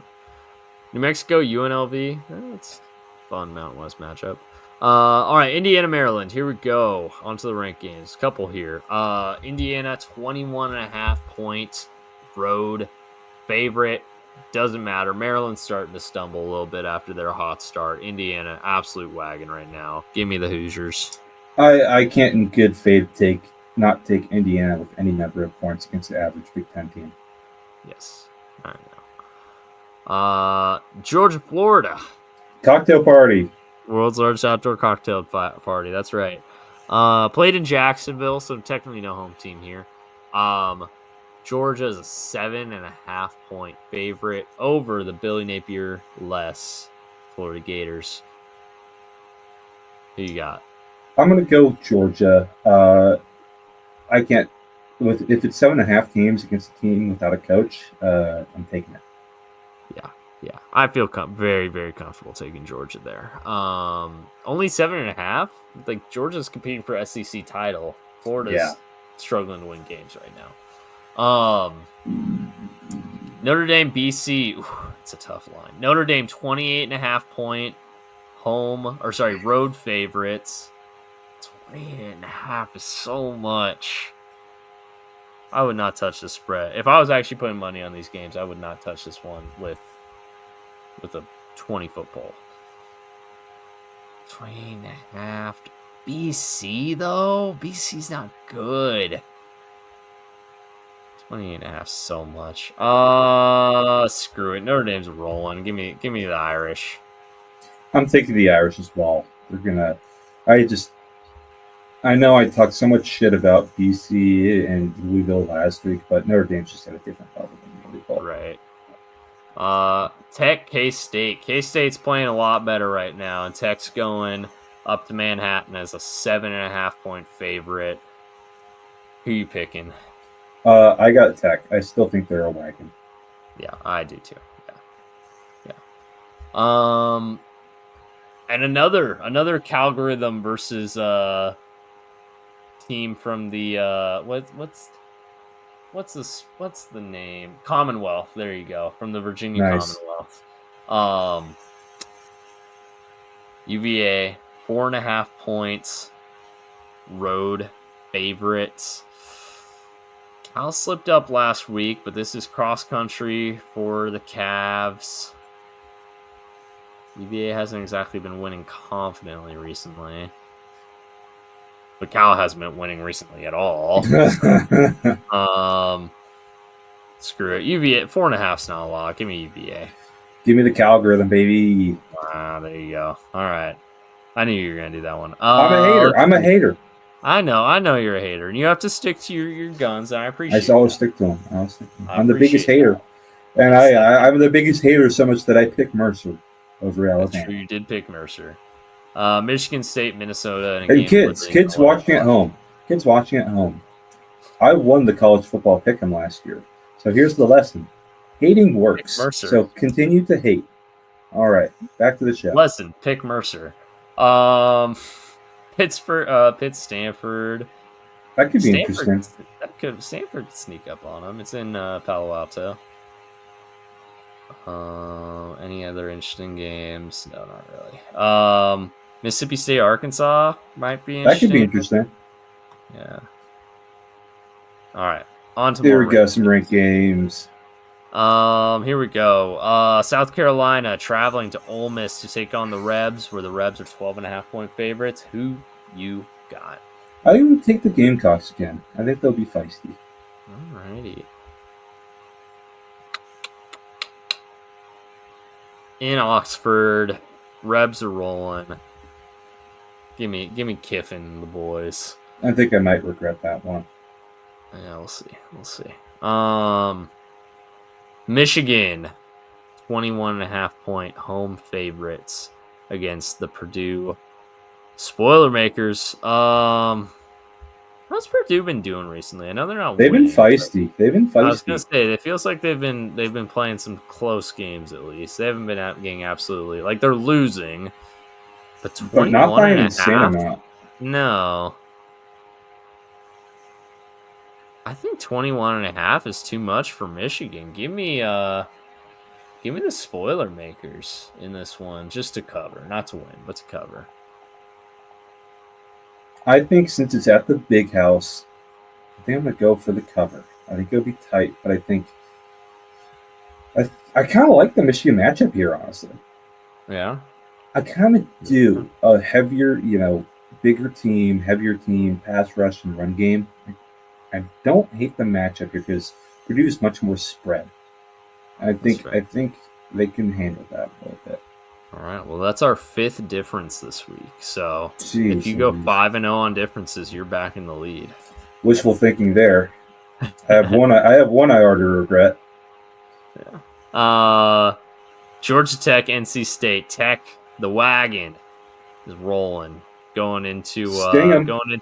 New Mexico, UNLV. That's a fun Mountain West matchup. All right, Indiana, Maryland. Here we go. On to the ranked games. Couple here. Indiana, 21.5-point road favorite. Doesn't matter. Maryland's starting to stumble a little bit after their hot start. Indiana, absolute wagon right now. Give me the Hoosiers. I can't in good faith not take Indiana with any number of points against the average Big Ten team. Yes, I know. Georgia, Florida. Cocktail party. World's largest outdoor cocktail party. That's right. Played in Jacksonville, so technically no home team here. Georgia is a 7.5-point favorite over the Billy Napier less Florida Gators. Who you got? I'm gonna go Georgia. I can't. If it's 7.5 games against a team without a coach, I'm taking it. Yeah, I feel very, very comfortable taking Georgia there. Only 7.5. Like Georgia's competing for SEC title. Florida's struggling to win games right now. Notre Dame, BC. It's a tough line. Notre Dame, 28.5-point road favorites. 28.5 is so much. I would not touch the spread. If I was actually putting money on these games, I would not touch this one with a 20-foot pole. 28.5. BC, though? BC's not good. 28.5 so much. Screw it. Notre Dame's rolling. Give me the Irish. I'm taking the Irish as well. They're gonna. I know I talked so much shit about BC and Louisville last week, but Notre Dame's just at a different level than Louisville. Right. Tech, K-State. K-State's playing a lot better right now, and Tech's going up to Manhattan as a 7.5-point favorite. Who you picking? I got Tech. I still think they're a wagon. Yeah, I do too. Yeah. And another Calgorithm versus team from the what's the name? Commonwealth. There you go. From the Virginia Commonwealth. UVA, 4.5 points. Road favorites. Cal slipped up last week, but this is cross country for the Cavs. UVA hasn't exactly been winning confidently recently. But Cal hasn't been winning recently at all. Screw it. UVA, 4.5's not a lot. Give me UVA. Give me the Calgary, baby. There you go. All right. I knew you were going to do that one. I'm a hater. I know you're a hater. And you have to stick to your guns, and I appreciate it. I always stick to them. I'm the biggest hater. And I'm the biggest hater so much that I pick Mercer over Alabama. That's true. You did pick Mercer. Michigan State, Minnesota. And hey, kids watching at home. Kids watching at home. I won the college football pick'em last year. So here's the lesson. Hating works. So continue to hate. All right. Back to the show. Lesson. Pick Mercer. Pitt, Stanford. That could be interesting. Stanford could sneak up on them. It's in Palo Alto. Any other interesting games? No, not really. Mississippi State, Arkansas might be interesting. That could be interesting. Yeah. All right. On to Here we go. Some ranked games. Here we go. South Carolina traveling to Ole Miss to take on the Rebs, where the Rebs are 12.5-point favorites. Who you got? I would take the Gamecocks again. I think they'll be feisty. Alrighty. In Oxford, Rebs are rolling. Give me Kiffin and the boys. I think I might regret that one. Yeah, we'll see. Michigan, 21.5-point home favorites against the Purdue Spoilermakers. How's Purdue been doing recently? I know they're not. They've been feisty. I was gonna say it feels like they've been playing some close games at least. They haven't been getting absolutely like they're losing, but 21 not by an and a insane half. amount. No. I think 21.5 is too much for Michigan. Give me Give me the spoiler makers in this one, just to cover, not to win, but to cover. I think since it's at the big house, I think I'm gonna go for the cover. I think it'll be tight, but I think I kind of like the Michigan matchup here, honestly. Yeah, I kind of do. A heavier, bigger team, heavier team, pass rush and run game. I don't hate the matchup here because Purdue is much more spread. I think they can handle that a little bit. All right. Well, that's our 5th difference this week. So Jeez, if you go 5-0 on differences, you're back in the lead. Wishful thinking there. I have one I already regret. Yeah. Georgia Tech, NC State. Tech, the wagon is rolling, going into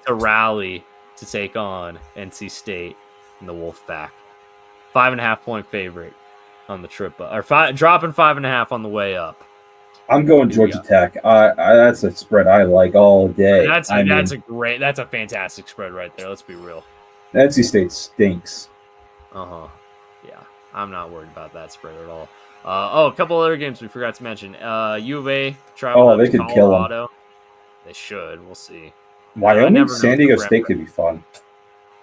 Raleigh to take on NC State and the Wolfpack. 5.5-point favorite on the trip, or dropping 5.5 on the way up. I'm going Georgia Tech. That's a spread I like all day. That's a fantastic spread right there. Let's be real. NC State stinks. Yeah, I'm not worried about that spread at all. A couple other games we forgot to mention. U of A traveling up to Colorado. They should. We'll see. Wyoming, San Diego State could be fun.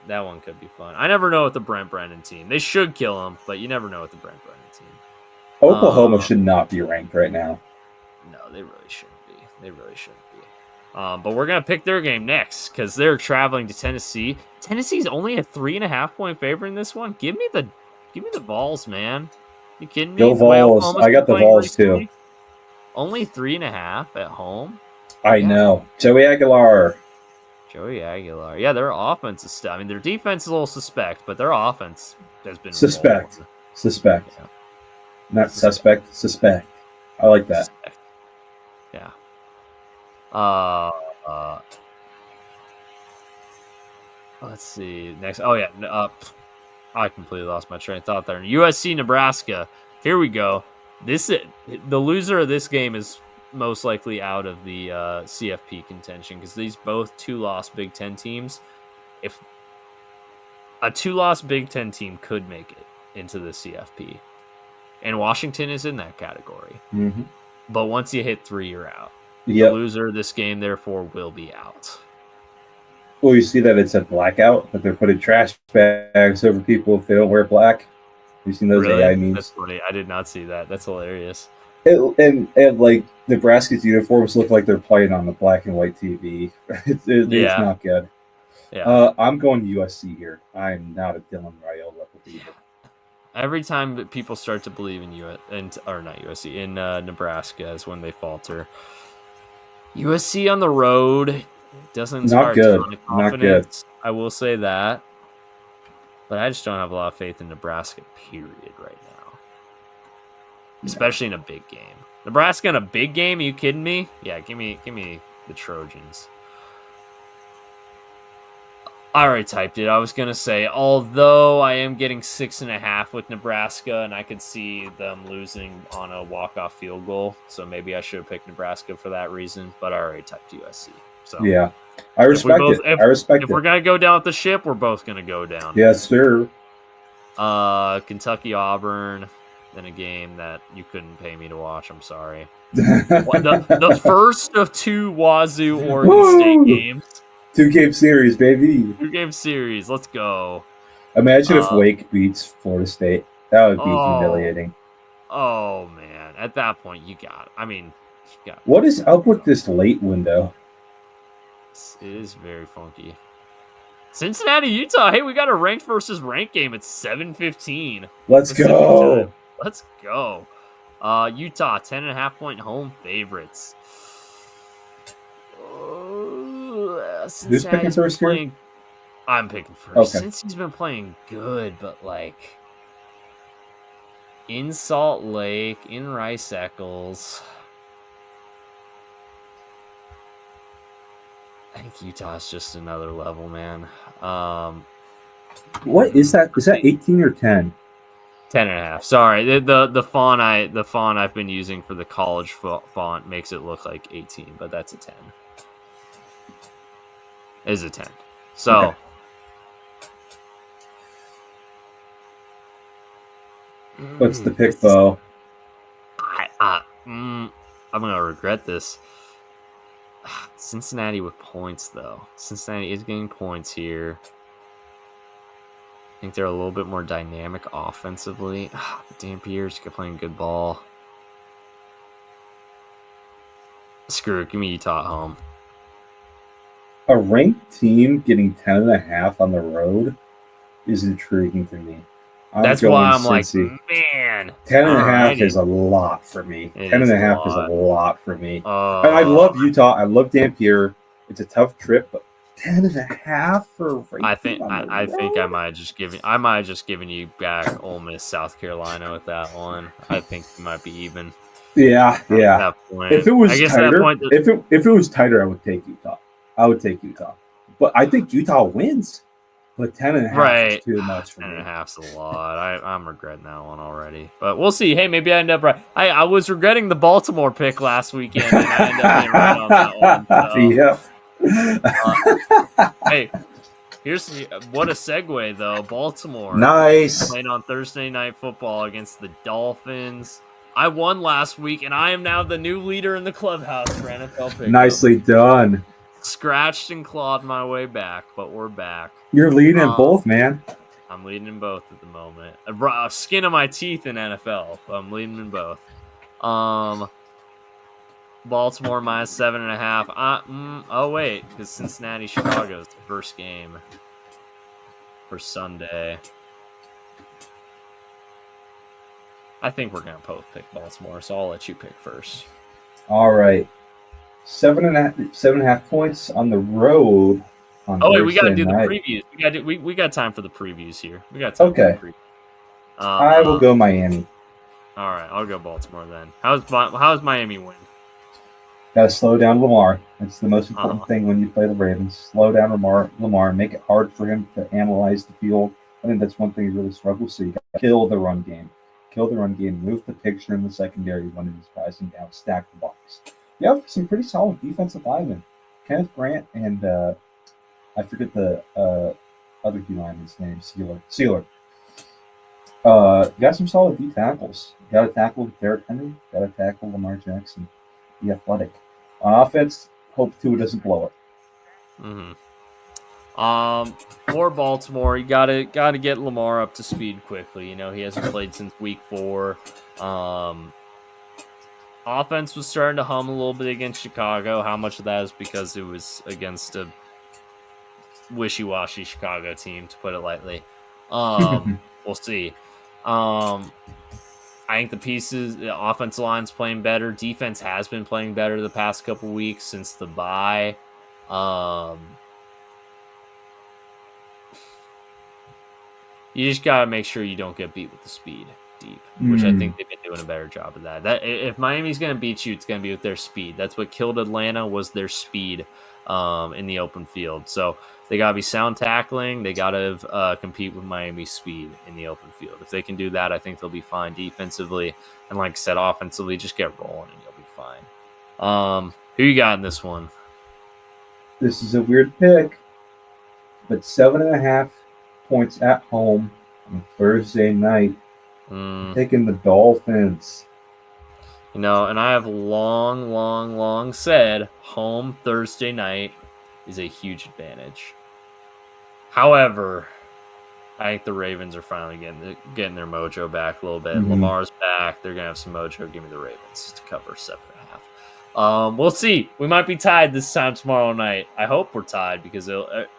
That one could be fun. I never know with the Brent Brennan team. They should kill him, but you never know with the Brent Brennan team. Oklahoma should not be ranked right now. No, they really shouldn't be. But we're going to pick their game next because they're traveling to Tennessee. Tennessee's only a 3.5-point favorite in this one. Give me the Vols, man. You kidding me? Go Vols. I got the Vols too. Only 3.5 at home. I know. Joey Aguilar. Yeah, their offense is stuff. I mean, their defense is a little suspect, but their offense has been suspect. Yeah. Not suspect. I like that. Suspect. Yeah. Let's see. Next. Oh yeah. I completely lost my train of thought there. USC, Nebraska. Here we go. The loser of this game is most likely out of the CFP contention because these both 2-loss Big Ten teams. If a 2-loss Big Ten team could make it into the CFP, and Washington is in that category. Mm-hmm. But once you hit 3, you're out. Yep. The loser of this game, therefore, will be out. Well, you see that it's a blackout, that they're putting trash bags over people if they don't wear black. You seen those really? AI memes? That's funny. I did not see that. That's hilarious. And like Nebraska's uniforms look like they're playing on the black and white TV. It's not good. Yeah. I'm going to USC here. I'm not a Dylan Raiola believer. Every time that people start to believe in Nebraska is when they falter. USC on the road doesn't inspire a ton of confidence. I will say that. But I just don't have a lot of faith in Nebraska, period, right now. Especially in a big game. Nebraska in a big game? Are you kidding me? Yeah, give me the Trojans. I already typed it. I was going to say, although I am getting 6.5 with Nebraska, and I could see them losing on a walk-off field goal, so maybe I should have picked Nebraska for that reason, but I already typed USC. So yeah, I respect it. If we're going to go down with the ship, we're both going to go down. Yes, sir. Kentucky, Auburn, in a game that you couldn't pay me to watch. I'm sorry. the first of 2 Wazoo Oregon State games. 2-game series, baby. 2-game series. Let's go. Imagine if Wake beats Florida State. That would be humiliating. Oh, man. At that point, you got What is up with this late window? It is very funky. Cincinnati, Utah. Hey, we got a ranked versus ranked game at 7:15. Let's go. Let's go. Utah, 10.5-point home favorites. Who's picking first here? I'm picking first. Okay. Since he's been playing good, but like in Salt Lake, in Rice Eccles, I think Utah's just another level, man. What is that? Is that 18 or 10? 10.5. Sorry, the font I've been using for the college font makes it look like 18, but that's a 10. Is a 10. So. Okay. What's the pick, Beau? I'm gonna regret this. Cincinnati with points, though. Cincinnati is getting points here. I think they're a little bit more dynamic offensively. Dampier's playing good ball. Screw it. Give me Utah at home. A ranked team getting 10.5 on the road is intriguing to me. That's why I'm Cincy. like, man. 10.5 is a lot for me. 10.5 is a lot for me. I love Utah. I love Dampier. It's a tough trip, but 10.5 for a ranked team on the road? think I might have just given you back Ole Miss, South Carolina with that one. I think it might be even. Yeah. At that point. If it was tighter, point, if it was tighter, I would take Utah. But I think Utah wins. But 10.5 is too much for me. 10.5 is a lot. I'm regretting that one already. But we'll see. Hey, maybe I end up right. I was regretting the Baltimore pick last weekend, and I ended up being right on that one. So. Yep. Hey, here's what a segue, though. Baltimore. Nice. Playing on Thursday Night Football against the Dolphins. I won last week, and I am now the new leader in the clubhouse for NFL pick. Nicely done. Scratched and clawed my way back, but we're back. You're leading in both, man. I'm leading in both at the moment. Skin of my teeth in NFL. I'm leading in both. Baltimore minus 7.5. Oh wait, because Cincinnati, Chicago is the first game for Sunday. I think we're gonna both pick Baltimore, so I'll let you pick first. All right. 7.5 points on the road. We got to do the previews. We got time for the previews here. We got time. Okay. For the previews. I will go Miami. All right, I'll go Baltimore then. How's Miami win? Got to slow down Lamar. That's the most important thing when you play the Ravens. Slow down Lamar, make it hard for him to analyze the field. I think that's one thing he really struggles. So you got to kill the run game. Move the picture in the secondary when he's passing down. Stack the box. You have some pretty solid defensive linemen. Kenneth Grant and I forget the other D lineman's name. Sealer. You got some solid D tackles. You got to tackle Derrick Henry. Got to tackle Lamar Jackson. The athletic. On offense, hope Tua doesn't blow it. For Baltimore, you gotta get Lamar up to speed quickly. You know, he hasn't played since week 4. Offense was starting to hum a little bit against Chicago. How much of that is because it was against a wishy-washy Chicago team, to put it lightly. We'll see. I think the offensive line's playing better. Defense has been playing better the past couple weeks since the bye. You just got to make sure you don't get beat with the speed deep, which I think they've been doing a better job of that. If Miami's going to beat you, it's going to be with their speed. That's what killed Atlanta, was their speed in the open field. So they got to be sound tackling. They got to compete with Miami's speed in the open field. If they can do that, I think they'll be fine defensively. And like I said, offensively, just get rolling and you'll be fine. Who you got in this one? This is a weird pick, but 7.5 points at home on Thursday night. Taking the Dolphins. You know, and I have long said home Thursday night is a huge advantage. However, I think the Ravens are finally getting their mojo back a little bit. Lamar's back. They're going to have some mojo. Give me the Ravens to cover 7.5. We'll see. We might be tied this time tomorrow night. I hope we're tied because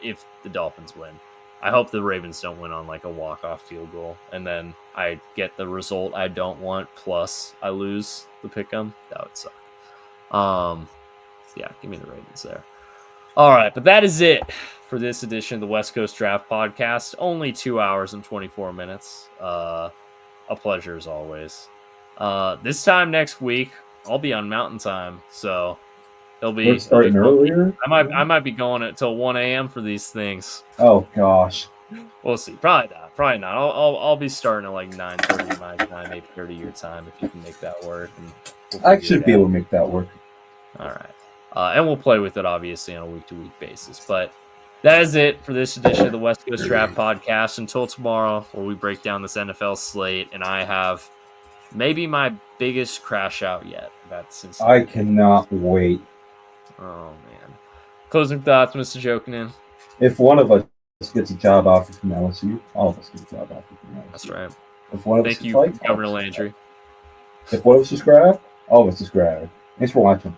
if the Dolphins win. I hope the Ravens don't win on like a walk-off field goal, and then I get the result I don't want, plus I lose the pick'em. That would suck. Yeah, give me the Ravens there. All right, but that is it for this edition of the West Coast Draft Podcast. Only 2 hours and 24 minutes. A pleasure as always. This time next week, I'll be on Mountain Time, so it'll be earlier. I might be going until 1 a.m. for these things. Oh gosh. We'll see. Probably not. I'll be starting at like 9:30 my time, 8:30 your time, if you can make that work. And I should be able to make that work. All right. And we'll play with it obviously on a week-to-week basis. But that is it for this edition of the West Coast Draft Podcast. Until tomorrow, where we break down this NFL slate, and I have Maybe my biggest crash out yet. That's Cincinnati. I cannot wait. Oh man. Closing thoughts, Mr. Jokinen. If one of us gets a job offer from LSU, all of us get a job offer from LSU. That's right. If one of Thank us you, fight, Governor Landry. if one of us subscribe, all of us subscribe. Thanks for watching.